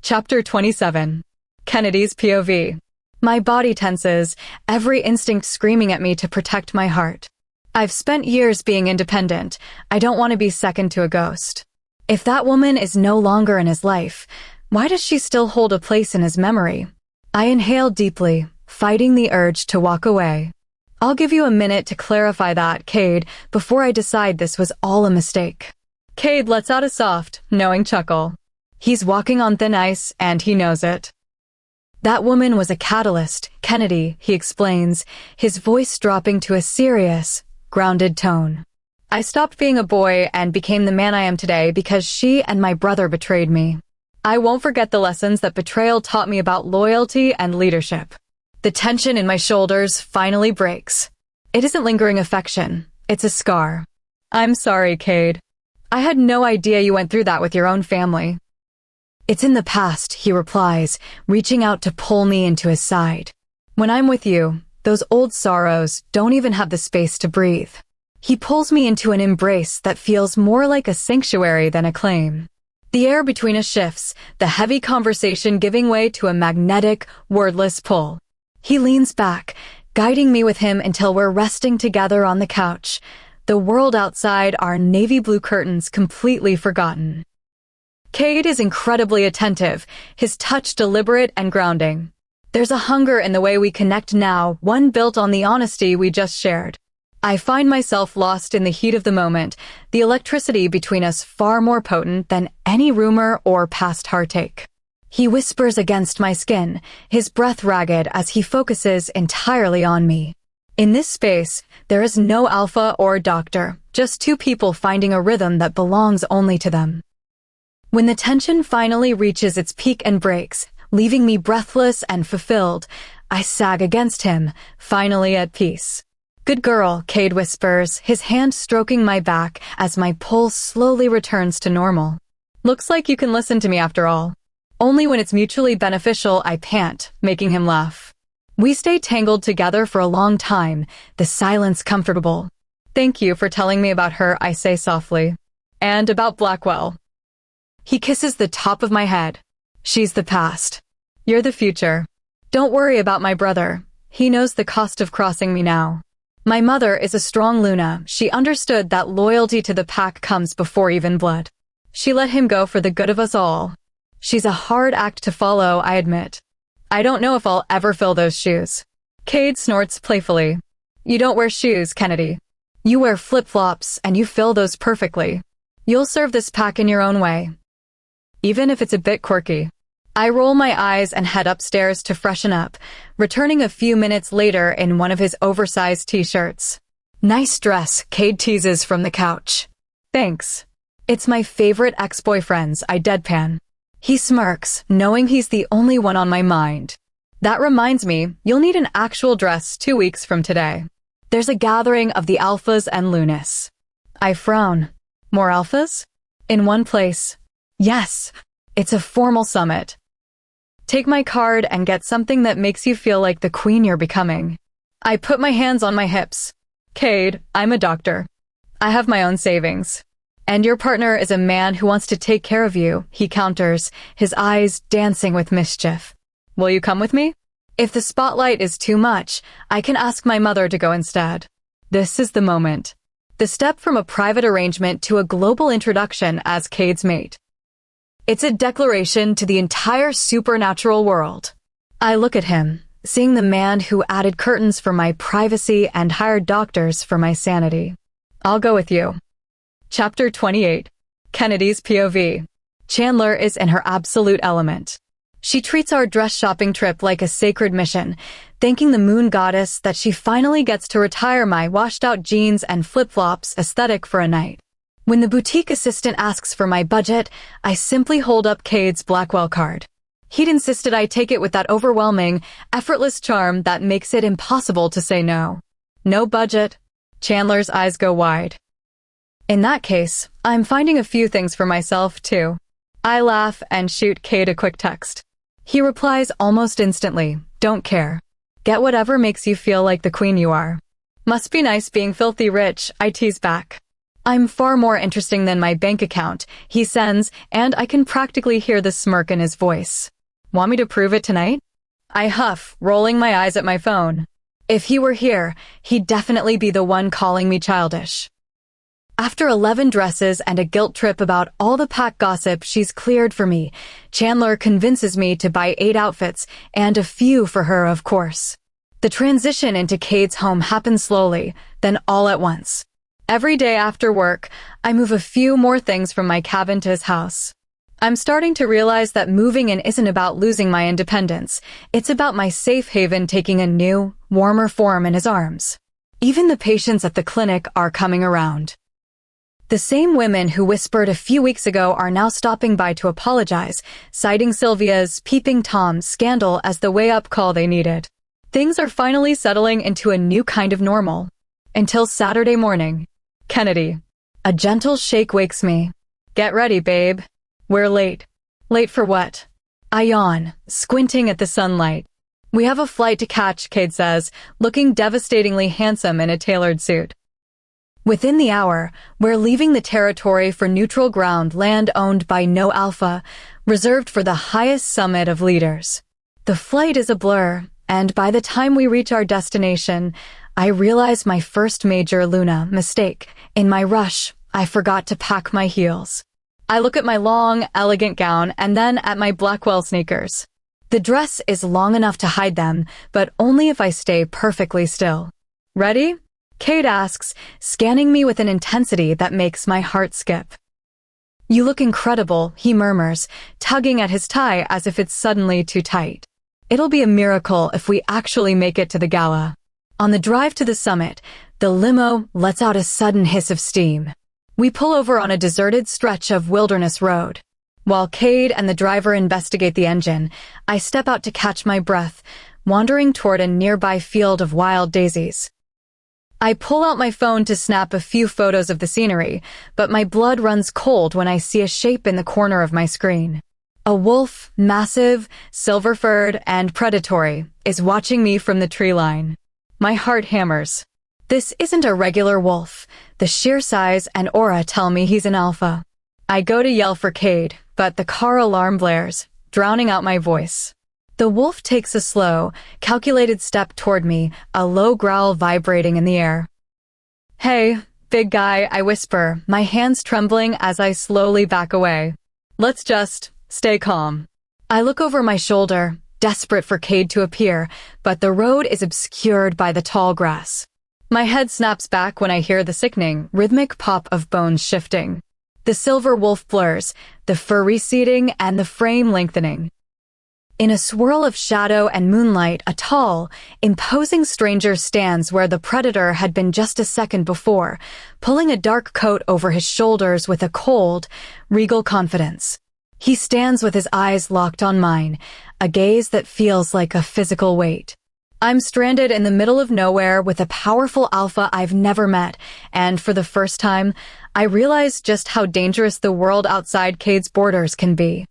Chapter 27. Kennedy's POV. My body tenses, every instinct screaming at me to protect my heart. I've spent years being independent. I don't want to be second to a ghost. If that woman is no longer in his life, why does she still hold a place in his memory? I inhale deeply, fighting the urge to walk away. I'll give you a minute to clarify that, Cade, before I decide this was all a mistake. Cade lets out a soft, knowing chuckle. He's walking on thin ice, and he knows it. That woman was a catalyst, Kennedy, he explains, his voice dropping to a serious, grounded tone. I stopped being a boy and became the man I am today because she and my brother betrayed me. I won't forget the lessons that betrayal taught me about loyalty and leadership. The tension in my shoulders finally breaks. It isn't lingering affection, it's a scar. I'm sorry, Cade. I had no idea you went through that with your own family. It's in the past, he replies, reaching out to pull me into his side. When I'm with you, those old sorrows don't even have the space to breathe. He pulls me into an embrace that feels more like a sanctuary than a claim. The air between us shifts, the heavy conversation giving way to a magnetic, wordless pull. He leans back, guiding me with him until we're resting together on the couch, the world outside our navy blue curtains completely forgotten. Cade is incredibly attentive, his touch deliberate and grounding. There's a hunger in the way we connect now, one built on the honesty we just shared. I find myself lost in the heat of the moment, the electricity between us far more potent than any rumor or past heartache. He whispers against my skin, his breath ragged as he focuses entirely on me. In this space, there is no alpha or doctor, just two people finding a rhythm that belongs only to them. When the tension finally reaches its peak and breaks, leaving me breathless and fulfilled, I sag against him, finally at peace. Good girl, Cade whispers, his hand stroking my back as my pulse slowly returns to normal. Looks like you can listen to me after all. Only when it's mutually beneficial, I pant, making him laugh. We stay tangled together for a long time, the silence comfortable. Thank you for telling me about her, I say softly. And about Blackwell. He kisses the top of my head. She's the past. You're the future. Don't worry about my brother. He knows the cost of crossing me now. My mother is a strong Luna. She understood that loyalty to the pack comes before even blood. She let him go for the good of us all. She's a hard act to follow, I admit. I don't know if I'll ever fill those shoes. Cade snorts playfully. You don't wear shoes, Kennedy. You wear flip-flops, and you fill those perfectly. You'll serve this pack in your own way. Even if it's a bit quirky. I roll my eyes and head upstairs to freshen up, returning a few minutes later in one of his oversized t-shirts. Nice dress, Cade teases from the couch. Thanks. It's my favorite ex-boyfriend's, I deadpan. He smirks, knowing he's the only one on my mind. That reminds me, you'll need an actual dress 2 weeks from today. There's a gathering of the alphas and Lunas. I frown. More alphas? In one place. Yes, it's a formal summit. Take my card and get something that makes you feel like the queen you're becoming. I put my hands on my hips. Cade, I'm a doctor. I have my own savings. And your partner is a man who wants to take care of you, he counters, his eyes dancing with mischief. Will you come with me? If the spotlight is too much, I can ask my mother to go instead. This is the moment. The step from a private arrangement to a global introduction as Cade's mate. It's a declaration to the entire supernatural world. I look at him, seeing the man who added curtains for my privacy and hired doctors for my sanity. I'll go with you. Chapter 28. Kennedy's POV. Chandler is in her absolute element. She treats our dress shopping trip like a sacred mission, thanking the moon goddess that she finally gets to retire my washed-out jeans and flip-flops aesthetic for a night. When the boutique assistant asks for my budget, I simply hold up Cade's Blackwell card. He'd insisted I take it with that overwhelming, effortless charm that makes it impossible to say no. No budget. Chandler's eyes go wide. In that case, I'm finding a few things for myself, too. I laugh and shoot Cade a quick text. He replies almost instantly, don't care. Get whatever makes you feel like the queen you are. Must be nice being filthy rich, I tease back. I'm far more interesting than my bank account, he sends, and I can practically hear the smirk in his voice. Want me to prove it tonight? I huff, rolling my eyes at my phone. If he were here, he'd definitely be the one calling me childish. After 11 dresses and a guilt trip about all the pack gossip she's cleared for me, Chandler convinces me to buy 8 outfits, and a few for her, of course. The transition into Cade's home happens slowly, then all at once. Every day after work, I move a few more things from my cabin to his house. I'm starting to realize that moving in isn't about losing my independence. It's about my safe haven taking a new, warmer form in his arms. Even the patients at the clinic are coming around. The same women who whispered a few weeks ago are now stopping by to apologize, citing Sylvia's Peeping Tom scandal as the way-up call they needed. Things are finally settling into a new kind of normal. Until Saturday morning. Kennedy. A gentle shake wakes me. Get ready, babe. We're late. Late for what? I yawn, squinting at the sunlight. We have a flight to catch, Cade says, looking devastatingly handsome in a tailored suit. Within the hour, we're leaving the territory for neutral ground, land owned by No Alpha, reserved for the highest summit of leaders. The flight is a blur, and by the time we reach our destination, I realize my first major Luna mistake. In my rush, I forgot to pack my heels. I look at my long, elegant gown and then at my Blackwell sneakers. The dress is long enough to hide them, but only if I stay perfectly still. Ready? Cade asks, scanning me with an intensity that makes my heart skip. You look incredible, he murmurs, tugging at his tie as if it's suddenly too tight. It'll be a miracle if we actually make it to the gala. On the drive to the summit, the limo lets out a sudden hiss of steam. We pull over on a deserted stretch of wilderness road. While Cade and the driver investigate the engine, I step out to catch my breath, wandering toward a nearby field of wild daisies. I pull out my phone to snap a few photos of the scenery, but my blood runs cold when I see a shape in the corner of my screen. A wolf, massive, silver-furred, and predatory, is watching me from the tree line. My heart hammers. This isn't a regular wolf. The sheer size and aura tell me he's an alpha. I go to yell for Cade, but the car alarm blares, drowning out my voice. The wolf takes a slow, calculated step toward me, a low growl vibrating in the air. Hey, big guy, I whisper, my hands trembling as I slowly back away. Let's just stay calm. I look over my shoulder, desperate for Cade to appear, but the road is obscured by the tall grass. My head snaps back when I hear the sickening, rhythmic pop of bones shifting. The silver wolf blurs, the fur receding and the frame lengthening. In a swirl of shadow and moonlight, a tall, imposing stranger stands where the predator had been just a second before, pulling a dark coat over his shoulders with a cold, regal confidence. He stands with his eyes locked on mine, a gaze that feels like a physical weight. I'm stranded in the middle of nowhere with a powerful alpha I've never met, and for the first time, I realize just how dangerous the world outside Cade's borders can be.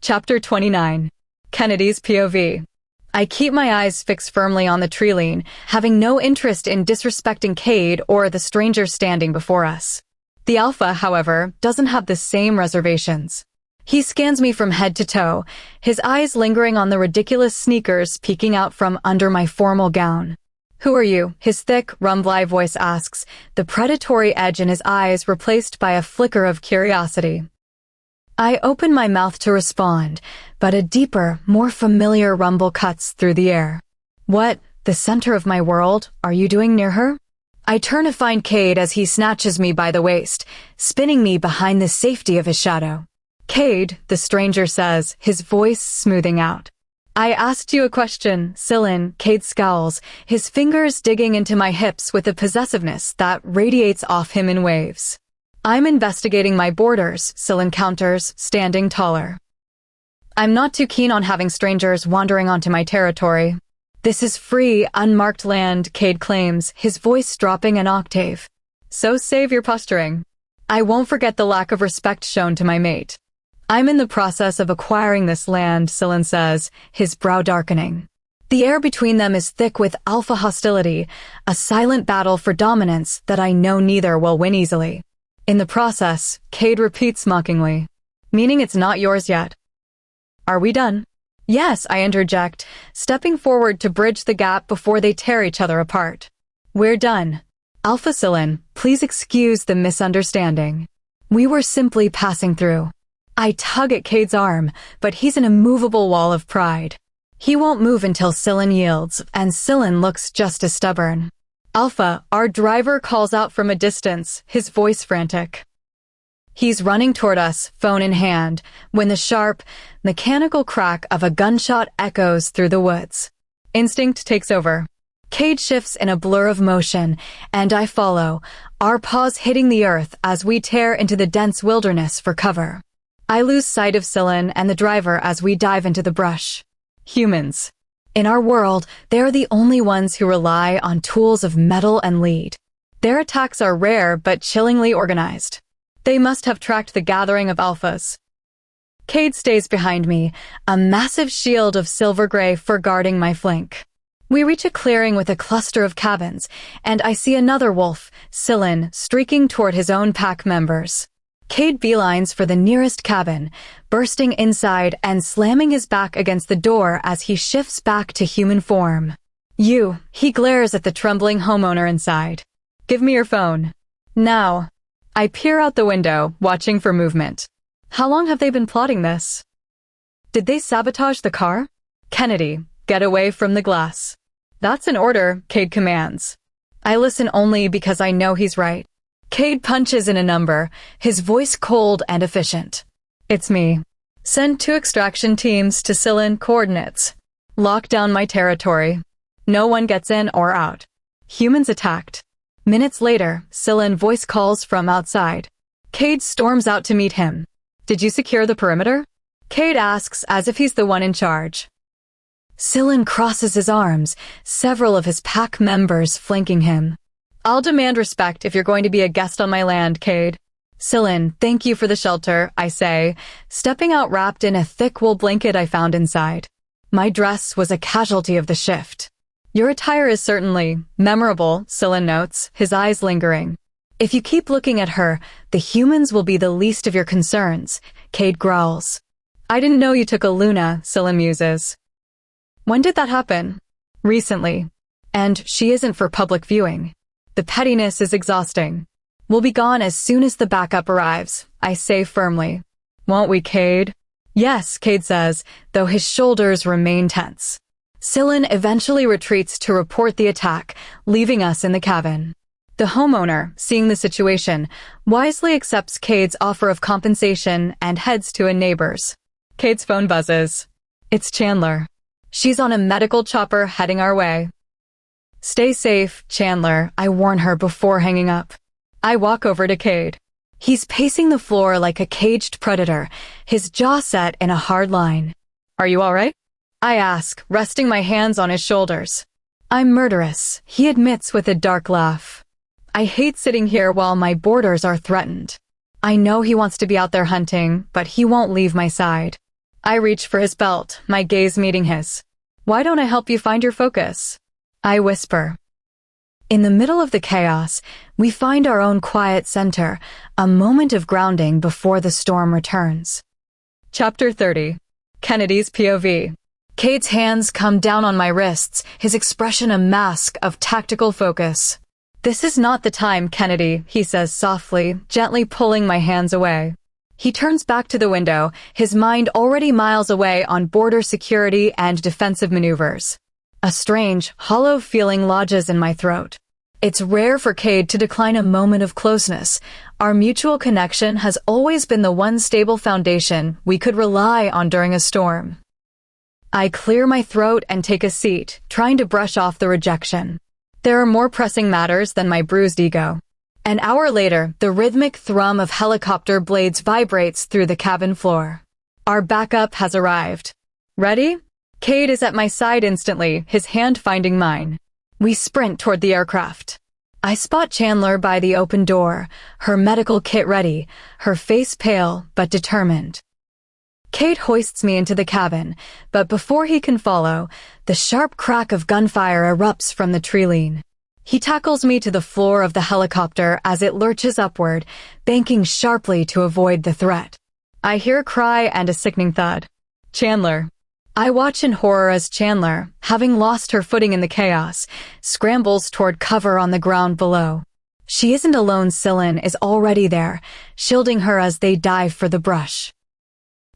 Chapter 29. Kennedy's POV. I keep my eyes fixed firmly on the tree line, having no interest in disrespecting Cade or the stranger standing before us. The alpha, however, doesn't have the same reservations. He scans me from head to toe, his eyes lingering on the ridiculous sneakers peeking out from under my formal gown. Who are you? His thick, rumbly voice asks, the predatory edge in his eyes replaced by a flicker of curiosity. I open my mouth to respond, but a deeper, more familiar rumble cuts through the air. What, the center of my world, are you doing near her? I turn to find Cade as he snatches me by the waist, spinning me behind the safety of his shadow. Cade, the stranger says, his voice smoothing out. I asked you a question, Sillin, Cade scowls, his fingers digging into my hips with a possessiveness that radiates off him in waves. I'm investigating my borders, Sillin counters, standing taller. I'm not too keen on having strangers wandering onto my territory. This is free, unmarked land, Cade claims, his voice dropping an octave. So save your posturing. I won't forget the lack of respect shown to my mate. I'm in the process of acquiring this land, Sillin says, his brow darkening. The air between them is thick with alpha hostility, a silent battle for dominance that I know neither will win easily. In the process, Cade repeats mockingly, "Meaning it's not yours yet." "Are we done?" "Yes," I interject, stepping forward to bridge the gap before they tear each other apart. "We're done. Alpha Cylin, please excuse the misunderstanding. We were simply passing through." I tug at Cade's arm, but he's an immovable wall of pride. He won't move until Cylin yields, and Cylin looks just as stubborn. "Alpha," our driver calls out from a distance, his voice frantic. He's running toward us, phone in hand, when the sharp, mechanical crack of a gunshot echoes through the woods. Instinct takes over. Cade shifts in a blur of motion, and I follow, our paws hitting the earth as we tear into the dense wilderness for cover. I lose sight of Cylin and the driver as we dive into the brush. Humans. In our world, they're the only ones who rely on tools of metal and lead. Their attacks are rare but chillingly organized. They must have tracked the gathering of alphas. Cade stays behind me, a massive shield of silver gray guarding my flank. We reach a clearing with a cluster of cabins, and I see another wolf, Cylin, streaking toward his own pack members. Cade beelines for the nearest cabin, bursting inside and slamming his back against the door as he shifts back to human form. He glares at the trembling homeowner inside. "Give me your phone." "Now." I peer out the window, watching for movement. How long have they been plotting this? Did they sabotage the car? "Kennedy, get away from the glass." "That's an order," Cade commands. I listen only because I know he's right. Cade punches in a number, his voice cold and efficient. "It's me. Send 2 extraction teams to Cylin coordinates. Lock down my territory. No one gets in or out. Humans attacked." Minutes later, Cylin voice calls from outside. Cade storms out to meet him. "Did you secure the perimeter?" Cade asks as if he's the one in charge. Cylin crosses his arms, several of his pack members flanking him. "I'll demand respect if you're going to be a guest on my land, Cade." "Cylin, thank you for the shelter," I say, stepping out wrapped in a thick wool blanket I found inside. My dress was a casualty of the shift. "Your attire is certainly memorable," Cylin notes, his eyes lingering. "If you keep looking at her, the humans will be the least of your concerns," Cade growls. "I didn't know you took a Luna," Cylin muses. "When did that happen?" "Recently. And she isn't for public viewing. The pettiness is exhausting. We'll be gone as soon as the backup arrives," I say firmly. "Won't we, Cade?" "Yes," Cade says, though his shoulders remain tense. Cylin eventually retreats to report the attack, leaving us in the cabin. The homeowner, seeing the situation, wisely accepts Cade's offer of compensation and heads to a neighbor's. Cade's phone buzzes. It's Chandler. She's on a medical chopper heading our way. "Stay safe, Chandler," I warn her before hanging up. I walk over to Cade. He's pacing the floor like a caged predator, his jaw set in a hard line. "Are you all right?" I ask, resting my hands on his shoulders. "I'm murderous," he admits with a dark laugh. "I hate sitting here while my borders are threatened. I know he wants to be out there hunting, but he won't leave my side." I reach for his belt, my gaze meeting his. "Why don't I help you find your focus?" I whisper. In the middle of the chaos, we find our own quiet center, a moment of grounding before the storm returns. Chapter 30. Kennedy's POV. Cade's hands come down on my wrists, his expression a mask of tactical focus. "This is not the time, Kennedy," he says softly, gently pulling my hands away. He turns back to the window, his mind already miles away on border security and defensive maneuvers. A strange, hollow feeling lodges in my throat. It's rare for Cade to decline a moment of closeness. Our mutual connection has always been the one stable foundation we could rely on during a storm. I clear my throat and take a seat, trying to brush off the rejection. There are more pressing matters than my bruised ego. An hour later, the rhythmic thrum of helicopter blades vibrates through the cabin floor. Our backup has arrived. "Ready?" Cade is at my side instantly, his hand finding mine. We sprint toward the aircraft. I spot Chandler by the open door, her medical kit ready, her face pale but determined. Cade hoists me into the cabin, but before he can follow, the sharp crack of gunfire erupts from the tree lean. He tackles me to the floor of the helicopter as it lurches upward, banking sharply to avoid the threat. I hear a cry and a sickening thud. Chandler. I watch in horror as Chandler, having lost her footing in the chaos, scrambles toward cover on the ground below. She isn't alone. Cylin is already there, shielding her as they dive for the brush.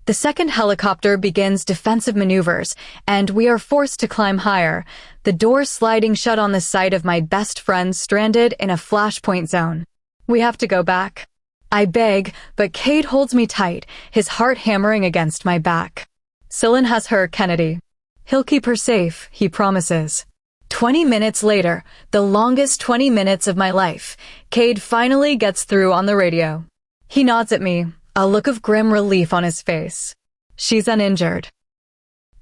The second helicopter begins defensive maneuvers, and we are forced to climb higher, the door sliding shut on the sight of my best friend stranded in a flashpoint zone. We have to go back. I beg, but Cade holds me tight, his heart hammering against my back. Cylin has her, Kennedy. He'll keep her safe, he promises. 20 minutes later, the longest 20 minutes of my life, Cade finally gets through on the radio. He nods at me, a look of grim relief on his face. She's uninjured.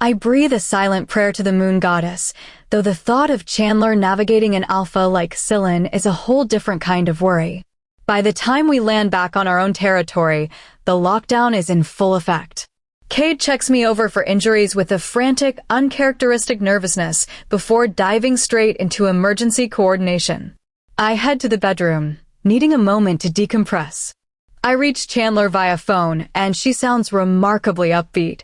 I breathe a silent prayer to the moon goddess, though the thought of Chandler navigating an alpha like Cylin is a whole different kind of worry. By the time we land back on our own territory, the lockdown is in full effect. Cade checks me over for injuries with a frantic, uncharacteristic nervousness before diving straight into emergency coordination. I head to the bedroom, needing a moment to decompress. I reach Chandler via phone, and she sounds remarkably upbeat.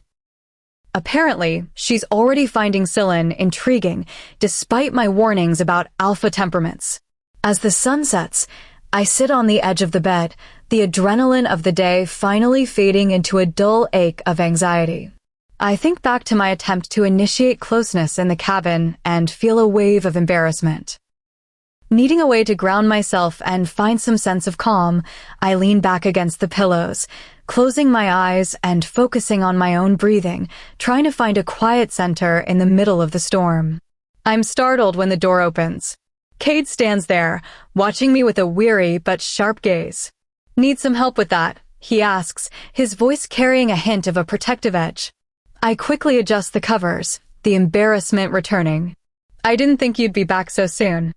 Apparently, she's already finding Cylin intriguing, despite my warnings about alpha temperaments. As the sun sets, I sit on the edge of the bed, the adrenaline of the day finally fading into a dull ache of anxiety. I think back to my attempt to initiate closeness in the cabin and feel a wave of embarrassment. Needing a way to ground myself and find some sense of calm, I lean back against the pillows, closing my eyes and focusing on my own breathing, trying to find a quiet center in the middle of the storm. I'm startled when the door opens. Cade stands there, watching me with a weary but sharp gaze. Need some help with that? He asks, his voice carrying a hint of a protective edge. I quickly adjust the covers, the embarrassment returning. I didn't think you'd be back so soon.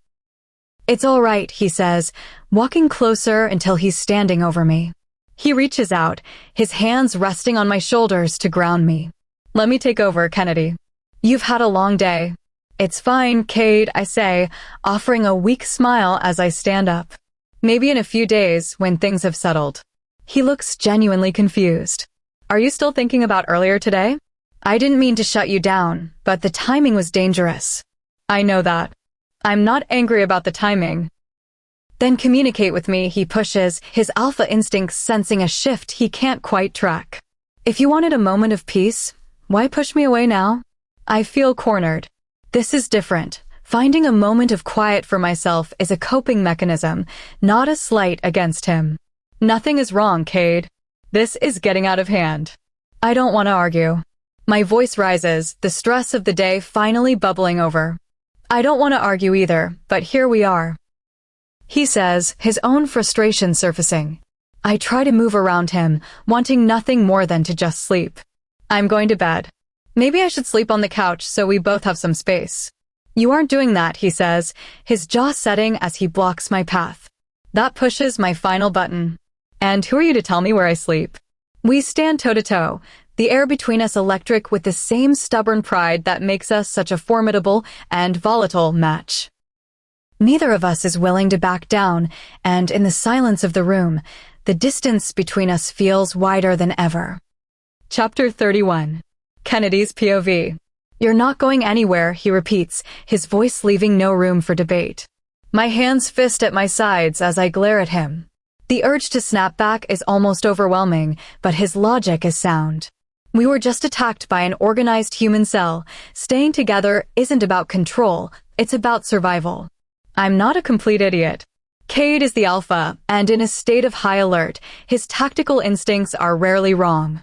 It's all right, he says, walking closer until he's standing over me. He reaches out, his hands resting on my shoulders to ground me. Let me take over, Kennedy. You've had a long day. It's fine, Cade, I say, offering a weak smile as I stand up. Maybe in a few days, when things have settled. He looks genuinely confused. Are you still thinking about earlier today? I didn't mean to shut you down, but the timing was dangerous. I know that. I'm not angry about the timing. Then communicate with me, he pushes, his alpha instincts sensing a shift he can't quite track. If you wanted a moment of peace, why push me away now? I feel cornered. This is different. Finding a moment of quiet for myself is a coping mechanism, not a slight against him. Nothing is wrong, Cade. This is getting out of hand. I don't want to argue. My voice rises, the stress of the day finally bubbling over. I don't want to argue either, but here we are. He says, his own frustration surfacing. I try to move around him, wanting nothing more than to just sleep. I'm going to bed. Maybe I should sleep on the couch so we both have some space. You aren't doing that, he says, his jaw setting as he blocks my path. That pushes my final button. And who are you to tell me where I sleep? We stand toe-to-toe, the air between us electric with the same stubborn pride that makes us such a formidable and volatile match. Neither of us is willing to back down, and in the silence of the room, the distance between us feels wider than ever. Chapter 31. Kennedy's POV. You're not going anywhere, he repeats, his voice leaving no room for debate. My hands fist at my sides as I glare at him. The urge to snap back is almost overwhelming, but his logic is sound. We were just attacked by an organized human cell. Staying together isn't about control, it's about survival. I'm not a complete idiot. Cade is the alpha, and in a state of high alert, his tactical instincts are rarely wrong.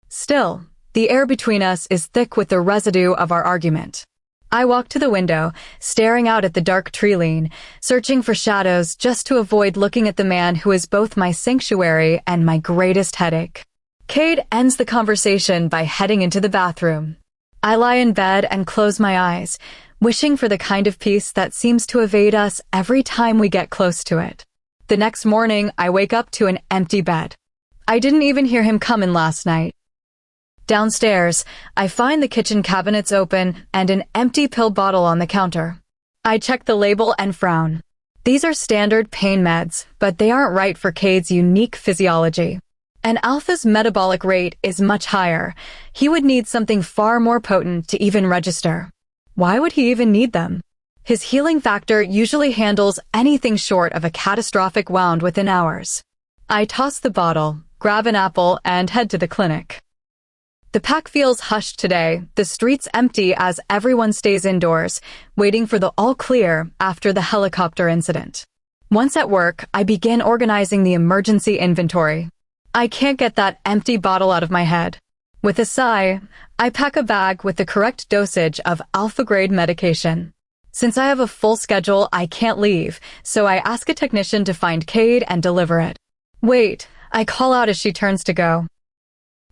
Still, the air between us is thick with the residue of our argument. I walk to the window, staring out at the dark tree line, searching for shadows just to avoid looking at the man who is both my sanctuary and my greatest headache. Cade ends the conversation by heading into the bathroom. I lie in bed and close my eyes, wishing for the kind of peace that seems to evade us every time we get close to it. The next morning, I wake up to an empty bed. I didn't even hear him come in last night. Downstairs, I find the kitchen cabinets open and an empty pill bottle on the counter. I check the label and frown. These are standard pain meds, but they aren't right for Cade's unique physiology. And Alpha's metabolic rate is much higher. He would need something far more potent to even register. Why would he even need them? His healing factor usually handles anything short of a catastrophic wound within hours. I toss the bottle, grab an apple, and head to the clinic. The pack feels hushed today, the streets empty as everyone stays indoors, waiting for the all-clear after the helicopter incident. Once at work, I begin organizing the emergency inventory. I can't get that empty bottle out of my head. With a sigh, I pack a bag with the correct dosage of alpha-grade medication. Since I have a full schedule, I can't leave, so I ask a technician to find Cade and deliver it. Wait, I call out as she turns to go.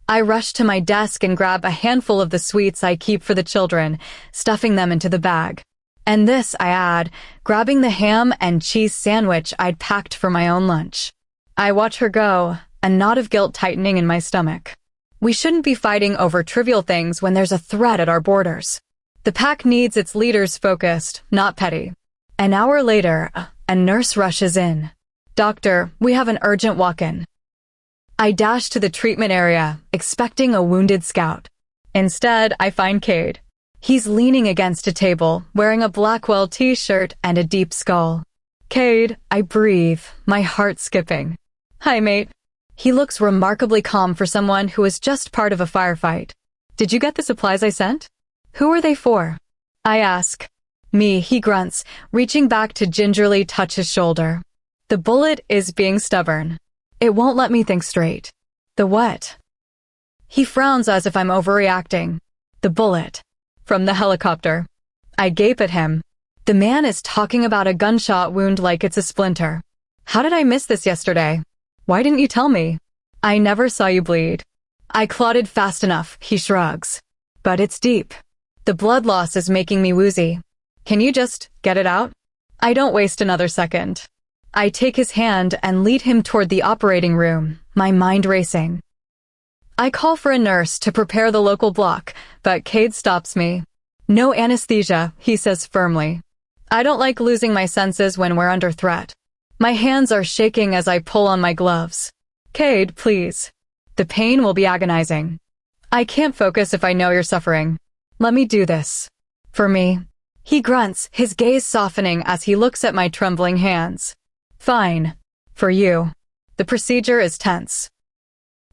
I rush to my desk and grab a handful of the sweets I keep for the children, stuffing them into the bag. And this, I add, grabbing the ham and cheese sandwich I'd packed for my own lunch. I watch her go, a knot of guilt tightening in my stomach. We shouldn't be fighting over trivial things when there's a threat at our borders. The pack needs its leaders focused, not petty. An hour later, a nurse rushes in. "Doctor, we have an urgent walk-in." I dash to the treatment area, expecting a wounded scout. Instead, I find Cade. He's leaning against a table, wearing a Blackwell t-shirt and a deep skull. "Cade," I breathe, my heart skipping. "Hi, mate." He looks remarkably calm for someone who was just part of a firefight. "Did you get the supplies I sent?" "Who are they for?" I ask. "Me," he grunts, reaching back to gingerly touch his shoulder. "The bullet is being stubborn. It won't let me think straight." "The what?" He frowns as if I'm overreacting. "The bullet. From the helicopter." I gape at him. The man is talking about a gunshot wound like it's a splinter. How did I miss this yesterday? Why didn't you tell me? "I never saw you bleed." "I clotted fast enough," he shrugs. "But it's deep. The blood loss is making me woozy. Can you just get it out?" I don't waste another second. I take his hand and lead him toward the operating room, my mind racing. I call for a nurse to prepare the local block, but Cade stops me. "No anesthesia," he says firmly. I don't like losing my senses when we're under threat. My hands are shaking as I pull on my gloves. "Cade, please. The pain will be agonizing. I can't focus if I know you're suffering. Let me do this. For me." He grunts, his gaze softening as he looks at my trembling hands. "Fine. For you." The procedure is tense.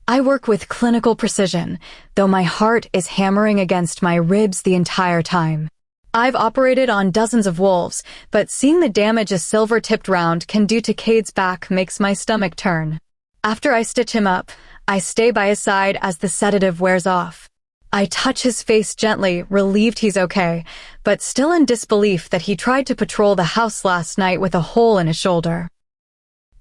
I work with clinical precision, though my heart is hammering against my ribs the entire time. I've operated on dozens of wolves, but seeing the damage a silver-tipped round can do to Cade's back makes my stomach turn. After I stitch him up, I stay by his side as the sedative wears off. I touch his face gently, relieved he's okay, but still in disbelief that he tried to patrol the house last night with a hole in his shoulder.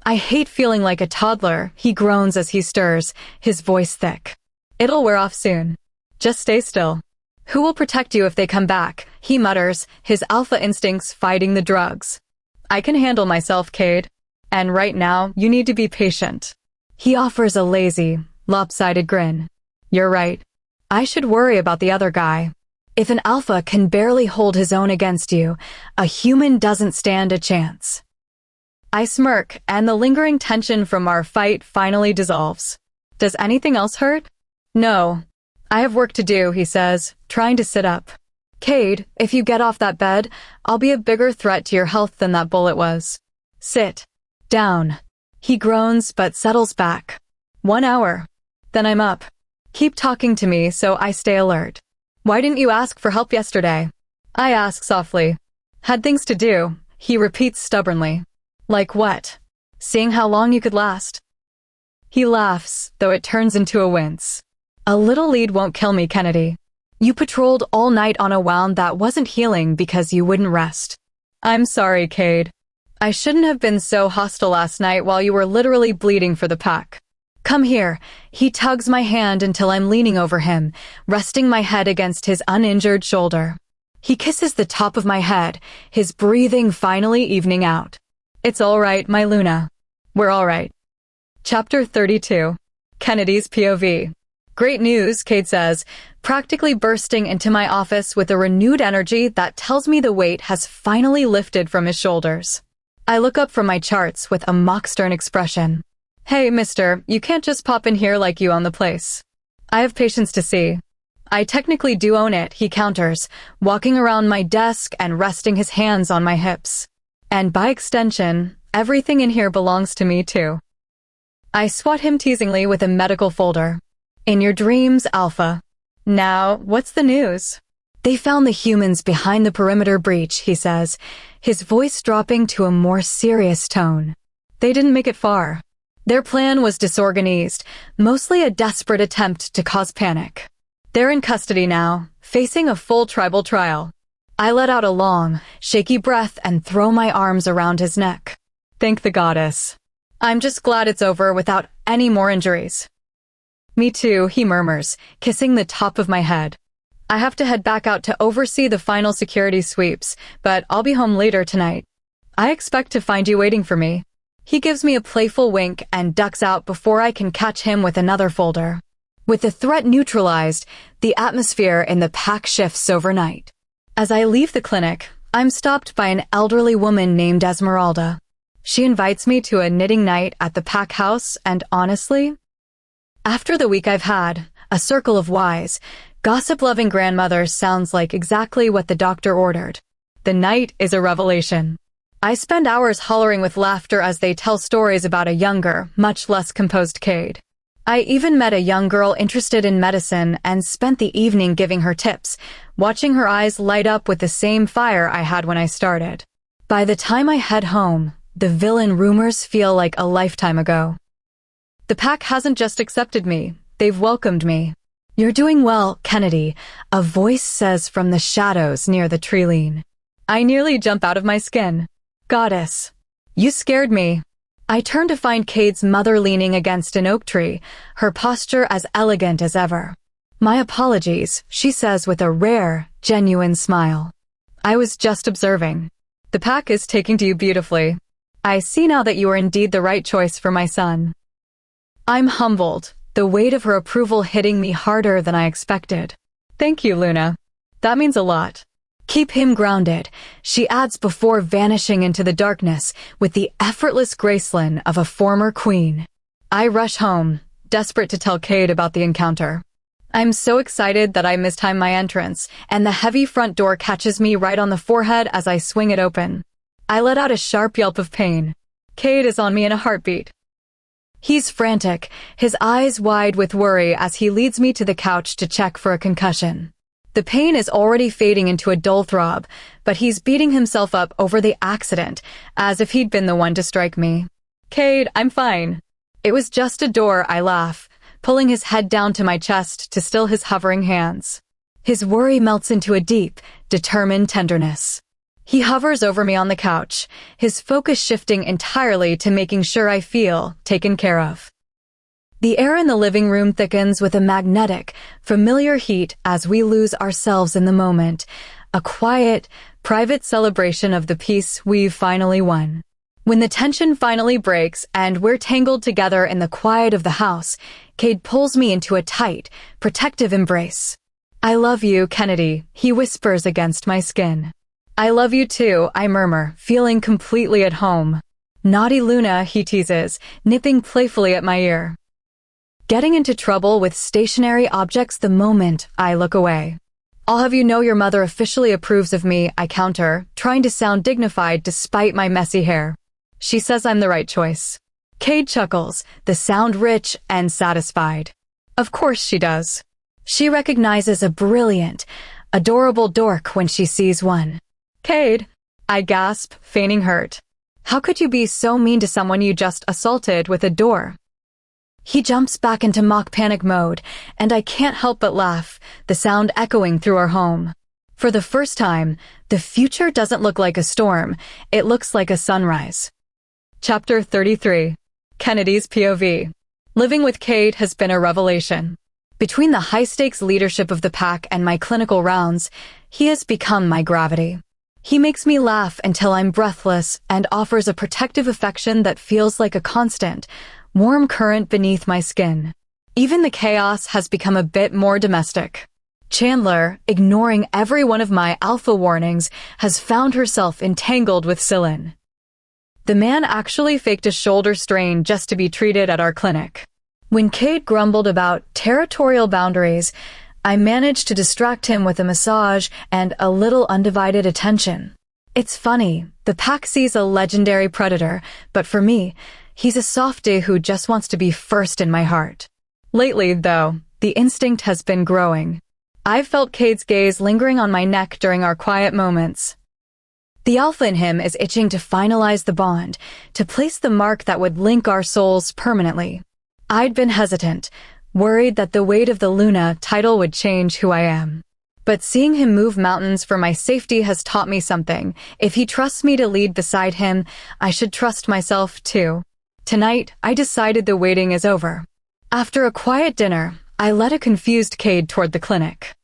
"I hate feeling like a toddler," he groans as he stirs, his voice thick. "It'll wear off soon. Just stay still." "Who will protect you if they come back?" he mutters, his alpha instincts fighting the drugs. "I can handle myself, Cade. And right now, you need to be patient." He offers a lazy, lopsided grin. "You're right. I should worry about the other guy. If an alpha can barely hold his own against you, a human doesn't stand a chance." I smirk, and the lingering tension from our fight finally dissolves. "Does anything else hurt?" "No. I have work to do," he says, trying to sit up. "Cade, if you get off that bed, I'll be a bigger threat to your health than that bullet was." "Sit. Down." He groans but settles back. 1 hour. Then I'm up. "Keep talking to me so I stay alert." "Why didn't you ask for help yesterday?" I ask softly. "Had things to do," he repeats stubbornly. "Like what?" "Seeing how long you could last." He laughs, though it turns into a wince. "A little lead won't kill me, Kennedy. You patrolled all night on a wound that wasn't healing because you wouldn't rest." "I'm sorry, Cade. I shouldn't have been so hostile last night while you were literally bleeding for the pack." "Come here." He tugs my hand until I'm leaning over him, resting my head against his uninjured shoulder. He kisses the top of my head, his breathing finally evening out. "It's all right, my Luna. We're all right." Chapter 32. Kennedy's POV. "Great news," Cade says, practically bursting into my office with a renewed energy that tells me the weight has finally lifted from his shoulders. I look up from my charts with a mock-stern expression. "Hey, mister, you can't just pop in here like you own the place. I have patience to see." "I technically do own it," he counters, walking around my desk and resting his hands on my hips. "And by extension, everything in here belongs to me too." I swat him teasingly with a medical folder. "In your dreams, Alpha. Now, what's the news?" "They found the humans behind the perimeter breach," he says, his voice dropping to a more serious tone. "They didn't make it far. Their plan was disorganized, mostly a desperate attempt to cause panic. They're in custody now, facing a full tribal trial." I let out a long, shaky breath and throw my arms around his neck. "Thank the goddess. I'm just glad it's over without any more injuries." "Me too," he murmurs, kissing the top of my head. "I have to head back out to oversee the final security sweeps, but I'll be home later tonight. I expect to find you waiting for me." He gives me a playful wink and ducks out before I can catch him with another folder. With the threat neutralized, the atmosphere in the pack shifts overnight. As I leave the clinic, I'm stopped by an elderly woman named Esmeralda. She invites me to a knitting night at the pack house, and honestly, after the week I've had, a circle of wise, gossip-loving grandmothers sounds like exactly what the doctor ordered. The night is a revelation. I spend hours hollering with laughter as they tell stories about a younger, much less composed Cade. I even met a young girl interested in medicine and spent the evening giving her tips, watching her eyes light up with the same fire I had when I started. By the time I head home, the villain rumors feel like a lifetime ago. The pack hasn't just accepted me, they've welcomed me. "You're doing well, Kennedy," a voice says from the shadows near the tree line. I nearly jump out of my skin. "Goddess, you scared me." I turn to find Cade's mother leaning against an oak tree, her posture as elegant as ever. "My apologies," she says with a rare, genuine smile. "I was just observing. The pack is taking to you beautifully. I see now that you are indeed the right choice for my son." I'm humbled, the weight of her approval hitting me harder than I expected. "Thank you, Luna. That means a lot." "Keep him grounded," she adds before vanishing into the darkness with the effortless graceland of a former queen. I rush home, desperate to tell Cade about the encounter. I'm so excited that I mistime my entrance, and the heavy front door catches me right on the forehead as I swing it open. I let out a sharp yelp of pain. Cade is on me in a heartbeat. He's frantic, his eyes wide with worry as he leads me to the couch to check for a concussion. The pain is already fading into a dull throb, but he's beating himself up over the accident, as if he'd been the one to strike me. "Cade, I'm fine." "It was just a door," I laugh, pulling his head down to my chest to still his hovering hands. His worry melts into a deep, determined tenderness. He hovers over me on the couch, his focus shifting entirely to making sure I feel taken care of. The air in the living room thickens with a magnetic, familiar heat as we lose ourselves in the moment, a quiet, private celebration of the peace we've finally won. When the tension finally breaks and we're tangled together in the quiet of the house, Cade pulls me into a tight, protective embrace. "I love you, Kennedy," he whispers against my skin. "I love you too," I murmur, feeling completely at home. "Naughty Luna," he teases, nipping playfully at my ear. Getting into trouble with stationary objects the moment I look away. "I'll have you know your mother officially approves of me," I counter, trying to sound dignified despite my messy hair. "She says I'm the right choice." Cade chuckles, the sound rich and satisfied. "Of course she does." She recognizes a brilliant, adorable dork when she sees one. "Cade," I gasp, feigning hurt. "How could you be so mean to someone you just assaulted with a door?" He jumps back into mock panic mode, and I can't help but laugh, the sound echoing through our home. For the first time, the future doesn't look like a storm, it looks like a sunrise. Chapter 33. Kennedy's POV. Living with Cade has been a revelation. Between the high-stakes leadership of the pack and my clinical rounds, he has become my gravity. He makes me laugh until I'm breathless and offers a protective affection that feels like a constant, warm current beneath my skin. Even the chaos has become a bit more domestic. Chandler, ignoring every one of my alpha warnings, has found herself entangled with Cylin. The man actually faked a shoulder strain just to be treated at our clinic. When Cade grumbled about territorial boundaries, I managed to distract him with a massage and a little undivided attention. It's funny, the pack sees a legendary predator, but for me, he's a softie who just wants to be first in my heart. Lately, though, the instinct has been growing. I've felt Cade's gaze lingering on my neck during our quiet moments. The alpha in him is itching to finalize the bond, to place the mark that would link our souls permanently. I'd been hesitant, worried that the weight of the Luna title would change who I am. But seeing him move mountains for my safety has taught me something. If he trusts me to lead beside him, I should trust myself too. Tonight, I decided the waiting is over. After a quiet dinner, I led a confused Cade toward the clinic.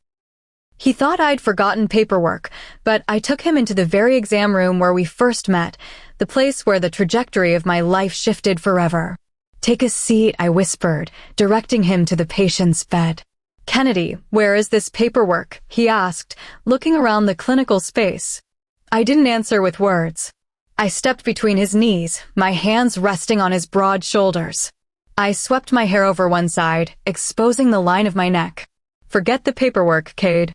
He thought I'd forgotten paperwork, but I took him into the very exam room where we first met, the place where the trajectory of my life shifted forever. "Take a seat," I whispered, directing him to the patient's bed. "Kennedy, where is this paperwork?" he asked, looking around the clinical space. I didn't answer with words. I stepped between his knees, my hands resting on his broad shoulders. I swept my hair over one side, exposing the line of my neck. "Forget the paperwork, Cade."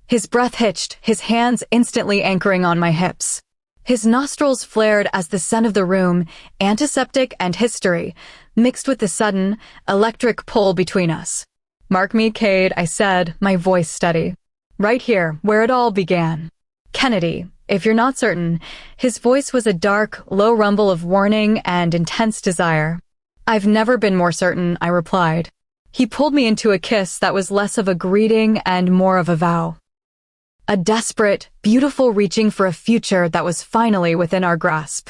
His breath hitched, his hands instantly anchoring on my hips. His nostrils flared as the scent of the room, antiseptic and history, mixed with the sudden, electric pull between us. "Mark me, Cade," I said, my voice steady. "Right here, where it all began." "Kennedy, if you're not certain," his voice was a dark, low rumble of warning and intense desire. "I've never been more certain," I replied. He pulled me into a kiss that was less of a greeting and more of a vow. A desperate, beautiful reaching for a future that was finally within our grasp.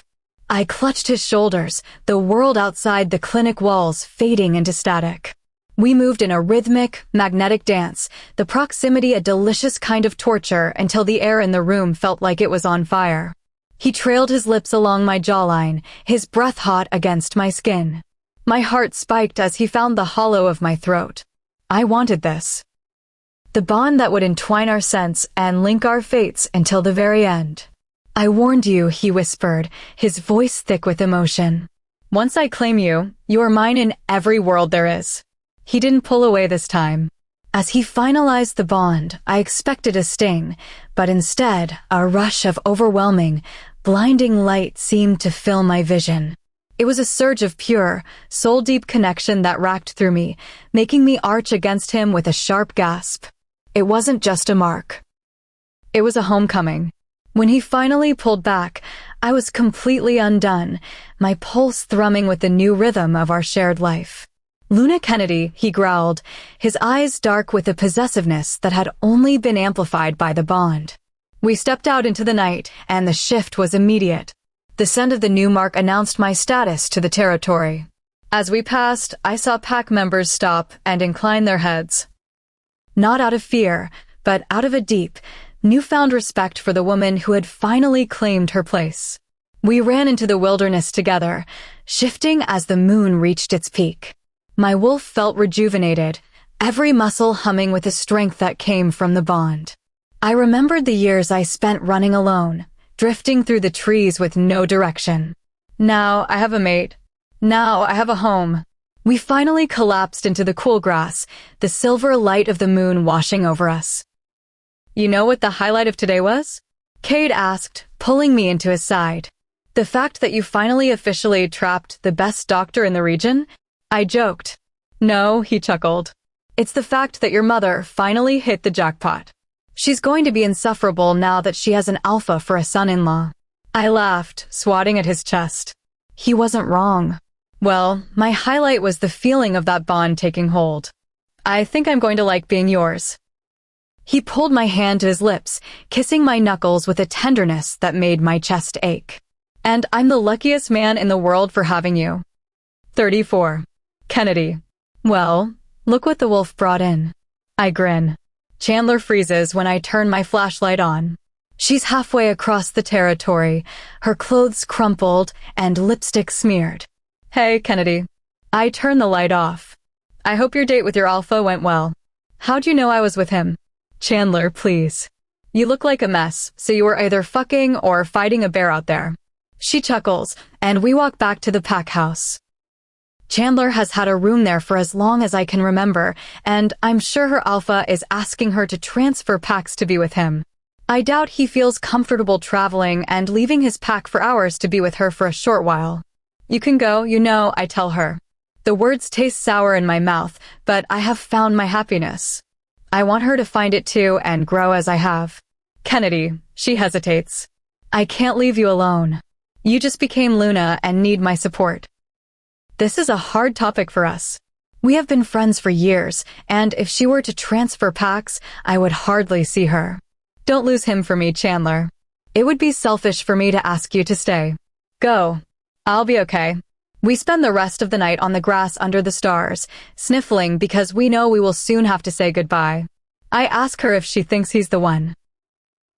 I clutched his shoulders, the world outside the clinic walls fading into static. We moved in a rhythmic, magnetic dance, the proximity a delicious kind of torture until the air in the room felt like it was on fire. He trailed his lips along my jawline, his breath hot against my skin. My heart spiked as he found the hollow of my throat. I wanted this. The bond that would entwine our scents and link our fates until the very end. "I warned you," he whispered, his voice thick with emotion. "Once I claim you, you are mine in every world there is." He didn't pull away this time. As he finalized the bond, I expected a sting, but instead, a rush of overwhelming, blinding light seemed to fill my vision. It was a surge of pure, soul-deep connection that racked through me, making me arch against him with a sharp gasp. It wasn't just a mark. It was a homecoming. When he finally pulled back, I was completely undone, my pulse thrumming with the new rhythm of our shared life. "Luna Kennedy," he growled, his eyes dark with a possessiveness that had only been amplified by the bond. We stepped out into the night, and the shift was immediate. The scent of the new mark announced my status to the territory. As we passed, I saw pack members stop and incline their heads. Not out of fear, but out of a deep, newfound respect for the woman who had finally claimed her place. We ran into the wilderness together, shifting as the moon reached its peak. My wolf felt rejuvenated, every muscle humming with the strength that came from the bond. I remembered the years I spent running alone, drifting through the trees with no direction. Now I have a mate. Now I have a home. We finally collapsed into the cool grass, the silver light of the moon washing over us. "You know what the highlight of today was?" Cade asked, pulling me into his side. "The fact that you finally officially trapped the best doctor in the region?" I joked. "No," he chuckled. "It's the fact that your mother finally hit the jackpot. She's going to be insufferable now that she has an alpha for a son-in-law." I laughed, swatting at his chest. He wasn't wrong. Well, my highlight was the feeling of that bond taking hold. "I think I'm going to like being yours." He pulled my hand to his lips, kissing my knuckles with a tenderness that made my chest ache. "And I'm the luckiest man in the world for having you." 34. Kennedy. "Well, look what the wolf brought in." I grin. Chandler freezes when I turn my flashlight on. She's halfway across the territory, her clothes crumpled and lipstick smeared. "Hey, Kennedy." I turn the light off. "I hope your date with your alpha went well." How'd you know I was with him? Chandler, please. You look like a mess, so you were either fucking or fighting a bear out there. She chuckles, and we walk back to the pack house. Chandler has had a room there for as long as I can remember, and I'm sure her alpha is asking her to transfer packs to be with him. I doubt he feels comfortable traveling and leaving his pack for hours to be with her for a short while. You can go, I tell her. The words taste sour in my mouth, but I have found my happiness. I want her to find it too and grow as I have. Kennedy, she hesitates. I can't leave you alone. You just became Luna and need my support. This is a hard topic for us. We have been friends for years, and if she were to transfer packs, I would hardly see her. Don't lose him for me, Chandler. It would be selfish for me to ask you to stay. Go. I'll be okay. We spend the rest of the night on the grass under the stars, sniffling because we know we will soon have to say goodbye. I ask her if she thinks he's the one.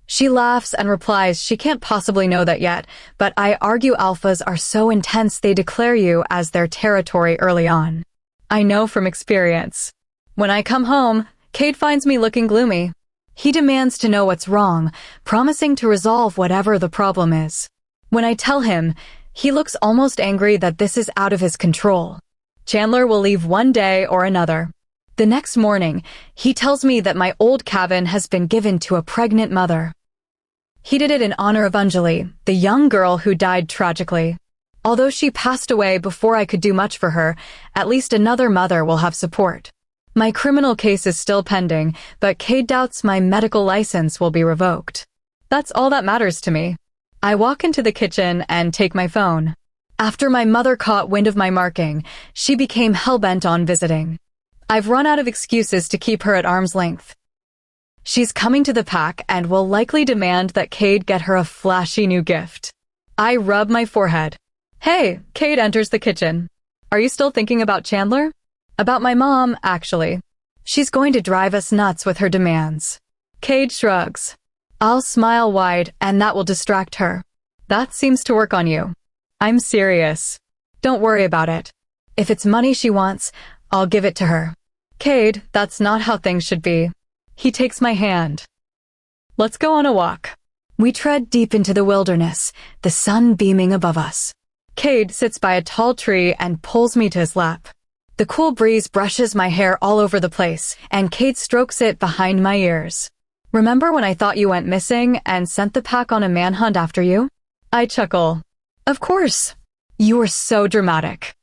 She laughs and replies she can't possibly know that yet, but I argue alphas are so intense they declare you as their territory early on. I know from experience. When I come home, Cade finds me looking gloomy. He demands to know what's wrong, promising to resolve whatever the problem is. When I tell him, he looks almost angry that this is out of his control. Chandler will leave one day or another. The next morning, he tells me that my old cabin has been given to a pregnant mother. He did it in honor of Anjali, the young girl who died tragically. Although she passed away before I could do much for her, at least another mother will have support. My criminal case is still pending, but Cade doubts my medical license will be revoked. That's all that matters to me. I walk into the kitchen and take my phone. After my mother caught wind of my marking, she became hell-bent on visiting. I've run out of excuses to keep her at arm's length. She's coming to the pack and will likely demand that Cade get her a flashy new gift. I rub my forehead. Hey, Cade enters the kitchen. Are you still thinking about Chandler? About my mom, actually. She's going to drive us nuts with her demands. Cade shrugs. I'll smile wide and that will distract her. That seems to work on you. I'm serious. Don't worry about it. If it's money she wants, I'll give it to her. Cade, that's not how things should be. He takes my hand. Let's go on a walk. We tread deep into the wilderness, the sun beaming above us. Cade sits by a tall tree and pulls me to his lap. The cool breeze brushes my hair all over the place, and Cade strokes it behind my ears. Remember when I thought you went missing and sent the pack on a manhunt after you? I chuckle. Of course. You were so dramatic.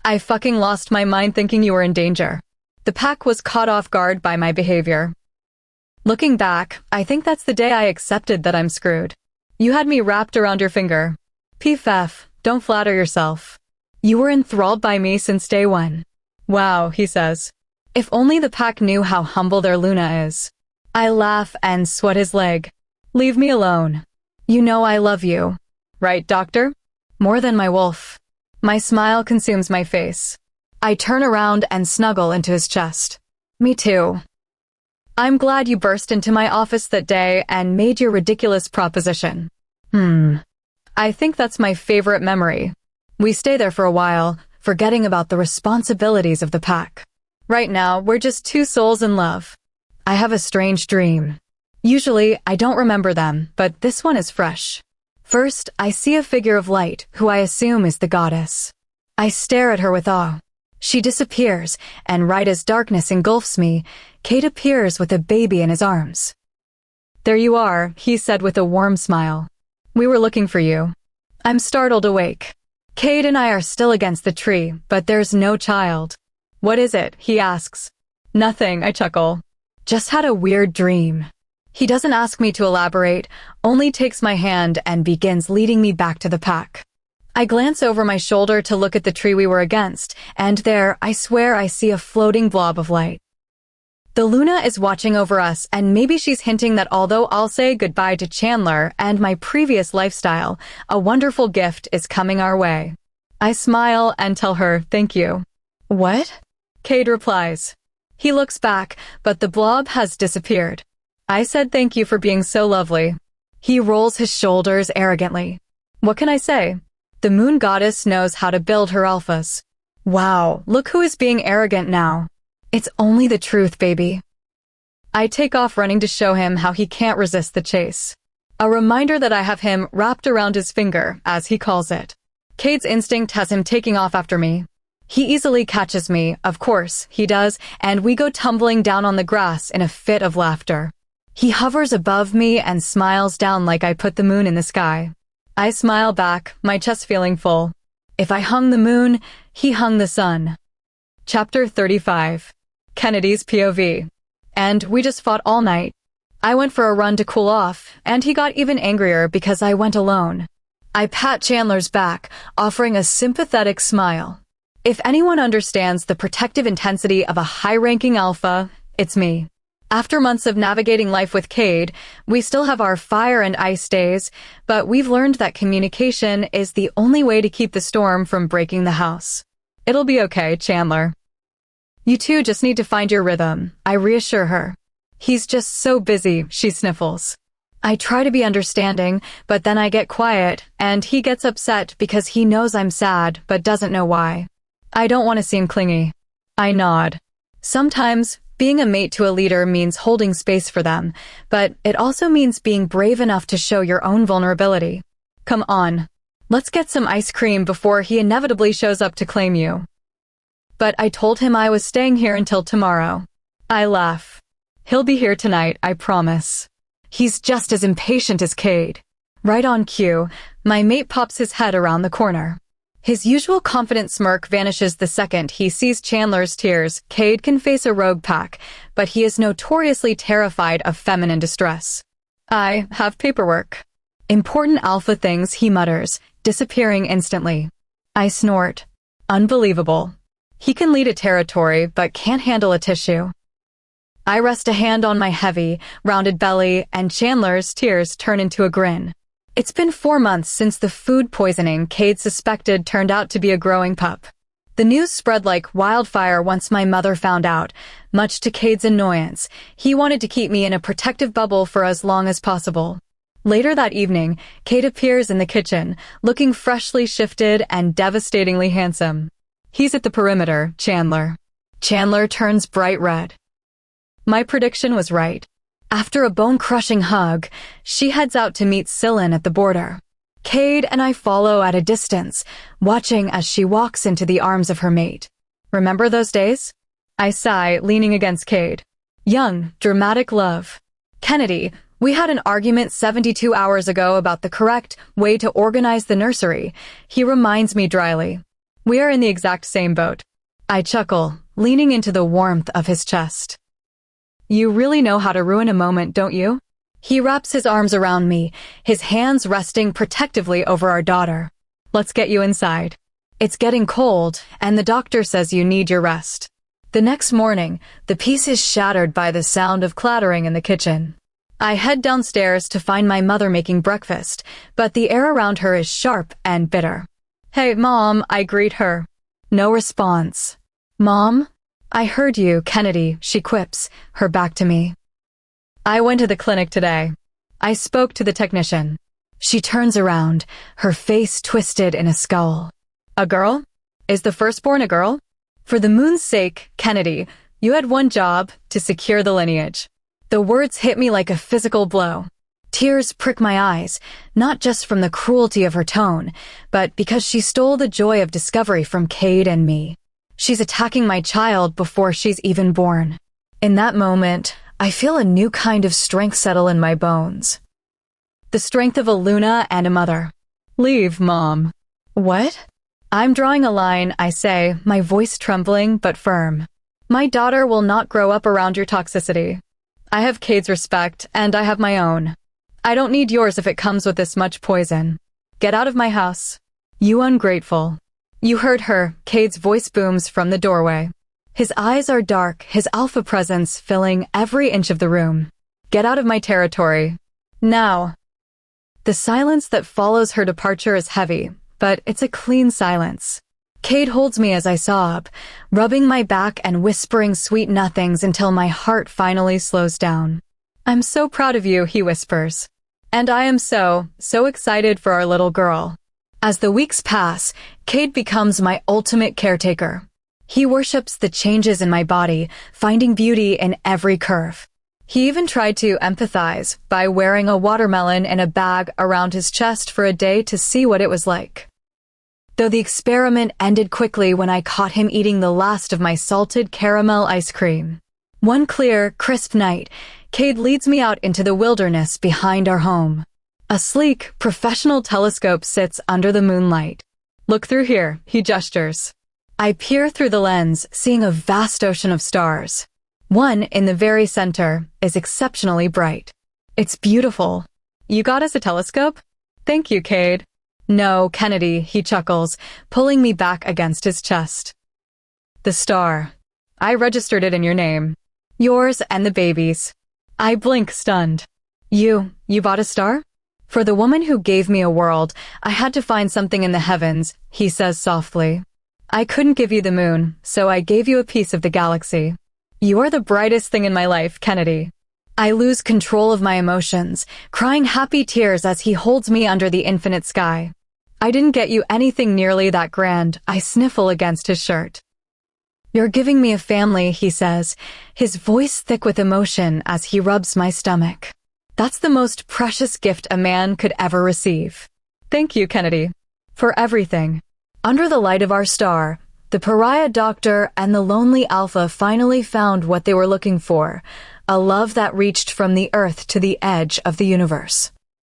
I fucking lost my mind thinking you were in danger. The pack was caught off guard by my behavior. Looking back, I think that's the day I accepted that I'm screwed. You had me wrapped around your finger. PFF, don't flatter yourself. You were enthralled by me since day one. Wow, he says. If only the pack knew how humble their Luna is. I laugh and swat his leg. Leave me alone. You know I love you. Right, doctor? More than my wolf. My smile consumes my face. I turn around and snuggle into his chest. Me too. I'm glad you burst into my office that day and made your ridiculous proposition. I think that's my favorite memory. We stay there for a while, forgetting about the responsibilities of the pack. Right now, we're just two souls in love. I have a strange dream. Usually, I don't remember them, but this one is fresh. First, I see a figure of light, who I assume is the goddess. I stare at her with awe. She disappears, and right as darkness engulfs me, Cade appears with a baby in his arms. There you are, he said with a warm smile. We were looking for you. I'm startled awake. Cade and I are still against the tree, but there's no child. What is it? He asks. Nothing, I chuckle. Just had a weird dream. He doesn't ask me to elaborate, only takes my hand and begins leading me back to the pack. I glance over my shoulder to look at the tree we were against, and there, I swear I see a floating blob of light. The Luna is watching over us, and maybe she's hinting that although I'll say goodbye to Chandler and my previous lifestyle, a wonderful gift is coming our way. I smile and tell her, thank you. What? Cade replies. He looks back, but the blob has disappeared. I said thank you for being so lovely. He rolls his shoulders arrogantly. What can I say? The moon goddess knows how to build her alphas. Wow, look who is being arrogant now. It's only the truth, baby. I take off running to show him how he can't resist the chase. A reminder that I have him wrapped around his finger, as he calls it. Cade's instinct has him taking off after me. He easily catches me, of course, he does, and we go tumbling down on the grass in a fit of laughter. He hovers above me and smiles down like I put the moon in the sky. I smile back, my chest feeling full. If I hung the moon, he hung the sun. Chapter 35. Kennedy's POV. And we just fought all night. I went for a run to cool off, and he got even angrier because I went alone. I pat Chandler's back, offering a sympathetic smile. If anyone understands the protective intensity of a high-ranking alpha, it's me. After months of navigating life with Cade, we still have our fire and ice days, but we've learned that communication is the only way to keep the storm from breaking the house. It'll be okay, Chandler. You two just need to find your rhythm, I reassure her. He's just so busy, she sniffles. I try to be understanding, but then I get quiet, and he gets upset because he knows I'm sad, but doesn't know why. I don't want to seem clingy. I nod. Sometimes, being a mate to a leader means holding space for them, but it also means being brave enough to show your own vulnerability. Come on. Let's get some ice cream before he inevitably shows up to claim you. But I told him I was staying here until tomorrow. I laugh. He'll be here tonight, I promise. He's just as impatient as Cade. Right on cue, my mate pops his head around the corner. His usual confident smirk vanishes the second he sees Chandler's tears. Cade can face a rogue pack, but he is notoriously terrified of feminine distress. I have paperwork. Important alpha things, he mutters, disappearing instantly. I snort. Unbelievable. He can lead a territory, but can't handle a tissue. I rest a hand on my heavy, rounded belly, and Chandler's tears turn into a grin. It's been 4 months since the food poisoning Cade suspected turned out to be a growing pup. The news spread like wildfire once my mother found out. Much to Cade's annoyance, he wanted to keep me in a protective bubble for as long as possible. Later that evening, Cade appears in the kitchen, looking freshly shifted and devastatingly handsome. He's at the perimeter, Chandler. Chandler turns bright red. My prediction was right. After a bone-crushing hug, she heads out to meet Cylin at the border. Cade and I follow at a distance, watching as she walks into the arms of her mate. Remember those days? I sigh, leaning against Cade. Young, dramatic love. Kennedy, we had an argument 72 hours ago about the correct way to organize the nursery. He reminds me dryly. We are in the exact same boat. I chuckle, leaning into the warmth of his chest. You really know how to ruin a moment, don't you? He wraps his arms around me, his hands resting protectively over our daughter. Let's get you inside. It's getting cold, and the doctor says you need your rest. The next morning, the peace is shattered by the sound of clattering in the kitchen. I head downstairs to find my mother making breakfast, but the air around her is sharp and bitter. Hey, Mom, I greet her. No response. Mom? I heard you, Kennedy, she quips, her back to me. I went to the clinic today. I spoke to the technician. She turns around, her face twisted in a scowl. A girl? Is the firstborn a girl? For the moon's sake, Kennedy, you had one job, to secure the lineage. The words hit me like a physical blow. Tears prick my eyes, not just from the cruelty of her tone, but because she stole the joy of discovery from Cade and me. She's attacking my child before she's even born. In that moment, I feel a new kind of strength settle in my bones. The strength of a Luna and a mother. Leave, Mom. What? I'm drawing a line, I say, my voice trembling but firm. My daughter will not grow up around your toxicity. I have Cade's respect, and I have my own. I don't need yours if it comes with this much poison. Get out of my house. You ungrateful. You heard her, Cade's voice booms from the doorway. His eyes are dark, his alpha presence filling every inch of the room. Get out of my territory. Now. The silence that follows her departure is heavy, but it's a clean silence. Cade holds me as I sob, rubbing my back and whispering sweet nothings until my heart finally slows down. I'm so proud of you, he whispers. And I am so excited for our little girl. As the weeks pass, Cade becomes my ultimate caretaker. He worships the changes in my body, finding beauty in every curve. He even tried to empathize by wearing a watermelon in a bag around his chest for a day to see what it was like. Though the experiment ended quickly when I caught him eating the last of my salted caramel ice cream. One clear, crisp night, Cade leads me out into the wilderness behind our home. A sleek, professional telescope sits under the moonlight. "Look through here," he gestures. I peer through the lens, seeing a vast ocean of stars. One, in the very center, is exceptionally bright. "It's beautiful." "You got us a telescope?" "Thank you, Cade." "No, Kennedy," he chuckles, pulling me back against his chest. "The star. I registered it in your name. Yours and the baby's." I blink, stunned. You bought a star?" "For the woman who gave me a world, I had to find something in the heavens," he says softly. "I couldn't give you the moon, so I gave you a piece of the galaxy." "You're the brightest thing in my life, Kennedy." I lose control of my emotions, crying happy tears as he holds me under the infinite sky. "I didn't get you anything nearly that grand," I sniffle against his shirt. "You're giving me a family," he says, his voice thick with emotion as he rubs my stomach. "That's the most precious gift a man could ever receive." "Thank you, Kennedy, for everything." Under the light of our star, the pariah doctor and the lonely alpha finally found what they were looking for, a love that reached from the earth to the edge of the universe.